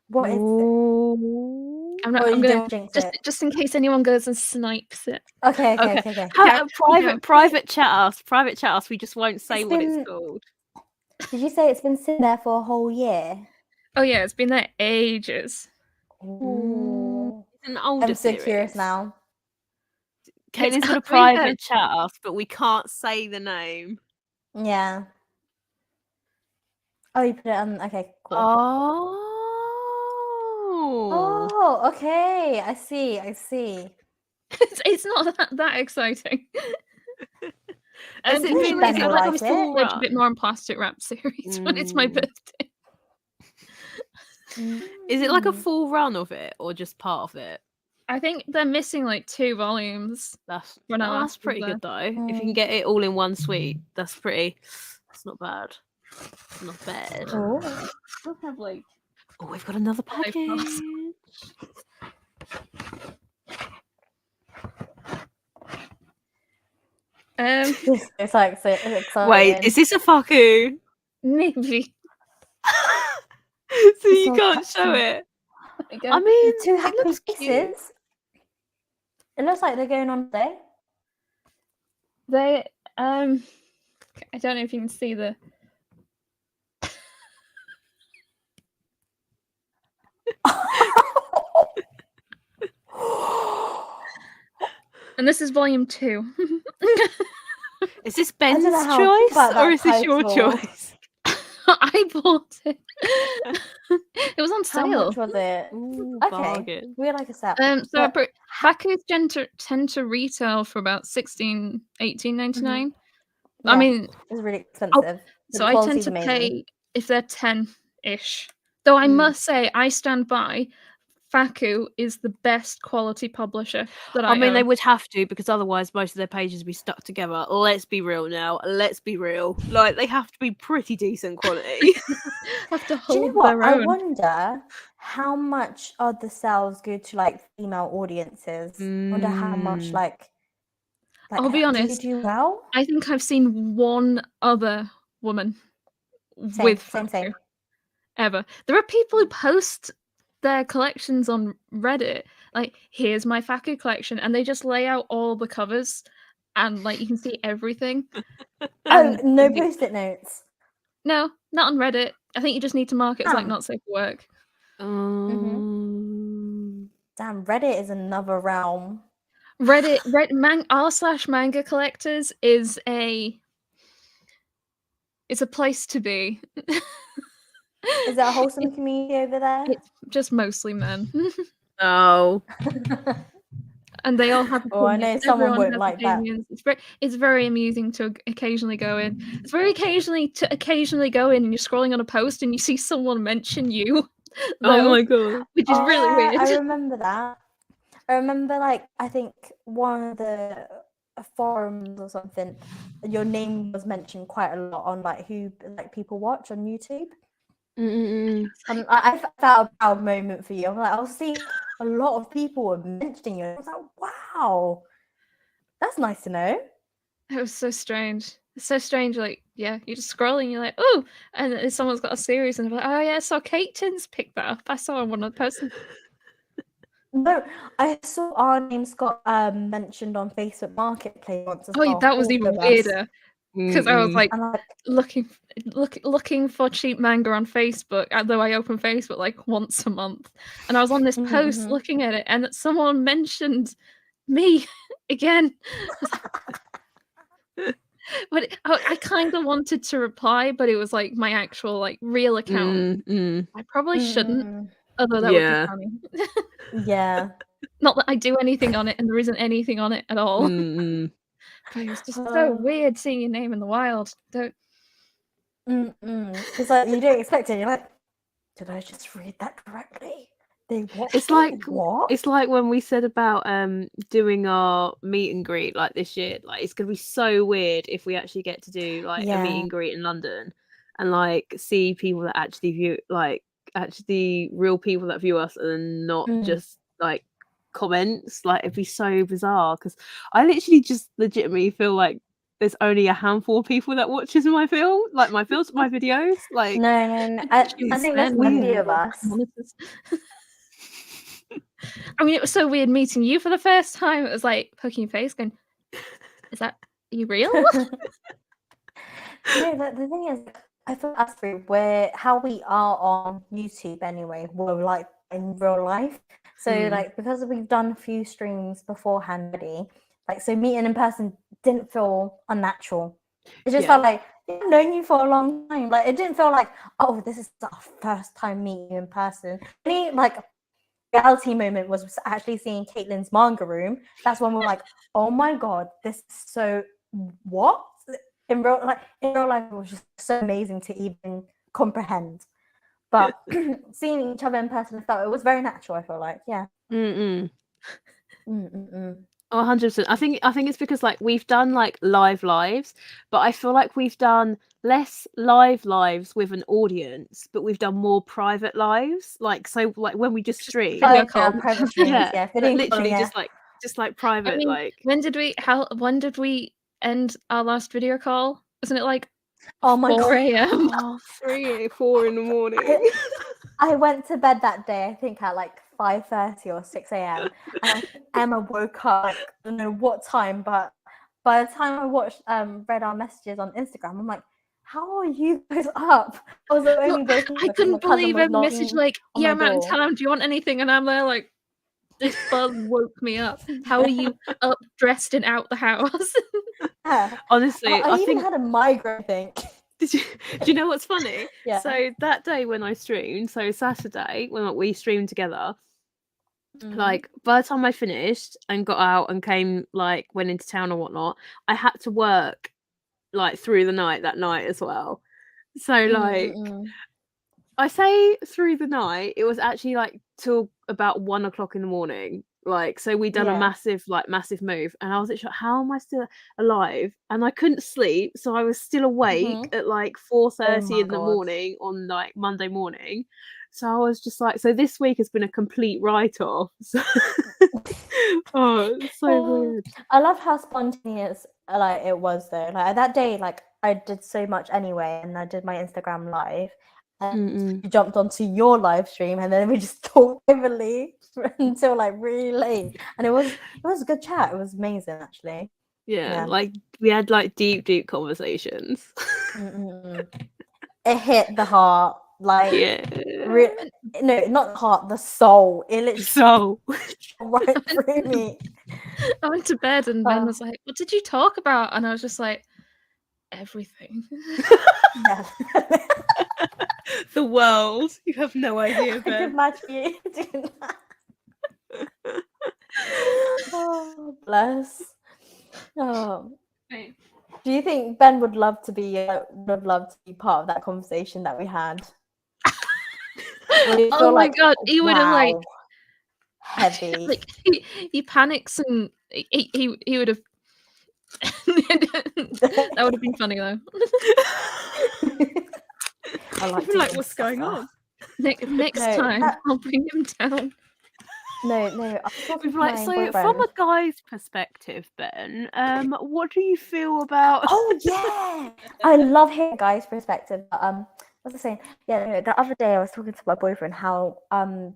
What is it? I'm not. Or I'm you gonna don't jinx it? just in case anyone goes and snipes it. Okay. Private chat us. Private chat us. We just won't say what it's called. Did you say it's been sitting there for a whole year? Oh yeah, it's been there ages. Ooh. It's an older I'm so series. curious now. Caitlin's gonna private chat us, but we can't say the name. Yeah. Oh, you put it on. Okay, cool. Oh, okay. I see. It's not that exciting. Is it like a full a run? bit more on plastic wrap series when it's my birthday. Is it like a full run of it or just part of it? I think they're missing like 2 volumes. That's pretty good though. If you can get it all in one sweep, that's not bad. Not bad. Oh, We'll have like. Oh, we've got another package. it's like so exciting. Wait, is this a Faku? Maybe. So you can't show it. I mean, 2 happy looks faces. cute. It looks like they're going on today. They I don't know if you can see the. And this is volume 2. Is this Ben's I don't know how choice about that or is this your title. choice? I bought it. It was on How sale. much was it? Ooh, Okay, bargain. we like a set. So Fakus tend to retail for about $16-18.99. I mean, it's really expensive. So I tend to pay if they're 10-ish. Though I must say, I stand by. Faku is the best quality publisher that I mean, own. they would have to, because otherwise most of their pages would be stuck together. Let's be real now. Let's be real. Like, they have to be pretty decent quality. Have to Do hold you know what? their I own. wonder how much of the sales go to like female audiences. Wonder how much like I'll be honest. Do well? I think I've seen one other woman with Faku ever. There are people who post their collections on Reddit, like, here's my Faku collection, and they just lay out all the covers and like you can see everything. No post-it notes. No, not on Reddit. I think you just need to mark it as like not safe for work. Damn, Reddit is another realm. Reddit r/manga collectors is a place to be. Is there a wholesome community over there? It's just mostly men. Oh. And they all have Oh, I opinions. know someone Everyone won't has like that. opinions. It's very amusing to occasionally go in. It's very occasionally go in and you're scrolling on a post and you see someone mention you. Oh Though, my god. which is really weird. I remember that. I remember, like, I think one of the forums or something, your name was mentioned quite a lot on like who like people watch on YouTube. Mm-mm-mm. And I felt a proud moment for you. I'm like, I was seeing a lot of people were mentioning you. I was like, wow, that's nice to know. It was so strange. It's so strange, like, yeah, you're just scrolling, you're like, oh, and then someone's got a series, and they're like, oh yeah, I saw Caketinz pick that up. I saw one of the posts. No, I saw our names got mentioned on Facebook Marketplace once as Oh, well. that was all even of us. weirder because I was Mm-mm. like And I'm like, looking for cheap manga on Facebook, although I open Facebook like once a month, and I was on this post mhm. looking at it, and someone mentioned me again. But I kind of wanted to reply, but it was like my actual like real account. Mm-mm. I probably shouldn't, Mm, although that would be Yeah. funny. yeah. Not that I do anything on it, and there isn't anything on it at all. Mm-mm. But it was just so weird seeing your name in the wild. Because like you don't expect it. You're like, did I just read that correctly? They watched It's like what? it's like when we said about doing our meet and greet like this year. Like it's gonna be so weird if we actually get to do like a meet Yeah. and greet in London and like see people that actually view like actually real people that view us and not Mm. just like comments. Like it'd be so bizarre because I literally just legitimately feel like there's only a handful of people that watches my film, like my films, my videos. Like No. I think there's weird. plenty of us. I mean, it was so weird meeting you for the first time. It was like poking your face, going, "Is that you real?" No, the thing is, I feel us three, we're how we are on YouTube anyway. We're like in real life. So like because we've done a few streams beforehand already, like so meeting in person didn't feel unnatural. It just felt like I've known you for a long time. Like it didn't feel like, oh, this is our first time meeting you in person. Any like reality moment was actually seeing Caitlin's manga room. That's when we're like, oh my god, this is so what? In real life, it was just so amazing to even comprehend. But seeing each other in person, it was very natural. I feel like, yeah. Oh, 100%. I think it's because like we've done like lives, but I feel like we've done less lives with an audience, but we've done more private lives. Like so, like when we just stream, video call. Private streams, yeah, video literally calling, just like private. I mean, like when did we end our last video call? Wasn't it like oh my 4 god, a.m.? 4 in the morning. I went to bed that day, I think at like 5:30 or 6 a.m. And Emma woke up, like, I don't know what time, but by the time I read our messages on Instagram, I'm like, how are you guys up? I was like, only waking up I because couldn't my cousin believe was a message knocking like, on "Yeah, my I'm out in door. town. Do you want anything?" And I'm there like, this buzz woke me up. How are you up, dressed, and out the house? Yeah. Honestly, I I even think. had a migraine, I think. Do you know what's funny? Yeah. So that day when I streamed, so Saturday when we streamed together, like by the time I finished and got out and went into town or whatnot, I had to work like through the night that night as well. So like I say through the night, it was actually like till about 1 o'clock in the morning. Like so we'd done a massive move and I was like, how am I still alive? And I couldn't sleep, so I was still awake at like 4:30 in the morning on like Monday morning. So I was just like, so this week has been a complete write-off. So oh, it's so weird. I love how spontaneous like it was though. Like that day, like I did so much anyway, and I did my Instagram live, and we jumped onto your live stream, and then we just talked privately until like really late, and it was a good chat. It was amazing actually. Yeah, like we had like deep conversations. It hit the heart, like no, not the heart, the soul. It literally right through me. I went to bed and Ben was like, "What did you talk about?" And I was just like, "Everything." The world. You have no idea, Ben. I could imagine you doing that. Oh, bless. Oh. Right. Do you think Ben would love to be part of that conversation that we had? Would you Oh feel my like, god, he would have like wow, heavy? like he panics and he would have that would have been funny though. I like You'd be to like, see him what's going suffer. on? Next No, time that- I'll bring him down. No, I was talking We'd to be like, my so boyfriend. from a guy's perspective, Ben, what do you feel about? Oh yeah, I love hearing guys' perspective. But, what was I saying? Yeah, no, the other day I was talking to my boyfriend how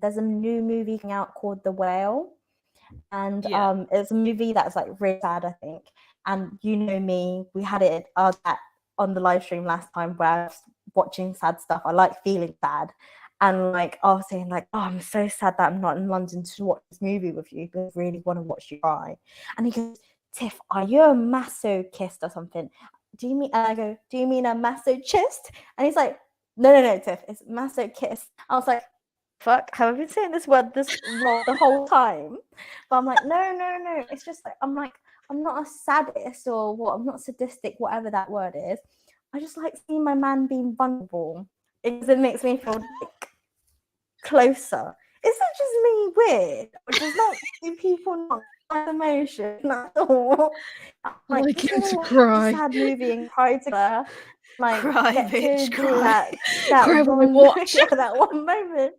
there's a new movie coming out called The Whale, and Yeah. it's a movie that's like really sad, I think. And you know me, we had it on the live stream last time where I was watching sad stuff. I like feeling sad. And like I was saying, like, oh, I'm so sad that I'm not in London to watch this movie with you, but I really want to watch you cry. And he goes, Tiff, are you a masochist or something? Do you mean? And I go, do you mean a masochist? And he's like, no, Tiff, it's masochist. I was like, fuck, have I been saying this word this wrong the whole time? But I'm like, no. It's just like I'm not a sadist or what. I'm not sadistic, whatever that word is. I just like seeing my man being vulnerable because it makes me feel like closer. Is it just me weird? Or does not do people not have emotion at all? Like Like, him to watch cry. a sad movie and cry together. Like Cry, get bitch, to do cry. that Cry while we one watch. yeah, that one moment.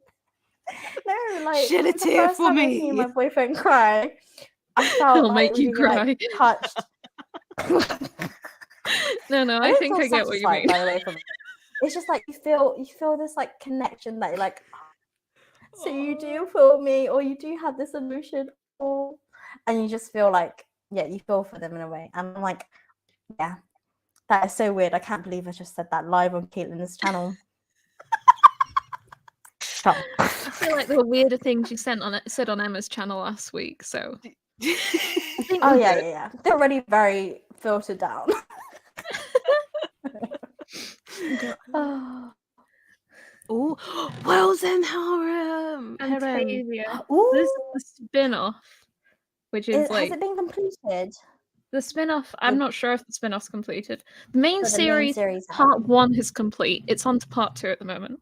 No, like Shed a the tear first for time I me. seen my boyfriend cry, I felt I'll like make you really like cry. touched. No, I don't think feel I get what you satisfied, mean. by the way, from it. It's just like you feel this like connection that you're like, so you do feel me, or you do have this emotion, or and you just feel like, yeah, you feel for them in a way. And I'm like, yeah, that is so weird. I can't believe I just said that live on Caketinz channel. Stop. I feel like there were weirder things you said on Emma's channel last week, so I think Oh we're yeah, good. yeah. They're already very filtered down. Oh. Oh, Wells and Harem. Fantasia. Ooh. This is the spin-off, which is Has like it been completed? the spin-off. I'm not sure if the spin-off's completed. The main So the main series, series part 1 is complete. It's on to part 2 at the moment.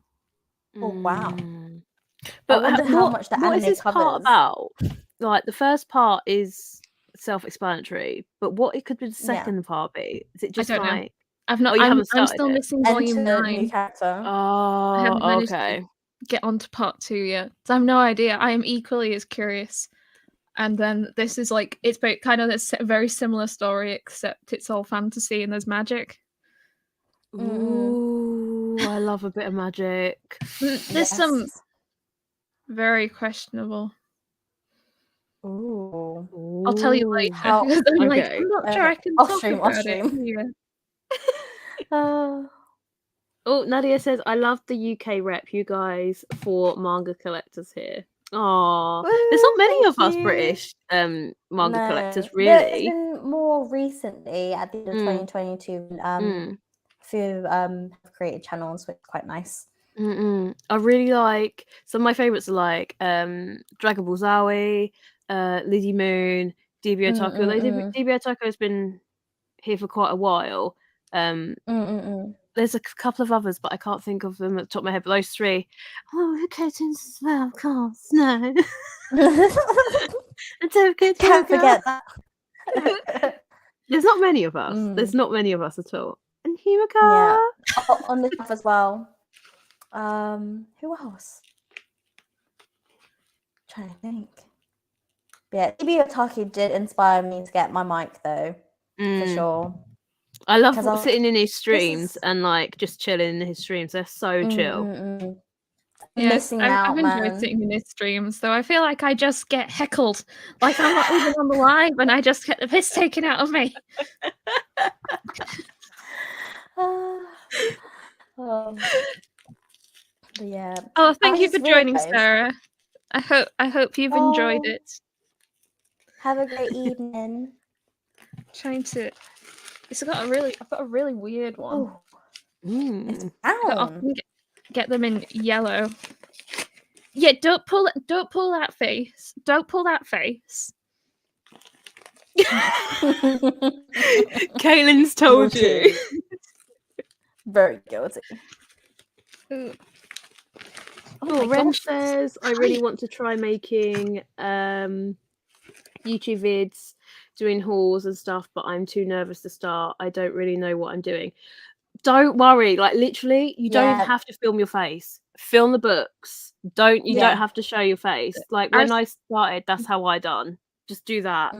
Oh wow. Mm. I But wonder how much the what is anime this part covers. about? Like the first part is self-explanatory, but what it could be the Yeah. second part be? Is it just don't know. like I've not. Oh, you I'm haven't started still it? missing volume Enter new 9. character. I Oh, haven't managed okay. to get onto part 2 yet. So I have no idea. I am equally as curious. And then this is like it's kind of a very similar story, except it's all fantasy and there's magic. Ooh, I love a bit of magic. There's some Yes. very questionable. Ooh. I'll tell you Ooh. later. How- Because I'm like, Okay. I'm not sure I can Off talk stream, about off stream. it. Yeah. Oh, Nadia says, I love the UK rep, you guys, for manga collectors here. Oh, there's not many of us British manga collectors, There's really. been more recently at the end of 2022. A few have created channels, which is quite nice. I really like some of my favorites are like Dragon Ball Zowie, Lizzie Moon, DB Otaku. Like, DB Otaku has been here for quite a while. There's a couple of others, but I can't think of them at the top of my head. But those three. Oh, Caketinz as well, of course. No. I don't get Can't forget that. There's not many of us. There's not many of us at all. And Himika. Yeah. On the stuff as well. Who else? Trying to think. But yeah, DB Otaku did inspire me to get my mic though, for sure. I love 'Cause I was sitting in his this streams is- and like just chilling in his streams. They're so chill. Yeah, Missing I've out, enjoyed man. sitting in his streams, though I feel like I just get heckled. Like I'm not even on the live and I just get the piss taken out of me. But yeah. Oh, thank you just for joining, realised- Sarah. I hope you've enjoyed Oh. it. Have a great evening. Trying to I've got a really weird one. Oh, it's I brown. often get them in yellow. Yeah, don't pull that face. Don't pull that face. Caitlin's told you. Guilty. Very guilty. Ooh. Oh, Ren says, I really want to try making YouTube vids, doing hauls and stuff, but I'm too nervous to start. I don't really know what I'm doing. Don't worry, like literally, you don't even have to film your face. Film the books. You don't have to show your face. Like when I started, that's how I done. Just do that.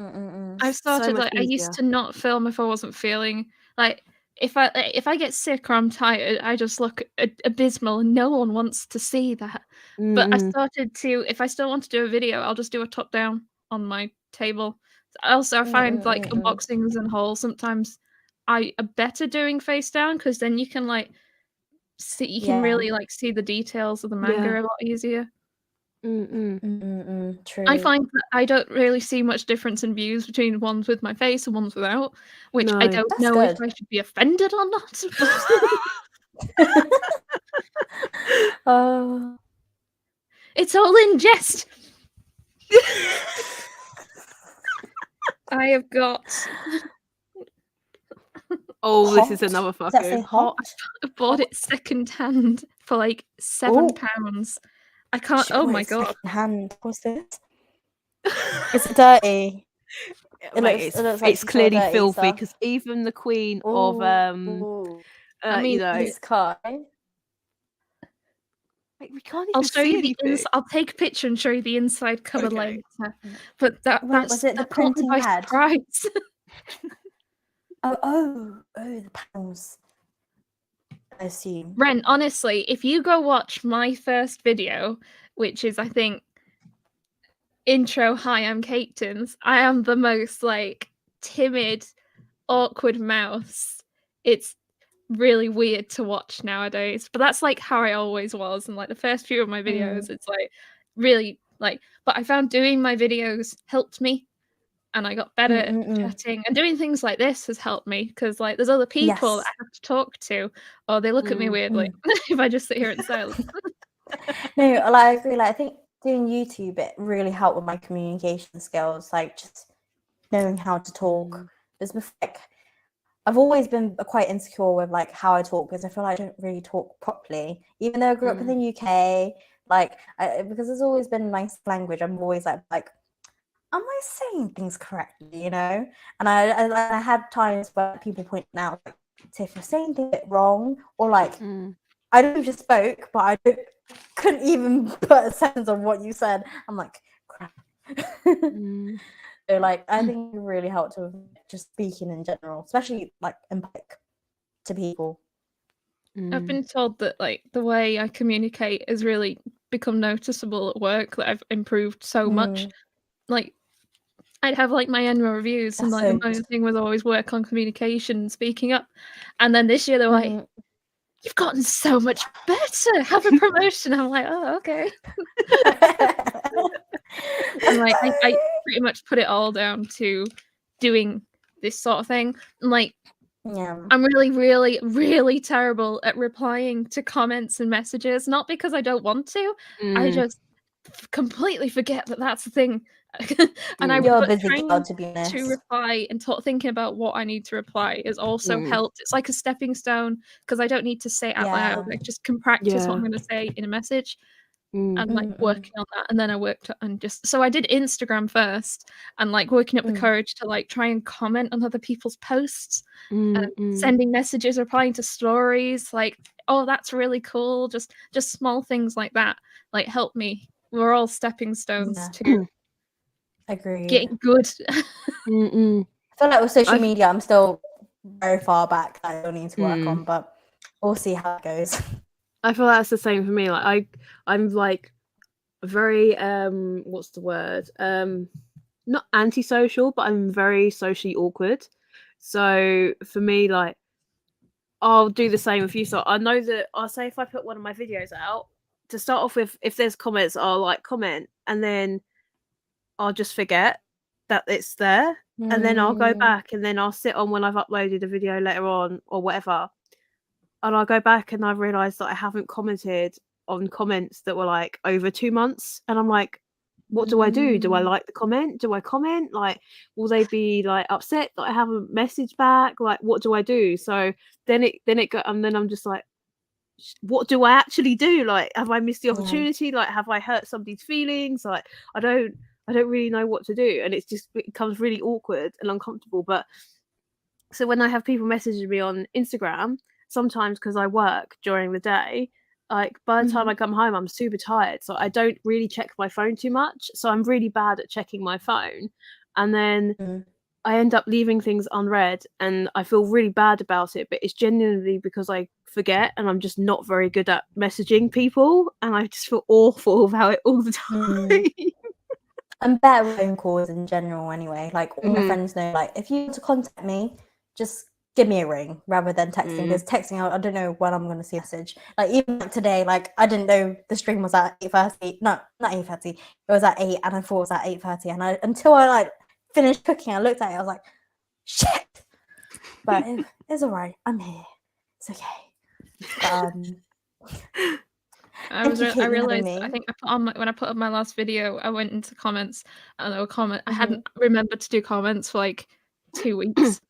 I started much I used to not film if I wasn't feeling like if I get sick or I'm tired, I just look abysmal and no one wants to see that. But I started to, if I still want to do a video, I'll just do a top down on my table. Also, I find like unboxings and hauls sometimes I are better doing face down because then you can like see, you can really like see the details of the manga a lot easier. True. I find that I don't really see much difference in views between ones with my face and ones without, which I don't know if I should be offended or not. It's all in jest. I have got. Oh, this is another fucking hot. I bought it second hand for like £7. I can't. Oh my god! Second hand. What's this? It's dirty. It's clearly filthy because even the queen of I mean, this card. We can't even I'll show see you the anything. I'll take a picture and show you the inside cover later. But that's was it the printing pad? Surprise. Oh, the panels. I assume. Ren, honestly, if you go watch my first video, which is I think intro, hi, I'm Caketinz, I am the most like timid, awkward mouse. It's really weird to watch nowadays, but that's like how I always was. And like the first few of my videos, it's like really like, but I found doing my videos helped me. And I got better at chatting, and doing things like this has helped me because like there's other people that I have to talk to, or they look at me weirdly if I just sit here in silence. No, I agree. Like I think doing YouTube, it really helped with my communication skills, like just knowing how to talk. Because like I've always been quite insecure with like how I talk because I feel like I don't really talk properly, even though I grew up in the UK. Like because there's always been nice language. I'm always like. Am I saying things correctly, you know? And I had times where people point out, like, if you're saying things wrong, or like, I don't know, just spoke, but I couldn't even put a sentence on what you said. I'm like, crap. So, like, I think it really helped with just speaking in general, especially like empathic to people. I've been told that like the way I communicate has really become noticeable at work, that I've improved so much. Like, I'd have like my annual reviews and like the main thing was always work on communication, speaking up. And then this year they're like, you've gotten so much better, have a promotion. I'm like, oh, okay. And like I pretty much put it all down to doing this sort of thing. And like I'm really, really, really terrible at replying to comments and messages, not because I don't want to, I just completely forget that that's the thing. And you're a busy girl, to be honest. To reply and thinking about what I need to reply has also helped. It's like a stepping stone because I don't need to say it out loud. I just can practice what I'm going to say in a message and like working on that. And then I worked on so I did Instagram first and like working up the courage to like try and comment on other people's posts and sending messages, replying to stories, like, oh, that's really cool. Just small things like that like help me. We're all stepping stones to getting good. I feel like with social media, I'm still very far back that I still need to work on, but we'll see how it goes. I feel that's the same for me. Like I'm like very what's the word? Not antisocial, but I'm very socially awkward. So for me, like I'll do the same with you. So I know that I'll say if I put one of my videos out, to start off with, if there's comments, I'll like comment and then I'll just forget that it's there. And then I'll go back and then I'll sit on when I've uploaded a video later on or whatever. And I'll go back and I've realised that I haven't commented on comments that were like over 2 months, and I'm like, what do I do? Do I like the comment? Do I comment? Like, will they be like upset that I haven't messaged back? Like, what do I do? So then it got, and then I'm just like, what do I actually do? Like, have I missed the opportunity? Like, have I hurt somebody's feelings? Like, I don't really know what to do, and it becomes really awkward and uncomfortable. But so when I have people messaging me on Instagram, sometimes because I work during the day, like by the time I come home, I'm super tired, so I don't really check my phone too much. So I'm really bad at checking my phone, and then I end up leaving things unread, and I feel really bad about it. But it's genuinely because I forget, and I'm just not very good at messaging people, and I just feel awful about it all the time. I'm better with phone calls in general anyway. Like all my friends know, like if you want to contact me, just give me a ring rather than texting, because texting, I don't know when I'm going to see a message. Like even like today, like I didn't know the stream was at 8:30. No, not 8:30. It was at 8, and I thought it was at 8:30. And until I like finished cooking, I looked at it, I was like, shit. But it's all right. I'm here. It's okay. I realized. I think when I put up my last video, I went into comments and there were I hadn't remembered to do comments for like 2 weeks.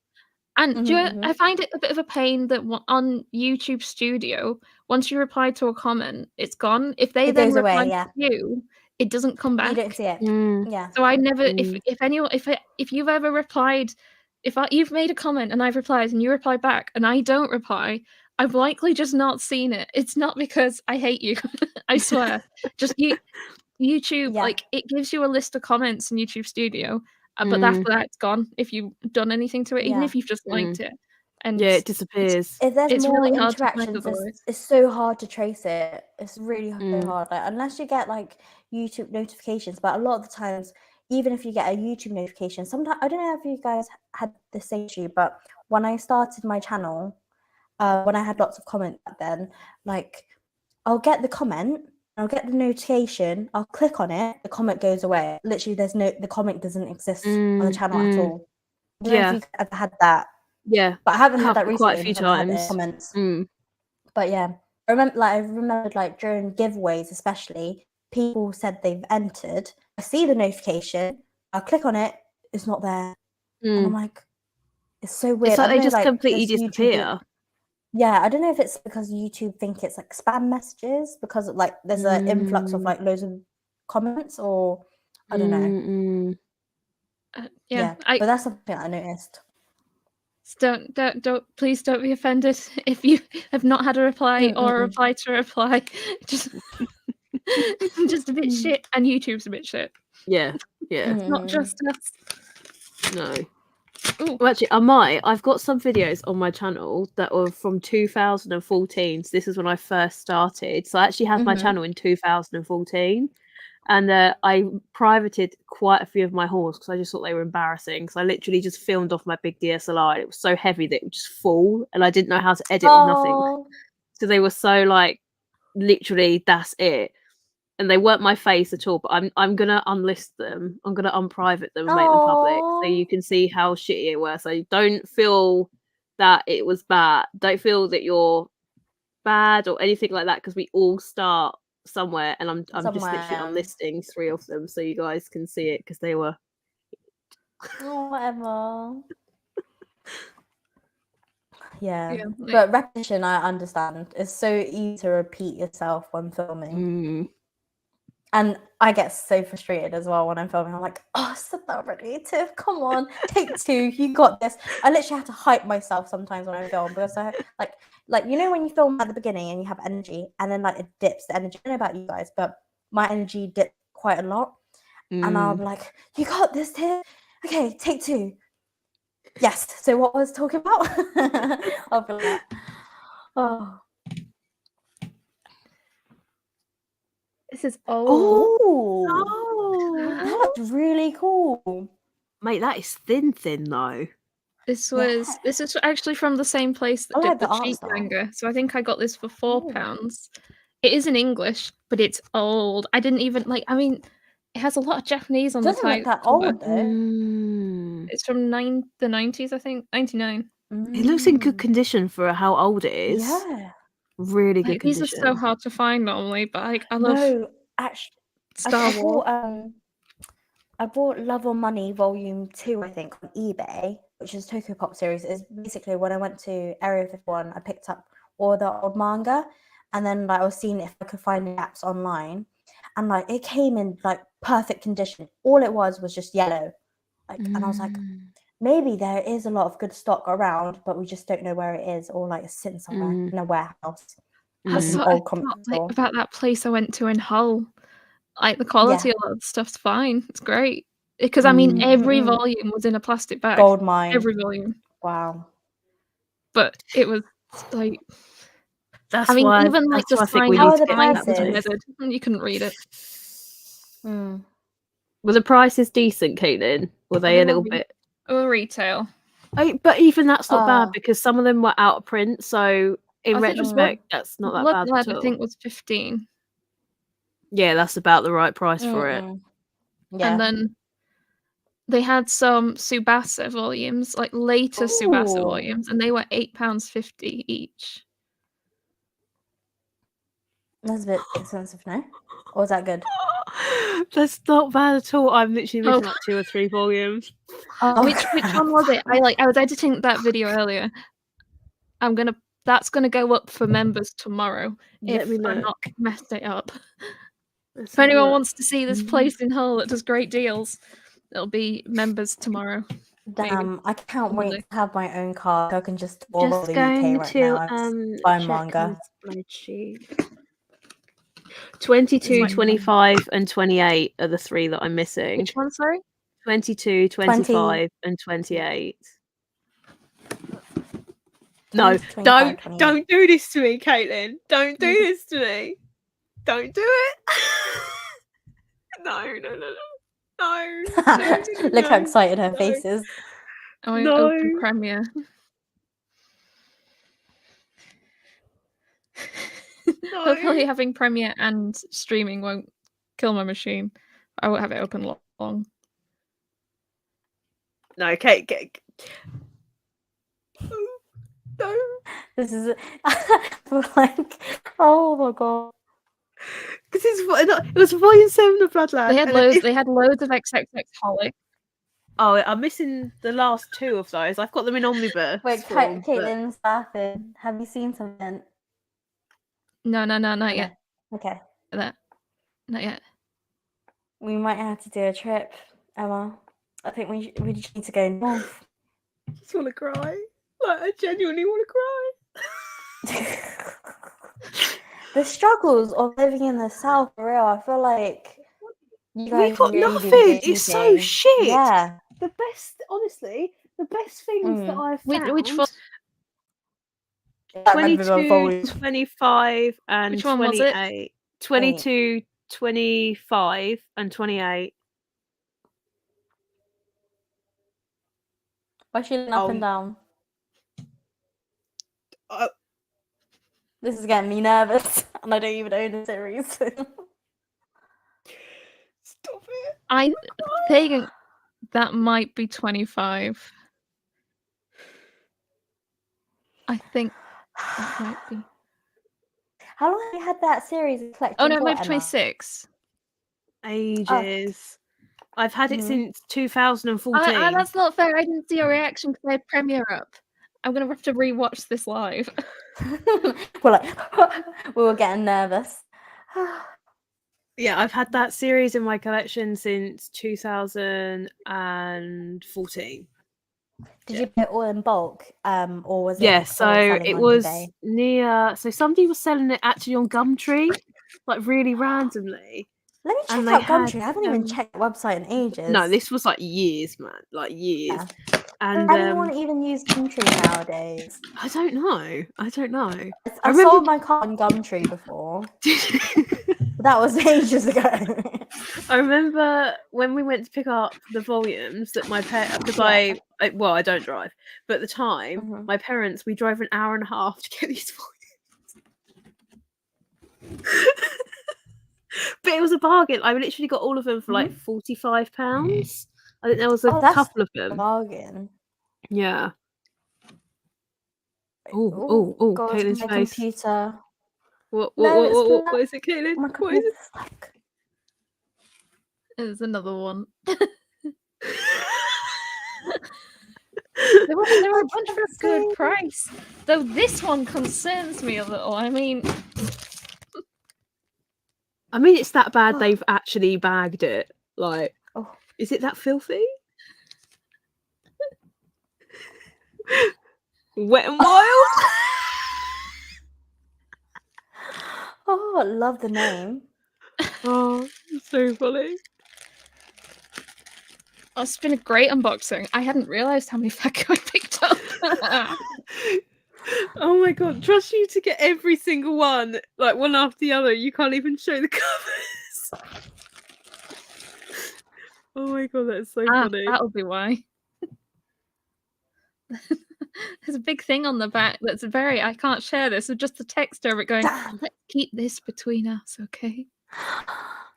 And I find it a bit of a pain that on YouTube Studio, once you reply to a comment, it's gone. If they then reply to you, it doesn't come back. You don't see it. Yeah. So I never. If you've ever replied, you've made a comment and I've replied and you reply back and I don't reply, I've likely just not seen it. It's not because I hate you. I swear. Just YouTube, like it gives you a list of comments in YouTube Studio. But after that, it's gone. If you've done anything to it, even if you've just liked it, and it disappears. If there's more really hard interactions, it's so hard to trace it. It's really so hard. Like unless you get like YouTube notifications, but a lot of the times, even if you get a YouTube notification, sometimes I don't know if you guys had the same issue, but when I started my channel, when I had lots of comments back then, like I'll get the comment. I'll get the notification, I'll click on it, the comment goes away. Literally, the comment doesn't exist on the channel at all. I don't know if you've ever had that. Yeah. But I haven't had that recently. Quite a few times. Comments. But yeah, I remembered like during giveaways especially, people said they've entered. I see the notification, I'll click on it, it's not there. And I'm like, it's so weird. It's like they just completely disappear. Yeah, I don't know if it's because YouTube think it's like spam messages because like there's an influx of like loads of comments, or I don't know. But that's something I noticed. Please don't be offended if you have not had a reply or a reply to a reply. Just a bit shit, and YouTube's a bit shit. Yeah. It's not just us. No. Ooh. Well, actually, I've got some videos on my channel that were from 2014. So this is when I first started. So I actually had my channel in 2014, and I privated quite a few of my hauls because I just thought they were embarrassing. So I literally just filmed off my big DSLR. And it was so heavy that it would just fall, and I didn't know how to edit or nothing. So they were so like, literally, that's it. And they weren't my face at all, but I'm gonna unlist them. I'm gonna unprivate them and make them public so you can see how shitty it was. So don't feel that it was bad. Don't feel that you're bad or anything like that, because we all start somewhere, and I'm just literally unlisting 3 of them so you guys can see it because they were. Whatever. Yeah. But repetition, I understand. It's so easy to repeat yourself when filming. And I get so frustrated as well when I'm filming. I'm like, I said that already, Tiff. Come on, take 2. You got this. I literally have to hype myself sometimes when I film, because I like you know when you film at the beginning and you have energy, and then like it dips the energy. I don't know about you guys, but my energy dipped quite a lot, and I'll be like, you got this, Tiff. Okay, take 2. Yes. So what was I talking about? I'll be like, oh. This is old. Oh, that's really cool. Mate, that is thin though. This is actually from the same place that did the cheap manga. So I think I got this for £4. It is in English, but it's old. I didn't even it has a lot of Japanese on the title. Doesn't look that old though. It's from the 90s, I think, 99. It looks in good condition for how old it is. Yeah. Really good Like, these are so condition. hard to find normally, but I love No, actually, Star I Wars. bought Love or Money Volume 2, I think, on eBay, which is Tokyo Pop series. Is basically when I went to Area 51, I picked up all the old manga, and then like I was seeing if I could find the apps online, and like it came in like perfect condition. All it was just yellow, like, and I was like, maybe there is a lot of good stock around, but we just don't know where it is, or like it's sitting somewhere in a warehouse. That's an what I old comic thought store. about that place I went to in Hull. Like, the quality of the stuff's fine. It's great. Because, I mean, every volume was in a plastic bag. Gold mine. Every volume. Wow. But it was like... That's I mean, why, even like the I think sign we How need are to the get outside that was prices? weathered, and you couldn't read it. Were the prices decent, Caitlin? Were they a little bit? Or retail. But even that's not bad because some of them were out of print. So in I think the retrospect, that's not that blood bad lead, at all. I think, was 15. Yeah, that's about the right price for it. Yeah. And then they had some Tsubasa volumes, like later Tsubasa volumes, and they were £8.50 each. That's a bit expensive, no? Or is that good? That's not bad at all. I'm literally missing like 2 or 3 volumes. Which one was it? I was editing that video earlier. That's gonna go up for members tomorrow if I'm not messed it up. If anyone wants to see this place in Hull that does great deals, it'll be members tomorrow. Damn, I can't wait to have my own car. So I can just tour Just the going UK right to now and buy manga. Spreadsheet. 22, 25, and 28 are the 3 that I'm missing. Which one, sorry? 22, 25, and 28. No, don't do this to me, Caitlin. Don't do this to me. Don't do it. No. Look how excited her face is. I'm open Premiere. Hopefully having Premiere and streaming won't kill my machine. I won't have it open long. No, Kate. No. This is like, oh my god. Because it was volume 7 of Bloodland. They had loads of XXX-holic. Oh, I'm missing the last 2 of those. I've got them in omnibus. Wait, Caitlin's laughing. Have you seen something? No, not yet. Okay. Not yet. We might have to do a trip, Emma. I think we just need to go north. I just want to cry. Like, I genuinely want to cry. The struggles of living in the south, for real. I feel like you guys we've got really nothing. It's so shit. Yeah. The best things that I've found. Which one? 22, 25, and Which one 28. was it? 22, 25, and 28. Why is she looking up and down? This is getting me nervous, and I don't even own the series. Stop it. I think that might be 25. I think that might be. How long have you had that series collected? Oh no, it might be 26. Ages. I've had it since 2014. That's not fair. I didn't see your reaction because I had Premiere up. I'm gonna have to rewatch this live. we were getting nervous. Yeah, I've had that series in my collection since 2014. Did you put it all in bulk, or was it? Yeah, so it was near. So somebody was selling it actually on Gumtree, like really randomly. Let me check out Gumtree. I haven't even checked the website in ages. No, this was like years, man, like years. Yeah. And does anyone even use Gumtree nowadays? I don't know. I saw my car on Gumtree before. That was ages ago. I remember when we went to pick up the volumes that my parents, because I don't drive, but at the time, my parents, we drove an hour and a half to get these volumes. But it was a bargain. I literally got all of them for like £45. I think there was a couple of them. Bargain. Yeah. Oh, God, Caitlin's my face. computer. What No, is it, Caitlin? My What is it? computer's stuck. There's another one. There were a bunch for a good price. Though this one concerns me a little. I mean, it's that bad they've actually bagged it. Like, Oh. is it that filthy? Wet and Wild? Oh, I love the name. Oh, so funny. it's been a great unboxing. I hadn't realised how many Faku I picked up. Oh my god, trust you to get every single one, like one after the other. You can't even show the covers. Oh my god, that's so funny. That'll be why. There's a big thing on the back that's I can't share this, with just the text over it going, let's keep this between us, okay?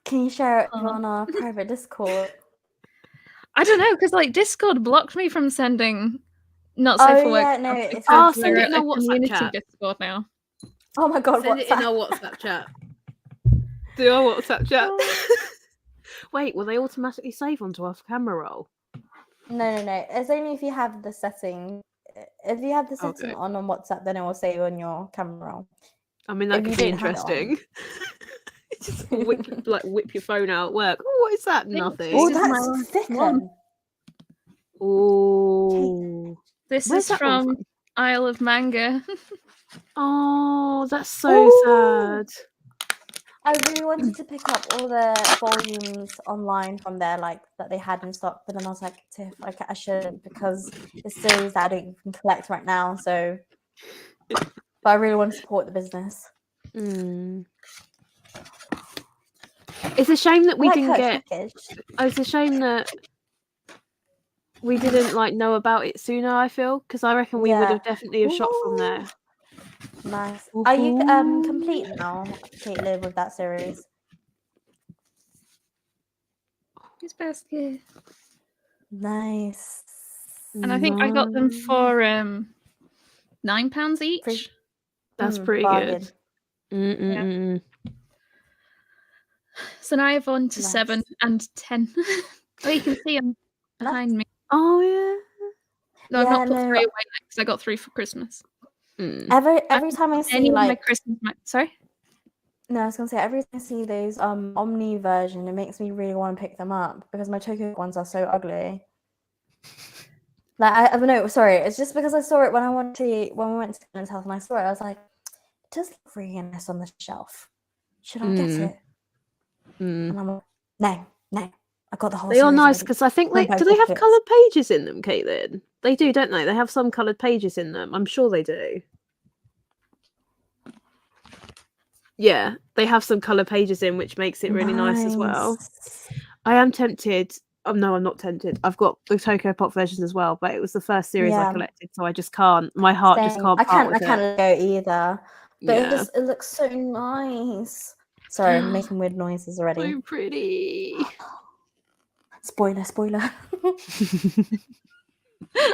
Can you share it on our private Discord? I don't know, because like Discord blocked me from sending not safe for work. Yeah, no, it's send it in a our WhatsApp community chat. Discord now. Oh my god, Send it in our WhatsApp chat. Do our WhatsApp chat. Wait, will they automatically save onto our camera roll? No. It's only if you have the setting. If you have the setting on WhatsApp, then it will save on your camera roll. I mean, that could be interesting. Just whip your phone out at work. Oh, what is that? Nothing. Oh, that's thicker. Oh, this is from Isle of Manga. Oh, that's so sad. I really wanted to pick up all the volumes online from there, like that they had in stock, but then I was like, Tiff, I shouldn't, because it's series that I don't even collect right now. So, but I really want to support the business. It's a shame that we didn't get. Package. It's a shame that we didn't know about it sooner. I feel, because I reckon we would have definitely have shot from there. Nice. Are you complete now, Caitlin, with that series? His basket. Nice. And I think I got them for £9 each. That's pretty good. Yeah. So now I've on to 7 and 10. Oh, you can see them behind me. Oh yeah. No, I've not put 3 away yet because I got 3 for Christmas. Every time I see my Christmas, sorry. No, I was gonna say every time I see those Omni version, it makes me really want to pick them up because my Tokyo ones are so ugly. Like I don't know, sorry, it's just because I saw it when we went to Caketinz house and I saw it, I was like, it does look really nice on the shelf. Should I get it? And I'm like, no, I got the whole. They are nice because I think do they have coloured pages in them, Caitlin? They do, don't they? They have some coloured pages in them. I'm sure they do. Yeah, they have some colour pages in, which makes it really nice as well. I am tempted. Oh no, I'm not tempted. I've got the Tokyo Pop versions as well, but it was the first series I collected, so I just can't. My heart just can't. I can't let go either. But it looks so nice. Sorry, I'm making weird noises already. So pretty. Spoiler.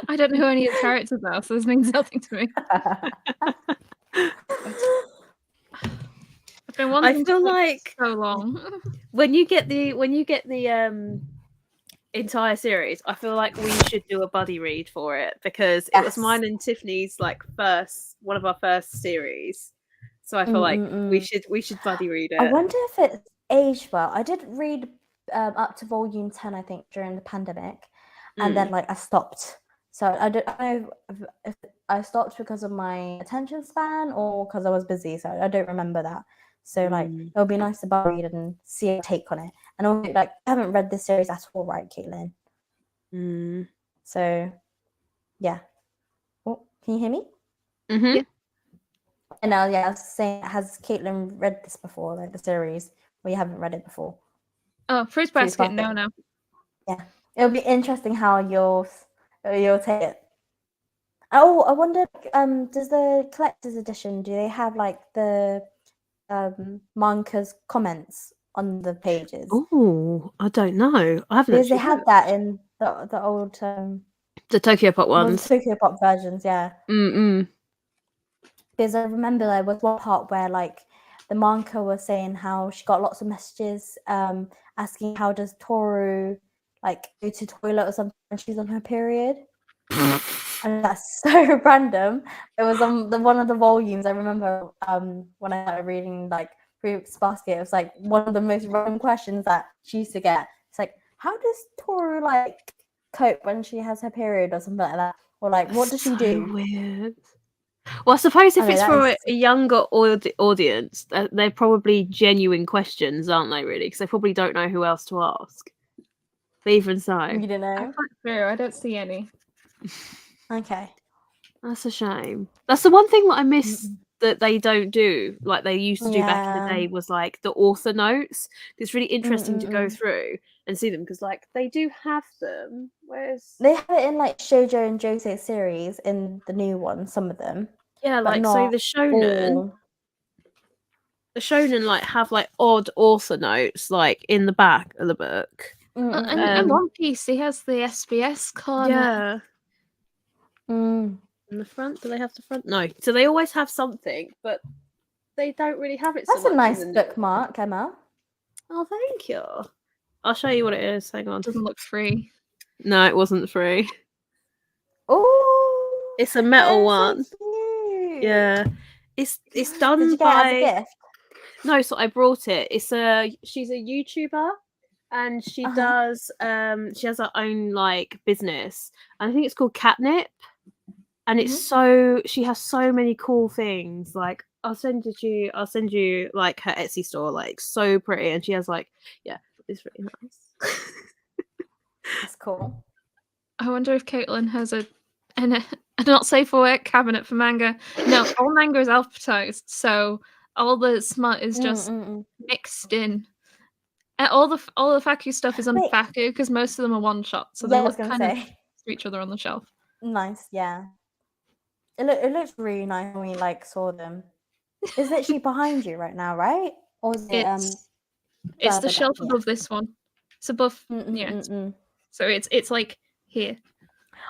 I don't know who any of the characters are, so this means nothing to me. I feel like so long. when you get the entire series, I feel like we should do a buddy read for it because it was mine and Tiffany's one of our first series. So I feel like we should buddy read it. I wonder if it's aged well. I did read up to volume 10, I think, during the pandemic, and then I stopped. So I don't know if I stopped because of my attention span or because I was busy. So I don't remember that. So it'll be nice to buddy read and see a take on it. And also, I haven't read this series at all, right, Caitlin? So yeah. Oh, can you hear me? Yeah. And now, I was saying, has Caitlin read this before, the series, or you haven't read it before? Oh, Fruit Basket, no. Yeah, it'll be interesting how you'll take it. Oh, I wonder, does the collector's edition, do they have the Manga's comments on the pages? Oh, I don't know. I haven't. Because they had that in the old the Tokyo Pop ones. The Tokyo Pop versions, yeah. because I remember there was one part where like the manga was saying how she got lots of messages asking how does Toru like go to toilet or something when she's on her period. And that's so random. It was on one of the volumes. I remember when I started reading like Fruits Basket, it was like one of the most random questions that she used to get. It's like, how does Toru like cope when she has her period or something like that? Or like, what does she do? Weird. Well, I suppose if I know, it's that for is- a younger audience, they're probably genuine questions, aren't they? Really, because they probably don't know who else to ask. But even so, You don't I know. flipped through. I don't see any. Okay. that's a shame. That's the one thing that I miss that they don't do, like they used to do back in the Yeah. day, was like the author notes. It's really interesting to go through and see them because, like, they do have them. Whereas They have it in like Shoujo and Jojo series in the new one, some of them. yeah, But like so not the Shonen. all. The Shonen like have like odd author notes like in the back of the book. And One Piece, he has the SBS corner. Yeah. In the front, do they have the front? No. So they always have something, but they don't really have it. That's so a much nice in the new- bookmark, Emma. Oh, thank you. I'll show you what it is. Hang on. Doesn't look free. No, it wasn't free. Oh, It's a metal that one. is so cute. Yeah. It's Did done you get by. it as a gift? No, so I brought it. She's a YouTuber and she does she has her own like business. And I think it's called Catnip. And it's she has so many cool things. Like I'll send you like her Etsy store, like so pretty. And she has like, yeah, it's really nice. That's cool. I wonder if Caitlin has a not safe for work cabinet for manga. No, all manga is alphabetized, so all the smut is just mixed in. All the Faku stuff is on Wait. Faku because most of them are one shot, so Yeah, they I was look gonna kind of say. to each other on the shelf. Nice, yeah. It looks really nice when we like saw them. It's literally behind you right now, right? Or is it It's the further shelf down? above this one. It's above. Yeah. So it's like here.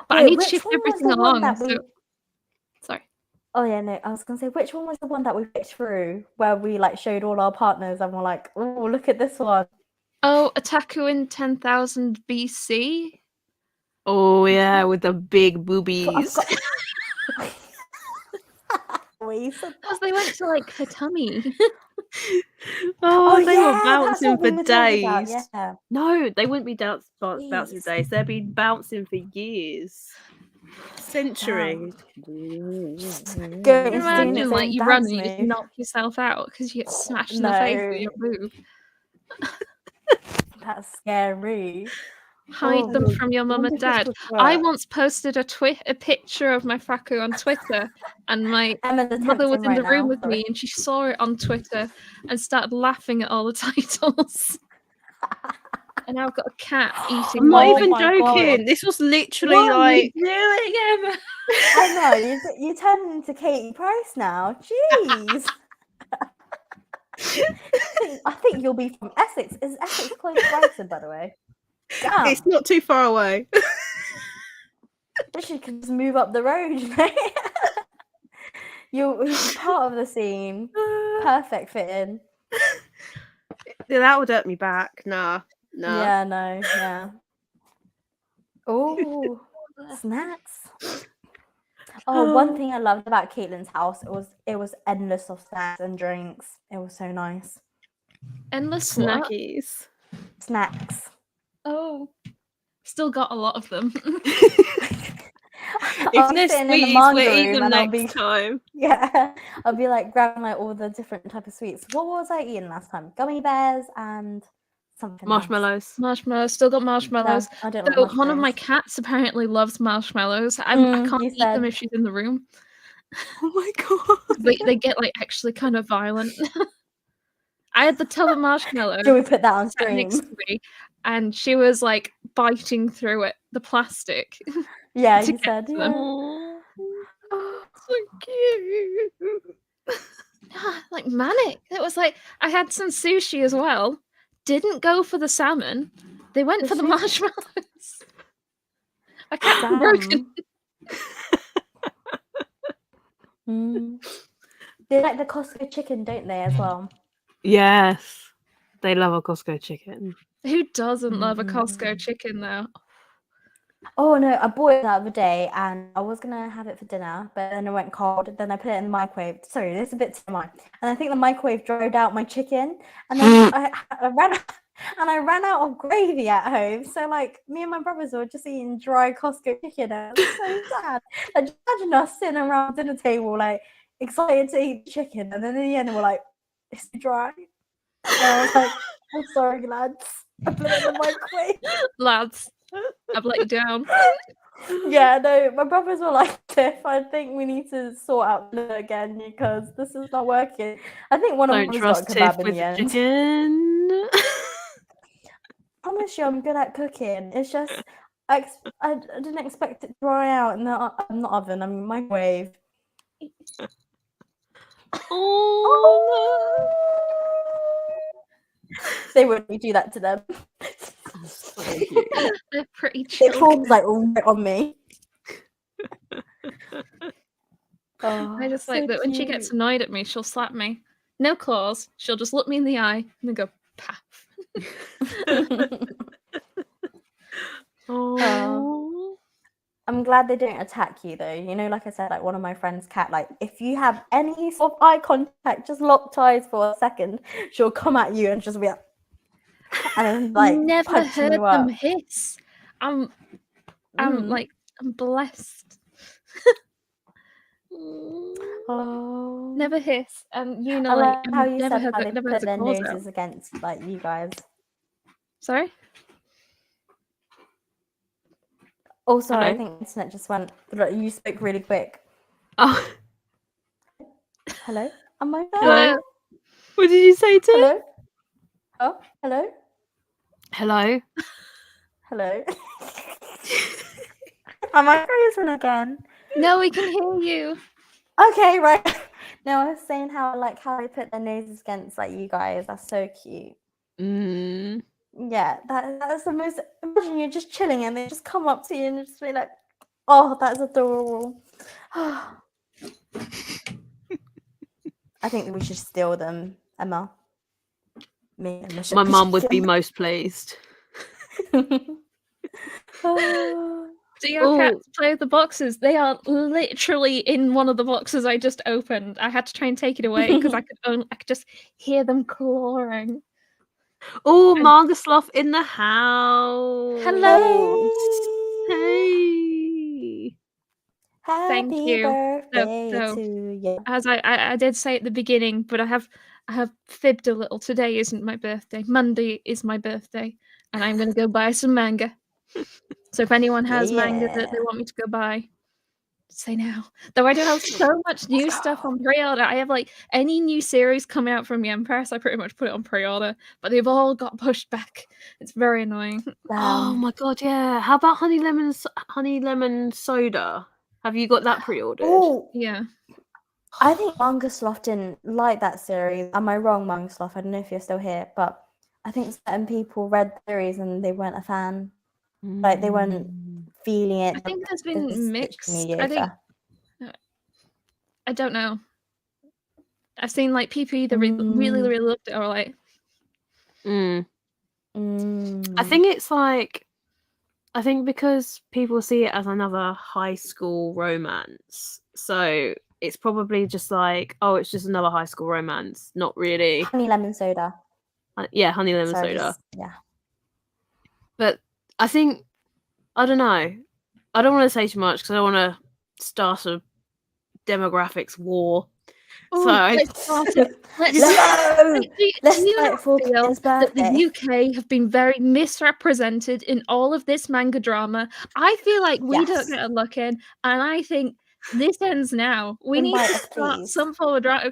But I Wait, need to which shift one was everything the one along. that we? So... Sorry. Oh yeah, no. I was gonna say, which one was the one that we picked through where we like showed all our partners and we're like, oh, look at this one. Oh, Otaku in 10,000 BC. Oh yeah, with the big boobies. Because they went to like her tummy. They were yeah, that's bouncing what we for were talking about, days. yeah. No, they wouldn't be bouncing for Jeez. days. They'd be bouncing for years, centuries. Good. Imagine like you run and you just knock yourself out because you get smashed in the face with your boob. That's scary. Hide them from your mum and dad. I once posted a picture of my Faku on Twitter, and my mother was in the room with me, and she saw it on Twitter and started laughing at all the titles. And now I've got a cat eating. I'm not even joking. God. This was literally what like. What are you doing, Emma? I know you turned into Katie Price now. Jeez. I think you'll be from Essex. Is Essex close to Brighton, by the way? Damn. It's not too far away. You can just move up the road. You're part of the scene. Perfect fit in. Yeah, that would hurt me back. Nah. Yeah, no, yeah. Oh, snacks. Oh, one thing I loved about Caitlin's house, it was endless of snacks and drinks. It was so nice. Endless snackies. Snacks. Oh, still got a lot of them. If they're sweeties, we'll eat them next time. Yeah, I'll be like grabbing like all the different type of sweets. What was I eating last time? Gummy bears and something marshmallows. Else. Marshmallows. Still got marshmallows. No, I don't so like one of my cats apparently loves marshmallows. I can't eat them if she's in the room. Oh my god! They get like actually kind of violent. I had the tub of marshmallows. Should we put that on stream? Next to me, and she was like biting through it, the plastic. Yeah, you said. Yeah. So cute. Like manic. It was like I had some sushi as well. Didn't go for the salmon. They went for the marshmallows. I can't broken. They like the Costco chicken, don't they, as well? Yes. They love a Costco chicken. Who doesn't love a Mm. Costco chicken though? Oh no, I bought it the other day and I was gonna have it for dinner, but then it went cold. Then I put it in the microwave. Sorry, this is a bit too much. And I think the microwave dried out my chicken, and then I ran out of gravy at home. So like me and my brothers were just eating dry Costco chicken. And it was so sad. Like, just imagine us sitting around the dinner table like excited to eat chicken, and then in the end we're like, it's dry. And I was like, I'm sorry, lads. I put it in the microwave. Lads, I've let you down. Yeah, no, my brothers were like, Tiff, I think we need to sort out dinner again because this is not working. I think one of Don't them trust got Tiff kebab in with the end. chicken. I promise you, I'm good at cooking. It's just I didn't expect it to dry out in the not oven. I mean microwave. Oh, They wouldn't do that to them. no. So cute. They're pretty It chill. falls like right on me. I just like so that when she gets cute. annoyed at me, she'll slap me. No claws. She'll just look me in the eye and then go, paf. Oh. I'm glad they don't attack you though. You know, like I said, like one of my friends' cat, like if you have any sort of eye contact, just lock eyes for a second, she'll come at you and just be like, and then like Never punching heard you up. them hiss. I'm blessed. Oh. Never hiss. And you know, I like like how you never said heard how that, they never put heard the their claws out. noses against like you guys. Sorry? Oh, sorry, I Hello? think the internet just went. You spoke really quick. Oh, Hello? Am I there? hello? What did you say, Tiff? Hello? Oh, hello? Hello? Hello? Am I frozen again? No, we can hear you. Okay, right. No, I was saying how they put their noses against like you guys. That's so cute. Mm. Yeah, that's the most. Imagine you're just chilling and they just come up to you and just be like, "Oh, that's adorable." I think we should steal them, Emma. Me and Michelle. My mum would be most pleased. Do your Ooh. cats play with the boxes? They are literally in one of the boxes I just opened. I had to try and take it away because I could just hear them clawing. Oh, Manga Sloth in the house. Hello. Hey. Thank Happy you. birthday So, to you. as I did say at the beginning, but I have fibbed a little. Today isn't my birthday. Monday is my birthday, and I'm gonna go buy some manga. So if anyone has manga that they want me to go buy, say now. Though I do have so much new stuff on pre-order. I have like any new series coming out from Yen Press, I pretty much put it on pre-order, but they've all got pushed back. It's very annoying. Oh my god, yeah. How about honey lemon soda? Have you got that pre-ordered? Oh, Yeah. I think Manga Sloth didn't like that series. Am I wrong, Manga Sloth? I don't know if you're still here, but I think certain people read the series and they weren't a fan. Like they weren't feeling it. I think there's been mixed. I don't know. I've seen like people either really loved it or like. I think it's like, I think because people see it as another high school romance, so it's probably just like, oh, it's just another high school romance, not really. Honey lemon soda. Yeah, honey lemon Sorry, soda. yeah. But I think, I don't know. I don't want to say too much because I don't want to start a demographics war. Ooh, So let's start it. Let's do you start not for feel Ken's that the birthday. UK have been very misrepresented in all of this manga drama? I feel like we don't get a look in, and I think this ends now. We need to start some form of drama.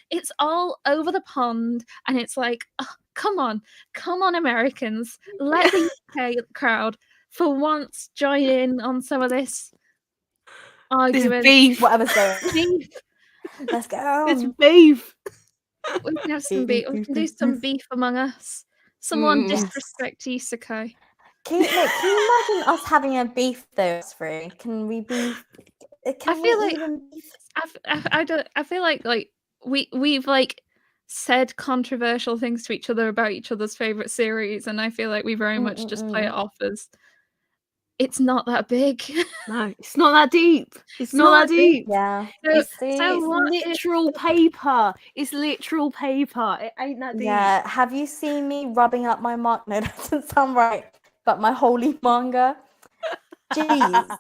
It's all over the pond, and it's like, oh, come on, Americans, let the UK crowd for once join in on some of this argument. beef. Whatever's going. Beef. Let's go. It's beef. We can have some beef. We can do some beef among us. Someone disrespect isekai. Can you imagine us having a beef though? Can we be? I feel like I feel like we've like said controversial things to each other about each other's favorite series, and I feel like we very much just play it off as it's not that big. No, it's not that deep. It's not that big. deep. Yeah. So, See, so It's what if- literal paper. It's literal paper. It ain't that deep. yeah. Have you seen me rubbing up my manga? No, that doesn't sound right. But my holy manga. Jeez.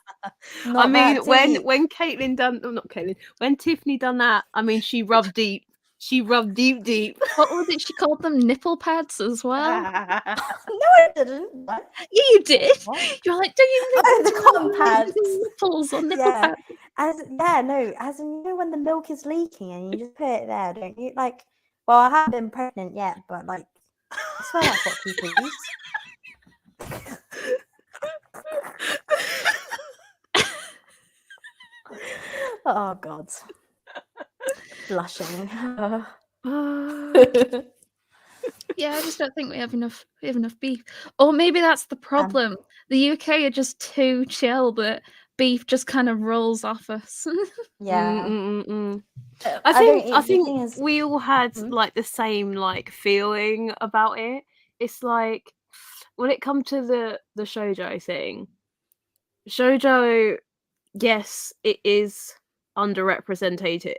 I mean, that when deep. Caitlin done, oh, not Caitlin, when Tiffany done that, I mean, she rubbed deep. She rubbed deep. what was it? She called them nipple pads as well. No, I didn't. What? Yeah, you did. What? You're like, do you Oh, the cotton pads. nipples or nipple Yeah. pads? As in, you know, when the milk is leaking and you just put it there, don't you? Like, well, I haven't been pregnant yet, but like, I swear that's what people use. Oh God, blushing. Yeah, I just don't think we have enough beef. Or maybe that's the problem. The UK are just too chill that beef just kind of rolls off us. Yeah. I the think thing is- we all had like the same like feeling about it. It's like when it comes to the shoujo thing, shoujo, yes, it is underrepresented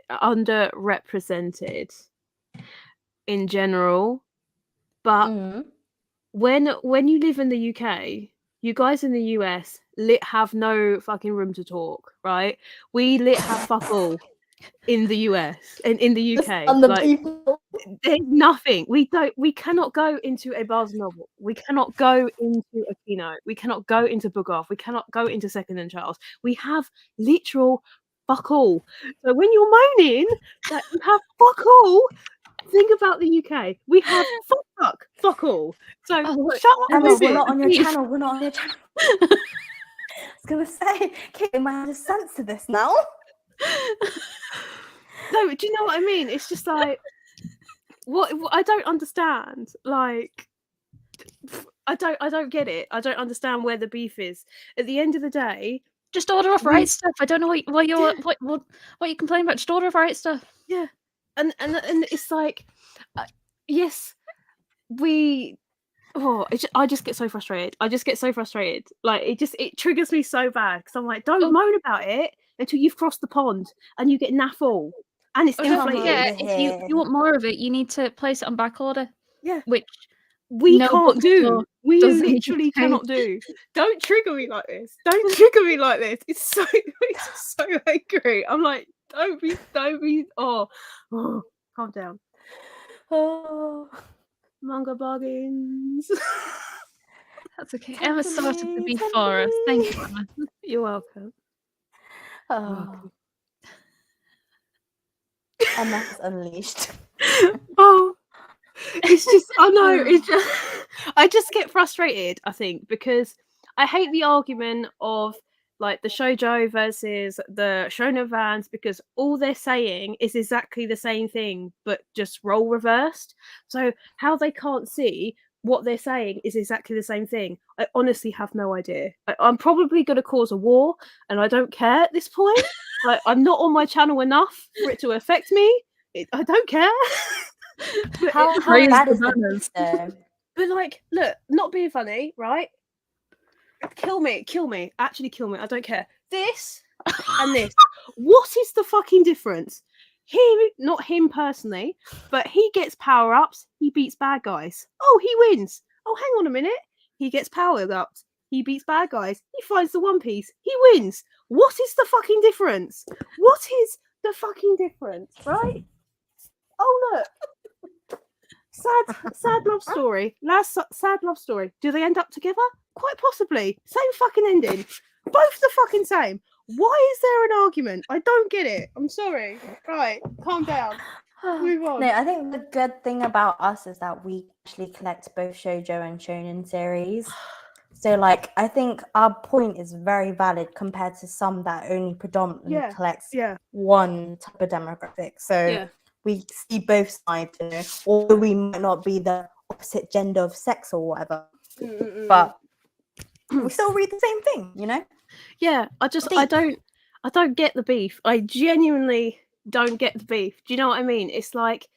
in general, but when you live in the UK, you guys in the US have no fucking room to talk, right? We have fuck all in the US and in the UK. Like, there's nothing. We cannot go into a Barnes novel. We cannot go into a keynote. We cannot go into Book Off. We cannot go into Second and Charles. We have literal fuck all. So when you're moaning that you have fuck all, think about the UK. We have fuck all. So shut up. Emma, we're not on your channel. We're not on your channel. I was gonna say, Kate might have to censor this now. No, do you know what I mean? It's just like what I don't understand. Like, I don't get it. I don't understand where the beef is. At the end of the day, just order off right stuff. I don't know what you complain about. Just order off right stuff. Yeah, and it's like, yes, we. Oh, I just get so frustrated. Like it triggers me so bad because I'm like, don't moan about it until you've crossed the pond and you get naffle and it's inflated. Yeah, if you want more of it, you need to place it on back order. Yeah, which we can't do. We literally cannot do. Don't trigger me like this. Don't trigger me like this. It's so angry. I'm like, don't be. Oh, calm down. Oh. Manga bargains. That's okay. Emma started the beef for us. Thank you, Emma. You're welcome. Oh. Emma's unleashed. Oh, it's just. I know. It's just. I just get frustrated. I think because I hate the argument of like the shoujo versus the shonen fans because all they're saying is exactly the same thing but just role reversed. So how they can't see what they're saying is exactly the same thing, I honestly have no idea. I'm probably going to cause a war and I don't care at this point. Like, I'm not on my channel enough for it to affect me. I don't care. How bad is the though? But like, look, not being funny, right? Kill me, actually kill me, I don't care. This and this. What is the fucking difference? Not him personally, but he gets power-ups, he beats bad guys. Oh, he wins. Oh, hang on a minute. He gets power-ups, he beats bad guys, he finds the One Piece, he wins. What is the fucking difference? What is the fucking difference, right? Oh, look. Sad love story. Sad love story. Do they end up together? Quite possibly. Same fucking ending. Both the fucking same. Why is there an argument? I don't get it. I'm sorry. Right, calm down. Move on. No, I think the good thing about us is that we actually collect both shoujo and shonen series. So, like, I think our point is very valid compared to some that only predominantly collects one type of demographic. So we see both sides, you know, although we might not be the opposite gender of sex or whatever, but we still read the same thing, you know? Yeah, I don't get the beef. I genuinely don't get the beef. Do you know what I mean? It's like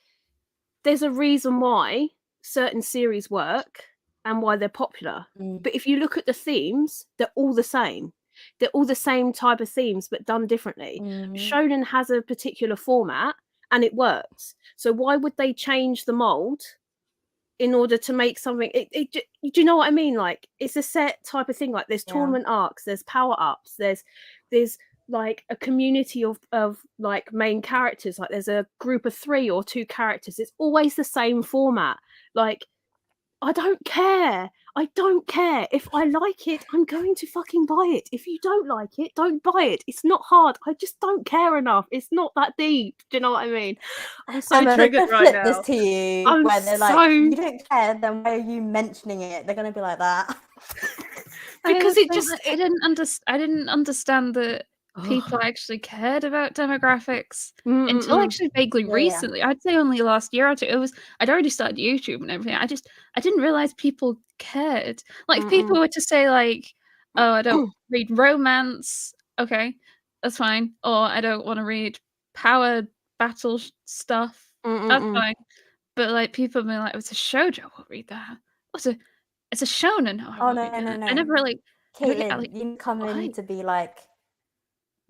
there's a reason why certain series work and why they're popular. But if you look at the themes, they're all the same. They're all the same type of themes, but done differently. Shonen has a particular format and it works. So why would they change the mold in order to make something? Do you know what I mean? Like, it's a set type of thing. Like, there's tournament arcs, there's power ups, there's like a community of like main characters. Like, there's a group of 3 or 2 characters. It's always the same format. Like, I don't care. If I like it, I'm going to fucking buy it. If you don't like it, don't buy it. It's not hard. I just don't care enough. It's not that deep. Do you know what I mean? I'm so triggered right now. This to you, where they're like, you don't care, then why are you mentioning it? They're gonna be like that. Because I didn't understand that people actually cared about demographics until actually vaguely recently. I'd say only last year or two. I'd already started YouTube and everything. I didn't realize people cared. Like, if people were to say like, oh, I don't read romance, okay, that's fine. Or I don't want to read power battle stuff, that's fine. But like, people being like, it's a shoujo, I'll read that. It's a shonen, Oh no. I never really. Caitlin, you come in to be like,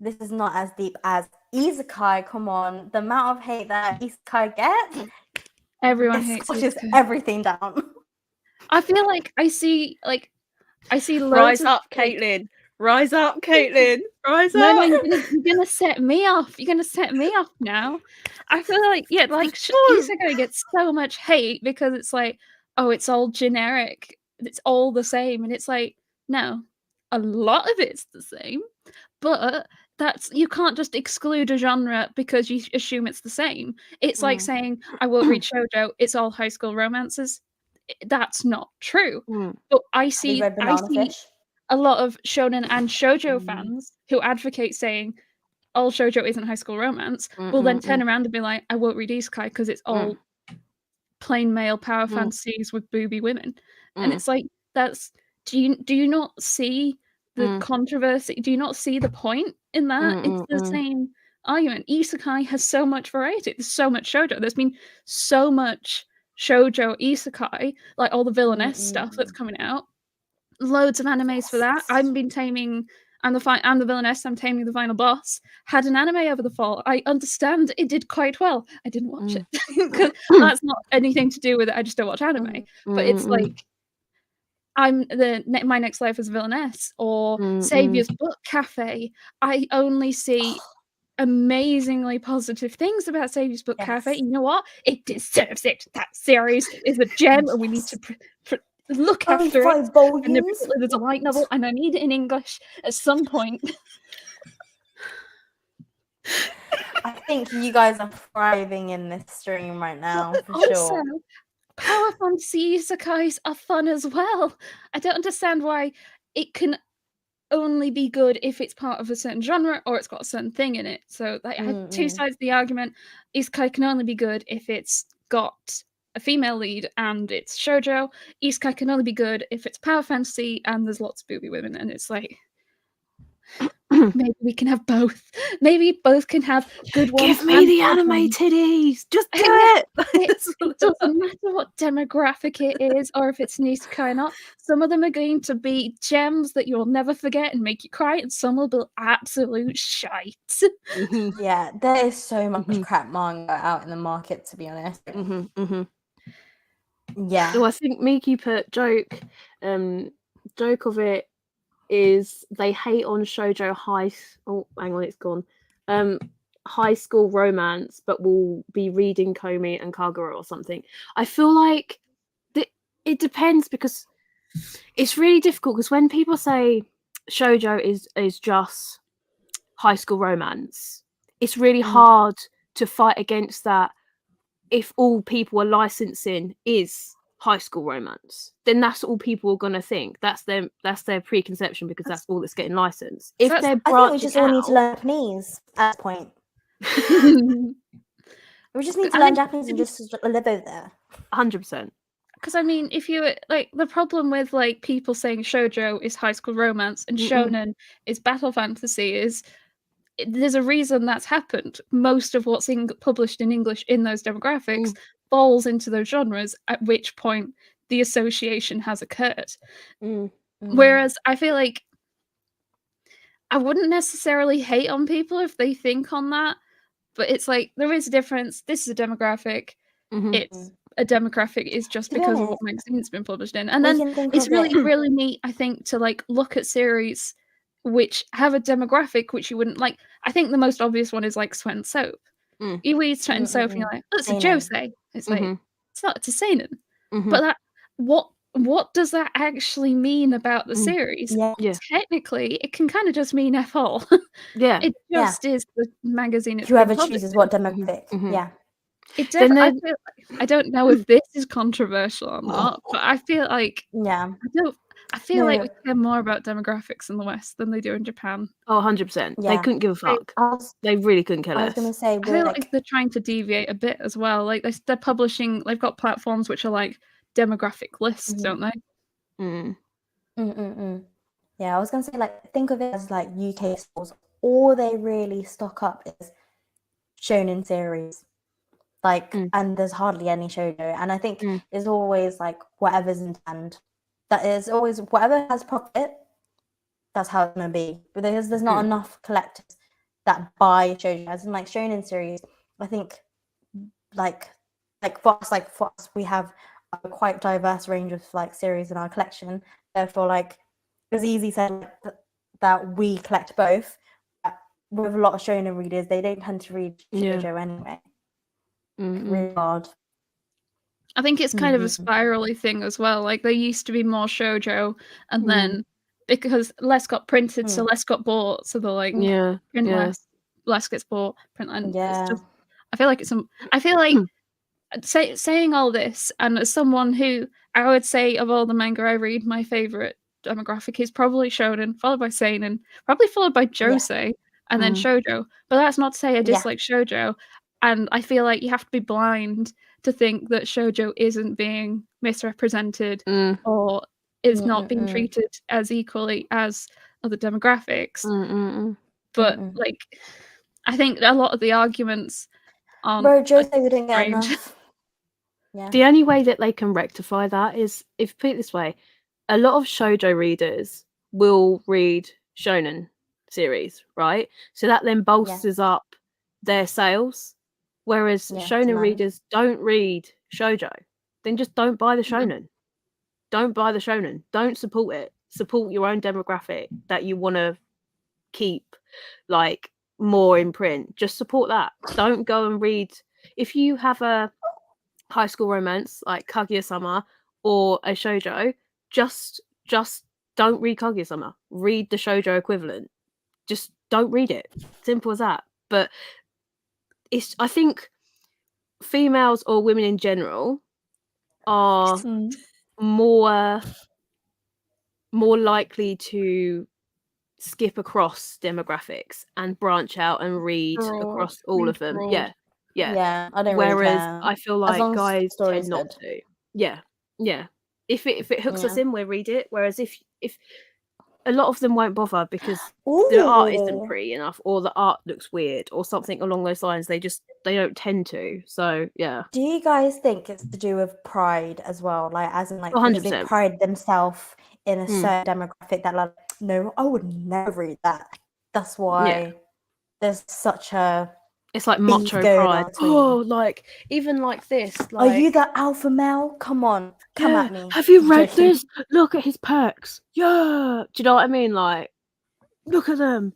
this is not as deep as isekai. Come on, the amount of hate that isekai gets, everyone hates isekai. Everything down. I feel like I see loads Rise up, Caitlin. Rise up, Caitlin. Rise up. No, you're gonna set me off. You're gonna set me off now. I feel like isekai gets so much hate because it's like, oh, it's all generic. It's all the same, and it's like, no, a lot of it's the same, but you can't just exclude a genre because you assume it's the same. It's like saying, I won't read shoujo, it's all high school romances. That's not true. But I see a lot of shonen and shoujo fans who advocate saying all shoujo isn't high school romance will then turn around and be like, I won't read isekai because it's all plain male power fantasies with booby women. And it's like, do you not see the controversy? Do you not see the point in that? It's the same argument. Isekai has so much variety. There's so much shoujo. There's been so much shoujo isekai, like all the villainess stuff that's coming out. Loads of animes for that. I'm the villainess. I'm taming the final boss. Had an anime over the fall. I understand it did quite well. I didn't watch it because that's not anything to do with it. I just don't watch anime. But it's like, my next life as a villainess, or Saviour's Book Cafe. I only see amazingly positive things about Saviour's Book Cafe. You know what? It deserves it. That series is a gem, and we need to look after it. And there's a light novel, and I need it in English at some point. I think you guys are thriving in this stream right now, for sure. Power fantasy isekais are fun as well. I don't understand why it can only be good if it's part of a certain genre or it's got a certain thing in it. So I had two sides of the argument. Isekai can only be good if it's got a female lead and it's shoujo. Isekai can only be good if it's power fantasy and there's lots of booby women. And it's like, maybe we can have both. Maybe both can have good ones. Give me the anime titties. Just do it. It doesn't matter what demographic it is or if it's an isekai or not. Some of them are going to be gems that you'll never forget and make you cry, and some will be absolute shite. Yeah, there is so much crap manga out in the market, to be honest. Yeah. So I think Miki put joke of it is they hate on shoujo high school romance, but will be reading Komi and Kagura or something. I feel like it depends, because it's really difficult, because when people say shoujo is just high school romance, it's really hard to fight against that. If all people are licensing is high school romance, then that's all people are gonna think. That's their preconception, because that's all that's getting licensed. If they're I think we just all need to learn Japanese at this point. We just need to learn Japanese and just live over there. 100%. Because I mean, if you like, the problem with like people saying shoujo is high school romance and shonen is battle fantasy is there's a reason that's happened. Most of what's published in English in those demographics falls into those genres, at which point the association has occurred. Whereas I feel like I wouldn't necessarily hate on people if they think on that, but it's like there is a difference. This is a demographic. It's a demographic is just because of what magazine's been published in. And then it's really neat, I think, to like look at series which have a demographic which you wouldn't like. I think the most obvious one is like Sweat and Soap. You read Sweat and Soap and you're like, oh, it's a josei. It's like it's not, it's a seinen. But that what does that actually mean about the series? Technically, it can kind of just mean F all. It just is the magazine. Whoever chooses what demographic. It definitely. I don't know if this is controversial or not, but I feel like I feel like we care more about demographics in the West than they do in Japan. Oh, 100%. They couldn't give a fuck. They really couldn't care less. I was going to say, I feel like they're trying to deviate a bit as well. Like they're publishing. They've got platforms which are like demographic lists, don't they? Yeah, I was going to say, like, think of it as like UK stores. All they really stock up is shonen series. Like, and there's hardly any shoujo. And I think there's always like whatever's in demand. That is always whatever has profit. That's how it's gonna be. But there's not enough collectors that buy shoujo. As in like shonen series, I think like for us, we have a quite diverse range of like series in our collection. Therefore, like it's easy said that we collect both. With a lot of shonen readers, they don't tend to read shoujo anyway. Really hard. I think it's kind of a spirally thing as well. Like there used to be more shoujo, and then because less got printed, so less got bought. So they're like, print less gets bought, print and it's just. I feel like I feel like saying all this, and as someone who I would say of all the manga I read, my favorite demographic is probably shonen, followed by seinen, probably followed by josei, and then shoujo. But that's not to say I dislike shoujo. And I feel like you have to be blind to think that shoujo isn't being misrepresented or is not being treated as equally as other demographics. But like, I think a lot of the arguments aren't. Bro, josei wouldn't get enough. The only way that they can rectify that is if put it this way, a lot of shoujo readers will read shonen series, right? So that then bolsters up their sales. Whereas shonen readers don't read shoujo, then just don't buy the shonen. Don't buy the shonen. Don't support it. Support your own demographic that you want to keep like more in print. Just support that. Don't go and read. If you have a high school romance like Kaguya-sama or a shoujo, just don't read Kaguya-sama. Read the shoujo equivalent. Just don't read it. Simple as that. But I think females or women in general are more likely to skip across demographics and branch out and read across all of them. Yeah, I don't Whereas really care. I feel like guys tend not to. Yeah. If it hooks us in, we'll read it. Whereas if a lot of them won't bother because the art isn't pretty enough, or the art looks weird, or something along those lines. They don't tend to. So yeah. Do you guys think it's to do with pride as well? Like, as in, like, 100%. They pride themselves in a certain demographic that, like, no, I would never read that. That's why there's such a. It's like macho pride. Oh, like even like this. Like, are you the alpha male? Come on, come at me. Have you read this? Look at his perks. Yeah. Do you know what I mean? Like, look at them.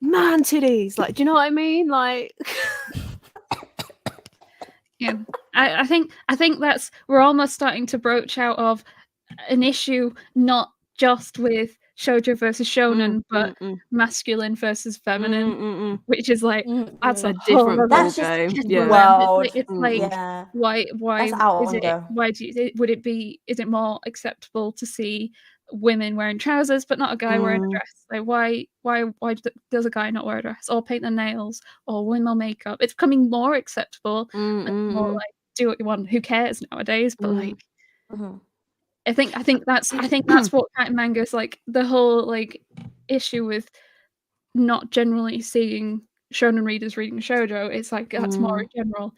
Man titties. Like, do you know what I mean? Like. Yeah, I think that's we're almost starting to broach out of an issue not just with shoujo versus shonen, but masculine versus feminine, which is like that's a different ballgame. It's like why is it? Why is it more acceptable to see women wearing trousers but not a guy wearing a dress? Like why does a guy not wear a dress or paint their nails or wear more makeup? It's becoming more acceptable and more like do what you want. Who cares nowadays? But like. I think that's what kind of manga is like. The whole like issue with not generally seeing shonen readers reading shoujo. It's like that's more a general.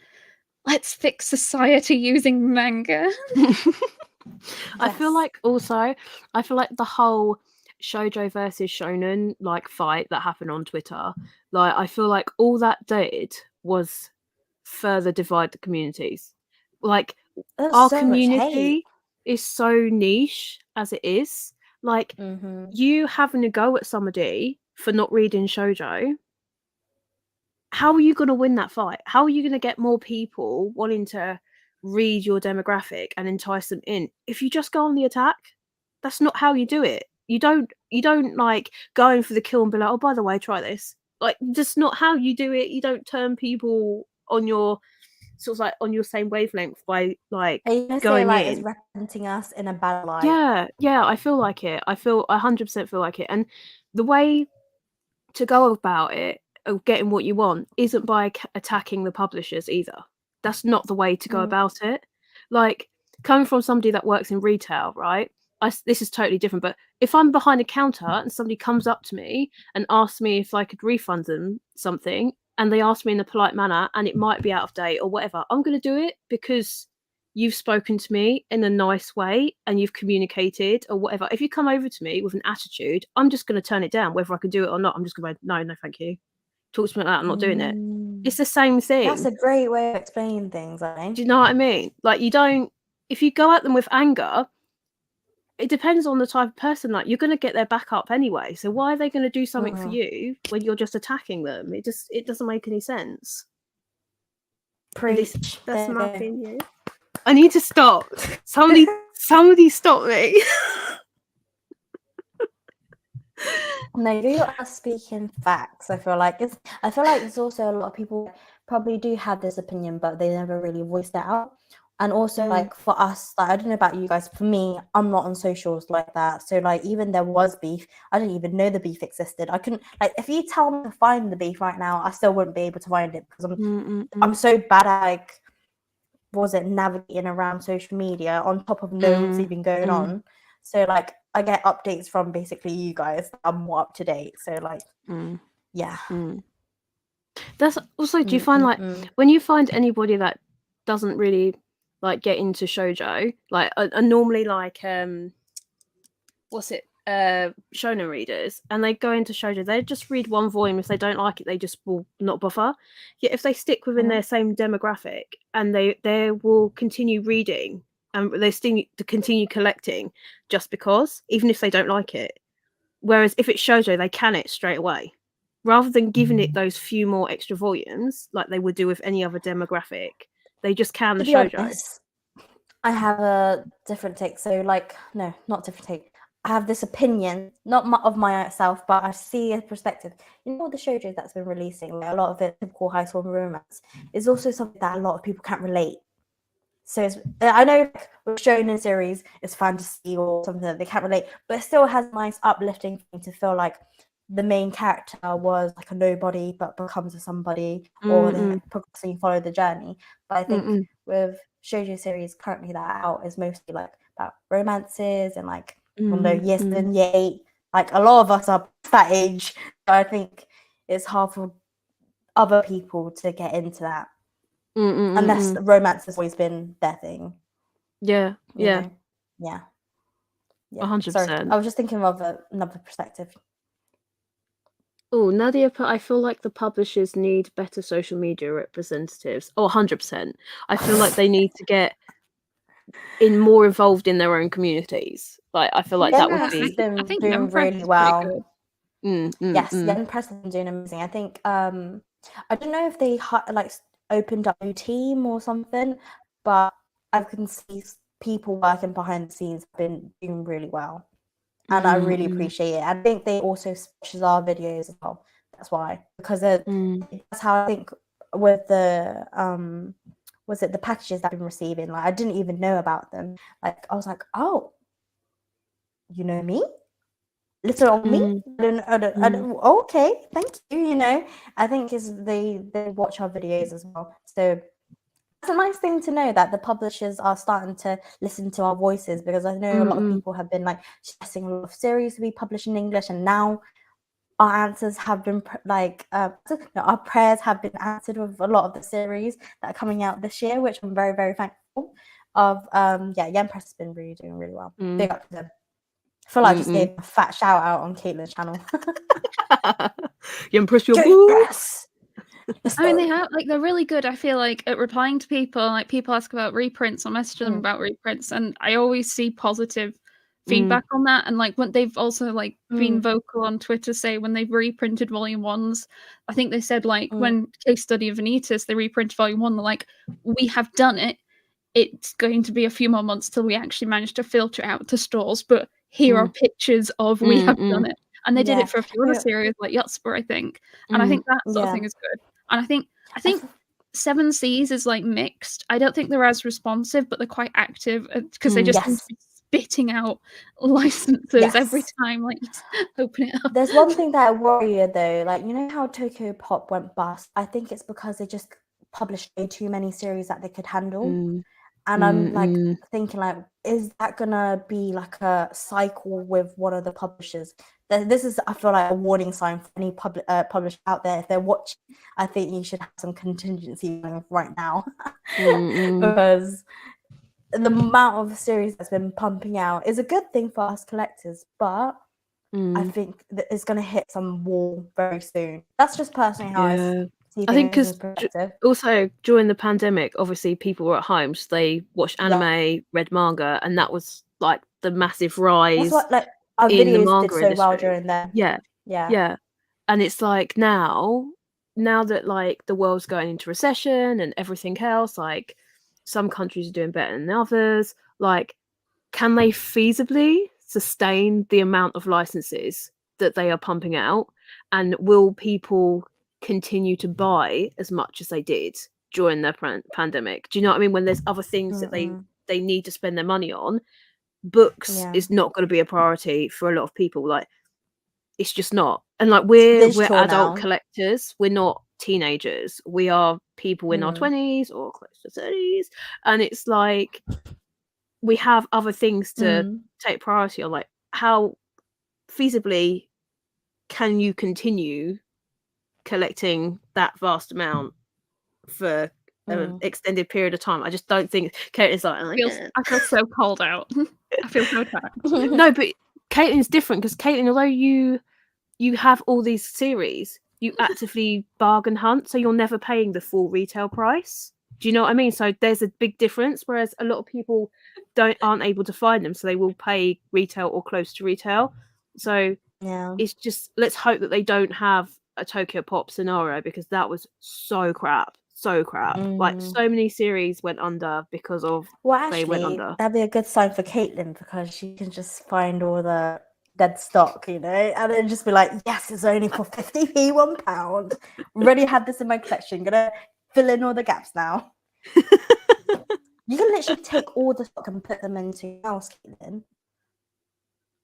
Let's fix society using manga. I feel like the whole shoujo versus shonen like fight that happened on Twitter, like I feel like all that did was further divide the communities. Like There's our so much hate. community is so niche as it is. Like you having a go at somebody for not reading shoujo, how are you going to win that fight? How are you going to get more people wanting to read your demographic and entice them in if you just go on the attack? That's not how you do it. You don't like go in for the kill and be like, oh, by the way, try this. Like, that's not how you do it. You don't turn people on your sort of like on your same wavelength by like going like in. it's representing us in a bad light. Yeah, I feel like it. I 100% feel like it. And the way to go about it of getting what you want isn't by attacking the publishers either. That's not the way to go about it. Like, coming from somebody that works in retail, right? This is totally different, but if I'm behind a counter and somebody comes up to me and asks me if I could refund them something, and they ask me in a polite manner and it might be out of date or whatever, I'm going to do it because you've spoken to me in a nice way and you've communicated or whatever. If you come over to me with an attitude, I'm just going to turn it down, whether I can do it or not. I'm just going to go, no, thank you. Talk to me like that, I'm not doing it. It's the same thing. That's a great way of explaining things, I think. Do you know what I mean? Like, you don't, if you go at them with anger, it depends on the type of person. Like, you're going to get their back up anyway. So why are they going to do something for you when you're just attacking them? It doesn't make any sense. Preach. That's my opinion. I need to stop. Somebody stop me. No, you are speaking facts. I feel like there's also a lot of people probably do have this opinion, but they never really voiced it out. And also, like, for us, like, I don't know about you guys, for me, I'm not on socials like that. So, like, even there was beef, I didn't even know the beef existed. I couldn't, like, if you tell me to find the beef right now, I still wouldn't be able to find it because I'm so bad at, like, navigating around social media on top of knowing what's even going on. So, like, I get updates from basically you guys. I'm more up to date. So, like, yeah. That's also, do you find, like, when you find anybody that doesn't really like get into shoujo, like are normally like shonen readers, and they go into shoujo, they just read one volume. If they don't like it, they just will not bother. Yet if they stick within their same demographic and they will continue reading and they still to continue collecting just because, even if they don't like it. Whereas if it's shoujo, they can it straight away rather than giving it those few more extra volumes like they would do with any other demographic. They just can the shoujo. Honest, I have a different take. So, like, no, not different take. I have this opinion, not of myself, but I see a perspective. You know, the shoujo that's been releasing, like, a lot of it, typical high school romance, is also something that a lot of people can't relate. So I know, like, with shonen series, it's fantasy or something that they can't relate, but it still has a nice uplifting thing to feel like the main character was like a nobody but becomes a somebody, or they progressively follow the journey. But I think with shoujo series currently that are out is mostly like about romances and like year 7, year 8. Like, a lot of us are that age, so I think it's hard for other people to get into that unless romance has always been their thing. Yeah. 100%. Sorry, I was just thinking of another perspective. Oh, Nadia put, I feel like the publishers need better social media representatives. Oh, 100%. I feel like they need to get more involved in their own communities. Like, I feel like that would be... been I think doing really well. Yes, Young Press has been doing amazing. I think, I don't know if they like opened up a new team or something, but I can see people working behind the scenes have been doing really well. And I really appreciate it. I think they also sponsor our videos as well. That's why, because that's how I think with the was it the packages that I've been receiving? Like, I didn't even know about them. Like, I was like, oh, you know me, little old me. I don't, okay, thank you. You know, I think they watch our videos as well. So it's a nice thing to know that the publishers are starting to listen to our voices, because I know a lot of people have been like stressing a lot of series to be published in English, and now our answers have been our prayers have been answered with a lot of the series that are coming out this year, which I'm very, very thankful of. Yen Press has been really doing really well. Big up to them. I feel like I just gave a fat shout out on Caitlin's channel. You impress your Yen boo. Press. I mean, they have they're really good. I feel like at replying to people. Like people ask about reprints, or message them about reprints, and I always see positive feedback on that. And like when they've also like been vocal on Twitter, say when they've reprinted volume 1s. I think they said like when Case Study of Vanitas, they reprinted volume 1. They're like, we have done it. It's going to be a few more months till we actually manage to filter it out to stores, but here are pictures of we have done it. And they did it for a few other series like Yotsuba, I think. And I think that sort of thing is good. And I think Seven Seas is like mixed. I don't think they're as responsive, but they're quite active because they just seem to be spitting out licenses every time, like open it up. There's one thing that I worry though, like you know how Tokyo Pop went bust? I think it's because they just published way too many series that they could handle. And I'm like thinking, like, is that gonna be like a cycle with one of the publishers? This is, I feel like, a warning sign for any publisher out there. If they're watching, I think you should have some contingency right now, because the amount of series that's been pumping out is a good thing for us collectors, but I think that it's gonna hit some wall very soon. That's just personally how I see I think things. because also during the pandemic, obviously people were at home, so they watched anime, read manga, and that was like the massive rise. That's what like our in the videos manga did so industry. well during that. Yeah. And it's like now that like the world's going into recession and everything else, like some countries are doing better than others. Like, can they feasibly sustain the amount of licenses that they are pumping out? And will people continue to buy as much as they did during the pandemic? Do you know what I mean? When there's other things that they need to spend their money on, books is not going to be a priority for a lot of people. Like, it's just not. And like we're adult collectors, we're not teenagers, we are people in our 20s or close to 30s, and it's like we have other things to take priority on. Like, how feasibly can you continue collecting that vast amount for an extended period of time? I just don't think Caketinz like I feel so called out. I feel so attacked. No, but Caketinz different, because Caitlin, although you have all these series, you actively bargain hunt, so you're never paying the full retail price. Do you know what I mean? So there's a big difference, whereas a lot of people aren't able to find them, so they will pay retail or close to retail. So it's just, let's hope that they don't have a Tokyo Pop scenario, because that was so crap. Like, so many series went under because of they went under. That'd be a good sign for Caitlin, because she can just find all the dead stock, you know, and then just be like, yes, it's only for 50p, £1. Already had this in my collection, gonna fill in all the gaps now. You can literally take all the stock and put them into your house, Caitlin,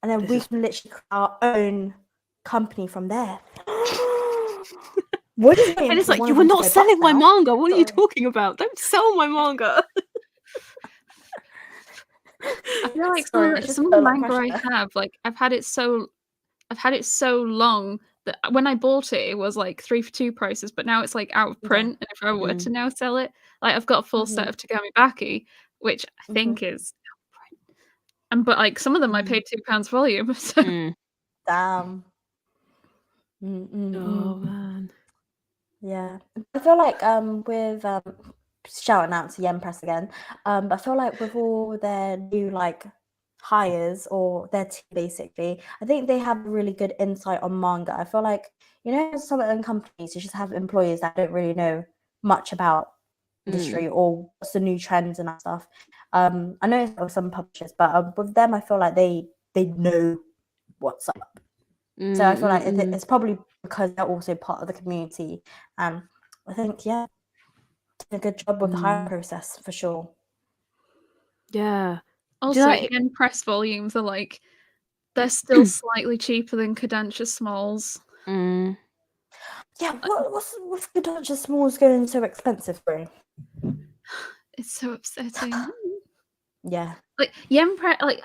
and then we can literally create our own company from there. And it's like, you were not selling my manga. What are you talking about? Don't sell my manga. I feel like some of the manga I have, like I've had it so long that when I bought it, it was like 3 for 2 prices, but now it's like out of print. And if I were to now sell it, like I've got a full set of Tagami Baki, which I think is out of print. And but like some of them I paid £2 volume. So. Damn. Oh man. Yeah, I feel like with shouting out to Yen Press again, but I feel like with all their new like hires or their team, basically, I think they have really good insight on manga. I feel like, you know, some of them companies, you just have employees that don't really know much about industry or what's the new trends and that stuff. I know it's with some publishers, but with them, I feel like they know what's up. So I feel like it's probably because they're also part of the community, and I think did a good job with the hiring process for sure. Yeah. Also, Yen Press volumes are like, they're still slightly cheaper than Kodansha Smalls. Yeah, what's Kodansha Smalls going so expensive for? It's so upsetting. Yeah, like Yen Press, like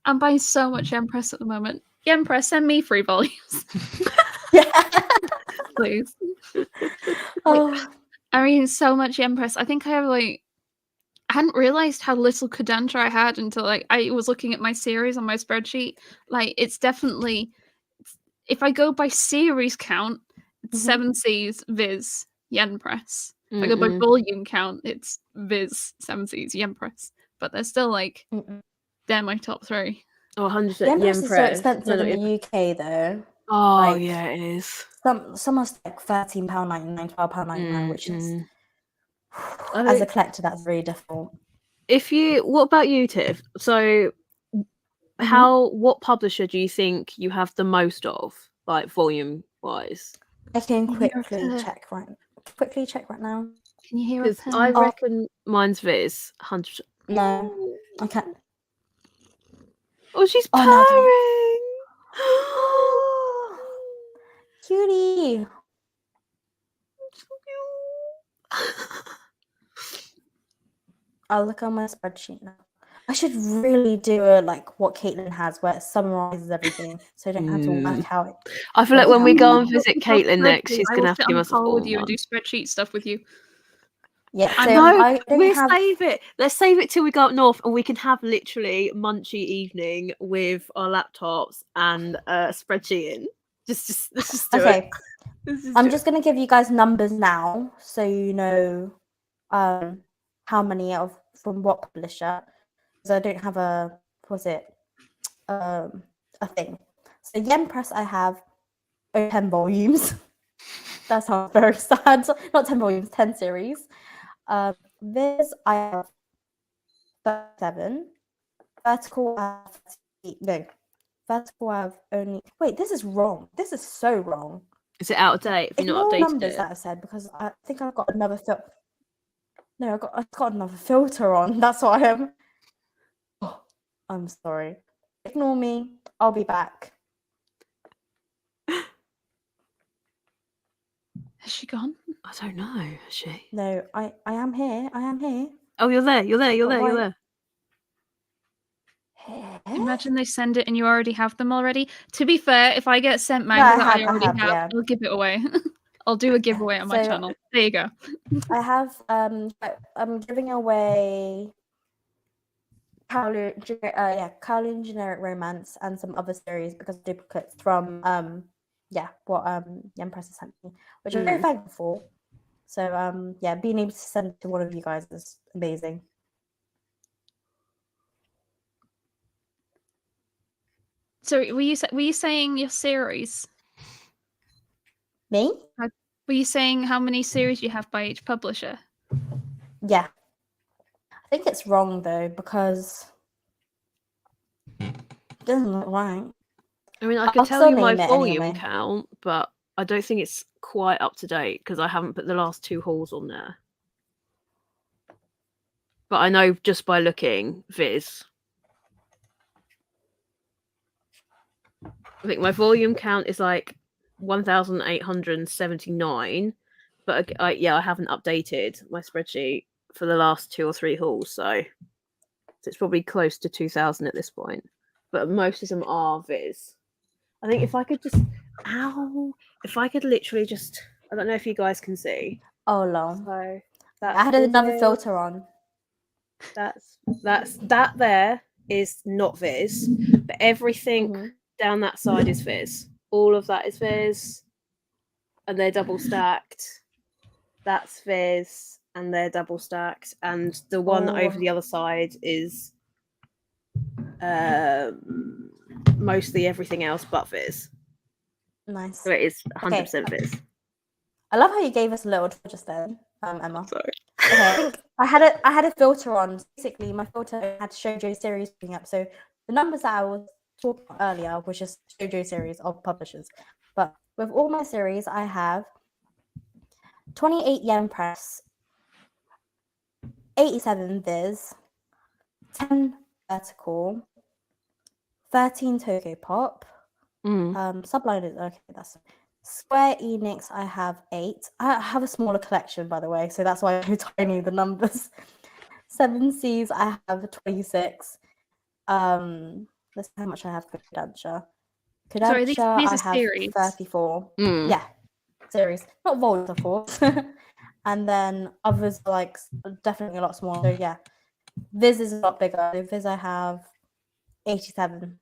I'm buying so much Yen Press at the moment. Yen Press, send me 3 volumes. Please. Oh, I mean, so much Empress. I think I have I hadn't realized how little Kadenta I had until I was looking at my series on my spreadsheet. It's definitely, if I go by series count, it's 7 Cs, Viz, Yen Press. If I go by volume count, it's Viz, 7 Cs, Yen Press. But they're still they're my top 3. Oh, 100% Yen yen Press is so press. expensive in the UK though. Oh, yeah, it is. Some are like £13.99, £12.99, which is I as a think collector that's very difficult. what about you, Tiff? So what publisher do you think you have the most of, like volume wise? I can Can you hear quickly her? check right now. Can you hear a Because pen? I reckon mine's Viz, 100%. No, I can't. Oh, she's Oh, purring. no, cutie. I'll look on my spreadsheet now. I should really do what Caitlin has, where it summarizes everything, so I don't have to work out. I feel like when we go and visit If you're Caitlin next, spreadsheet, she's I gonna will have to sit give on us a call with full you and do one. spreadsheet stuff with you. Yeah, I so know, I don't We'll have. save it. Let's save it till we go up north, and we can have literally munchy evening with our laptops and spreadsheeting. Just let's just do Okay, it. I'm just gonna give you guys numbers now, so you know how many from what publisher, because I don't have a thing. So Yen Press, I have 10 volumes. That sounds very sad. Not 10 volumes, 10 series. Viz, I have 37. Vertical, I have 38. No, Vertical, I have only. Wait, this is wrong. This is so wrong. Is it out of date? Have you not Ignore updated numbers it? that I've said, because I think I've got another filter. No, I've got another filter on. That's why I am. Oh, I'm sorry. Ignore me. I'll be back. Has she gone? I don't know. Is she? No, I am here. I am here. Oh, you're there. You're there. You're there. You're there. Imagine they send it and you already have them already. To be fair, if I get sent No, manga that I already have, yeah. I'll give it away. I'll do a giveaway on my channel. There you go. I have I'm giving away Kowloon Generic Romance and some other series because duplicates from what Yen Press has sent me, which I'm very thankful for. So being able to send it to one of you guys is amazing. So were you saying your series? Me? Were you saying how many series you have by each publisher? Yeah. I think it's wrong though, because it doesn't look right. I mean, I could tell you my volume count, but I don't think it's quite up to date because I haven't put the last 2 hauls on there. But I know just by looking, Viz. I think my volume count is like 1,879, but I haven't updated my spreadsheet for the last 2 or 3 hauls, so it's probably close to 2,000 at this point. But most of them are Viz. I think if I could literally just, I don't know if you guys can see. Oh, lol. So I had another filter on. That there is not Viz, but everything down that side is Viz. All of that is Viz, and they're double stacked. That's Viz, and they're double stacked, and the one over the other side is mostly everything else but Viz. Nice. So it is 100% Viz. I love how you gave us a little just then, Emma. Sorry. Okay, I think I had a filter on. Basically, my filter had Shoujo series coming up. So the numbers that I was talking about earlier was just Shoujo series of publishers. But with all my series, I have 28 Yen Press, 87 Viz, 10 Vertical, 13 Tokyo Pop. Subline is okay. That's Square Enix. I have 8. I have a smaller collection, by the way, so that's why I'm tiny the numbers. 7 Cs. I have 26. Let's see how much I have for Dansha. Sorry, Cadencia, these I are have series. 34. Mm. Yeah, series. Not volumes, of course. And then others are like definitely a lot smaller. So yeah, Viz is a lot bigger. Viz I have 87.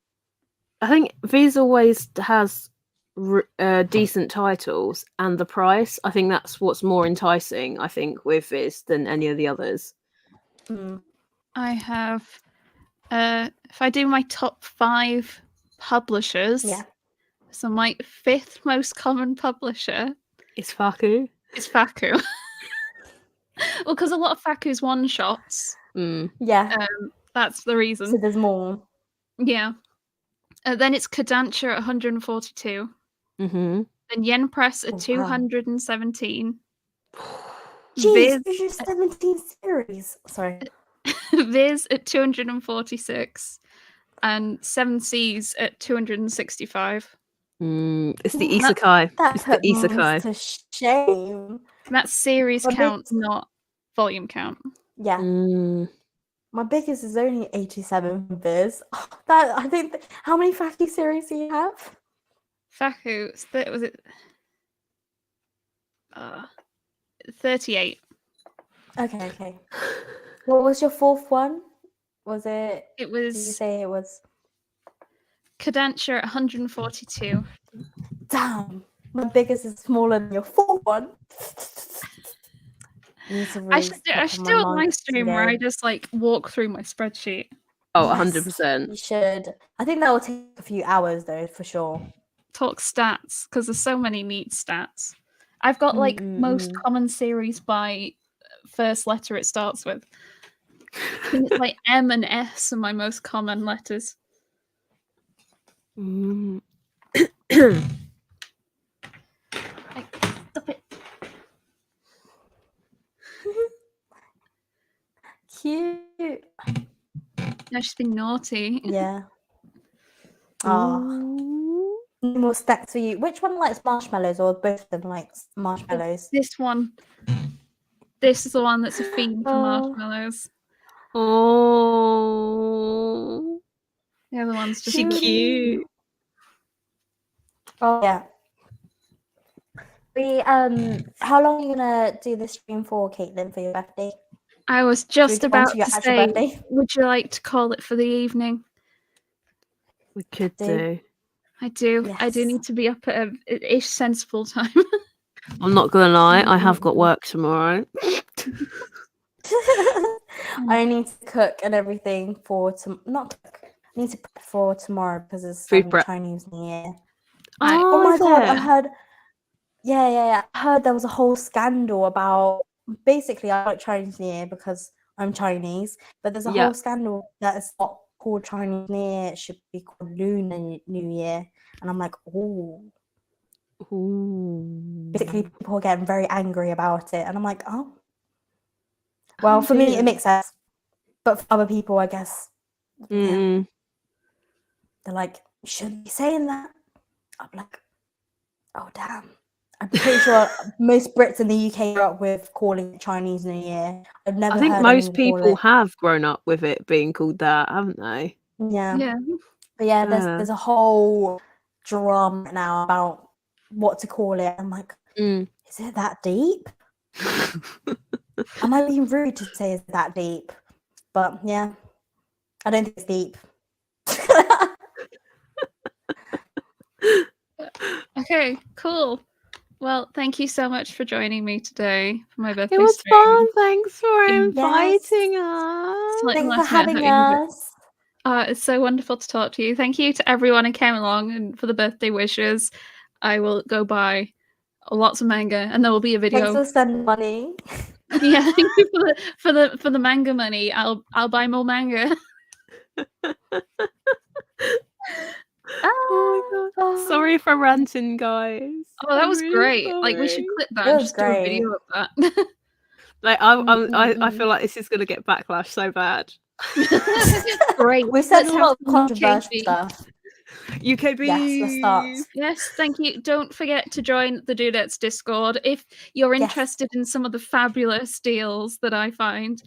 I think Viz always has decent titles, and the price. I think that's what's more enticing. I think with Viz than any of the others. Mm. I have, if I do my top 5 publishers, Yeah. so my 5th most common publisher It's Faku. is Faku. Well, because a lot of Faku's one shots. Mm. Yeah. That's the reason. So there's more. Yeah. Then it's Caketinz at 142. Mm-hmm. Then Yen Press at Oh, wow. 217. Jeez, Viz, 17 series. Sorry. Viz at 246. And 7 Seas at 265. It's the That- isekai. That It's the put mine isekai. to shame. That's series My count, big- not volume count. Yeah. Mm. My biggest is only 87 for Viz. That I think. How many Faku series do you have? Faku, was it 38? Okay. What was your 4th one? Was it? It Did you was say it was? Caketinz at 142. Damn, my biggest is smaller than your 4th one. Need to I really should step do on a my live marketing stream where I game. just like walk through my spreadsheet. Oh, Yes, 100%. You should. I think that will take a few hours though, for sure. Talk stats because there's so many neat stats. I've got like most common series by first letter it starts with. I think it's like M and S are my most common letters. Mm. Like, stop it. Cute. No, she's been naughty. Yeah. Oh, no more stacks for you. Which one likes marshmallows, or both of them likes marshmallows? This one. This is the one that's a fiend for Oh. marshmallows. Oh, The other one's just she cute. Oh yeah. We how long are you gonna do the stream for, Caitlin, for your birthday? I was just Should we go on about to your to actual say, birthday? would you like to call it for the evening? We could Do. do. I do. I do Yes. need to be up at a ish sensible time. I'm not gonna lie. I have got work tomorrow. I need to cook and everything for not cook. I need to prep for tomorrow because it's Food prep. Chinese New Year. Oh, Oh my is god! I it? heard. Yeah. I heard there was a whole scandal about. Basically, I like Chinese New Year because I'm Chinese, but there's a Yeah. whole scandal that it's not called Chinese New Year. It should be called Lunar New Year, and I'm like, oh. Ooh. Basically, people are getting very angry about it, and I'm like, oh. Well, Oh, for me, dear. it makes sense, but for other people, I guess, Mm-mm. they're like, you shouldn't be saying that. I'm like, oh damn. I'm pretty sure most Brits in the UK grew up with calling it Chinese New Year. I've never I think heard most anyone call people it. have grown up with it being called that, haven't they? Yeah. Yeah. But yeah, Yeah. there's a whole drama now about what to call it. I'm like, Mm. is it that deep? Am I being rude to say it's that deep? But yeah, I don't think it's deep. Okay, cool. Well, thank you so much for joining me today for my birthday It was stream. fun. Thanks for Yes. inviting us. Like Thanks for last night, having how you- us. It's so wonderful to talk to you. Thank you to everyone who came along and for the birthday wishes. I will go buy lots of manga, and there will be a Thanks video. for sending money. Yeah, thank you for the manga money. I'll buy more manga. Oh my god. Sorry for ranting, guys. Oh, that I'm was really great. Like we should sorry. clip that It and was just do a great. video of that. Like I feel like this is gonna get backlash so bad. Great. We said Let's a have lot of some controversial UKB. stuff. UKB. Yes, let's start. Yes, thank you. Don't forget to join the Dudettes Discord if you're Yes. interested in some of the fabulous deals that I find.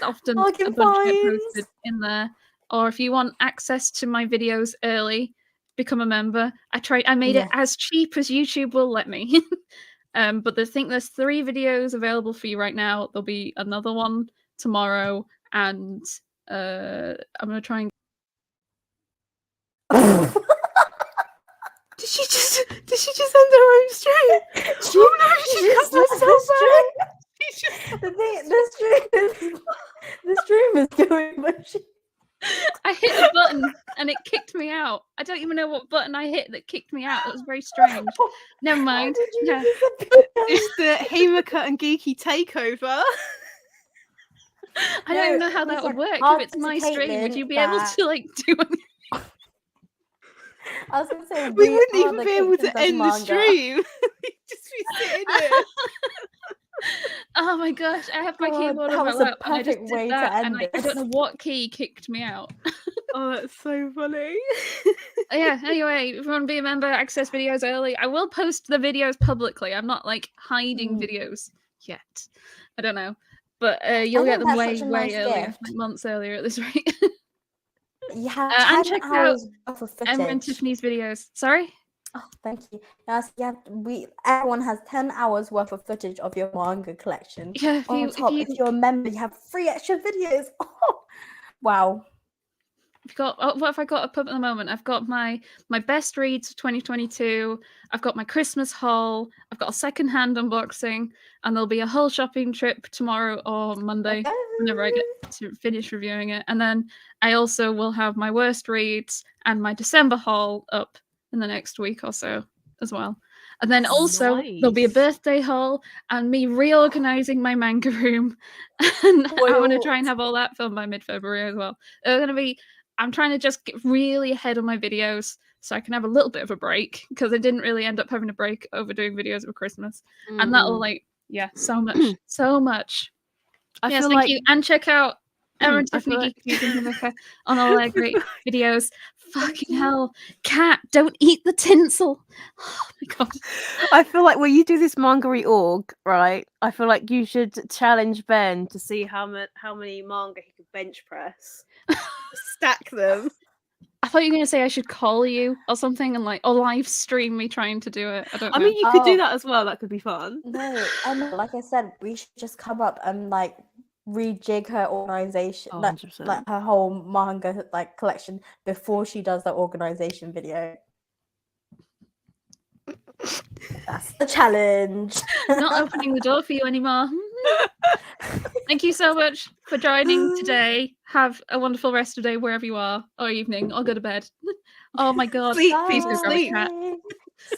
Often Bargain a bunch get finds. posted in there. Or if you want access to my videos early, become a member. I made it as cheap as YouTube will let me. But I think there's 3 videos available for you right now. There'll be another one tomorrow, and I'm gonna try and. Did she just end her own stream? Oh no, she cut herself out. The stream is going mushy. I hit a button and it kicked me out. I don't even know what button I hit that kicked me out. It was very strange. Never mind. Yeah. It's the Himika and Geeky takeover. I don't even know how that would work. If it's my stream, would you be able to like do it? I was going to say we wouldn't even be able to end the stream. We'd just be sitting here. Oh my gosh, I have my keyboard on my lap and I just did that and I don't know what key kicked me out. Oh, that's so funny. Yeah, anyway, if you want to be a member, access videos early. I will post the videos publicly. I'm not like hiding videos yet. I don't know. But you'll get them way earlier, like months earlier at this rate. Yeah, and check out Emma and Tiffany's videos. Sorry? Oh, thank you. Yes, everyone has 10 hours worth of footage of your manga collection. Yeah, if you're a member, you have 3 extra videos. Oh, wow. What have I got up at the moment? I've got my best reads of 2022. I've got my Christmas haul. I've got a second-hand unboxing, and there'll be a whole shopping trip tomorrow or Monday whenever I get to finish reviewing it. And then I also will have my worst reads and my December haul up in the next week or so as well. And then also there'll be a birthday haul and me reorganizing my manga room. And I want to try and have all that filmed by mid-February as well. I'm trying to just get really ahead on my videos so I can have a little bit of a break, because I didn't really end up having a break over doing videos over Christmas. And that'll so much. Thank you. And check out Emma and Tiffany on all their great videos. Fucking hell. Cat, don't eat the tinsel. Oh my god. I feel like when you do this manga reorg, right, I feel like you should challenge Ben to see how many manga he could bench press. Stack them. I thought you were going to say I should call you or something and or live stream me trying to do it. I don't know. I mean, you could do that as well. That could be fun. No, Emma, like I said, we should just come up and rejig her organization, like her whole manga collection before she does the organization video. That's the challenge. Not opening the door for you anymore. Thank you so much for joining today. Have a wonderful rest of the day wherever you are, or evening, or go to bed. Oh my god. Sleep. Please go grab a cat.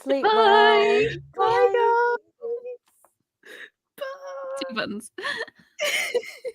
Sleep. Bye. Bye. Bye. 2 buttons.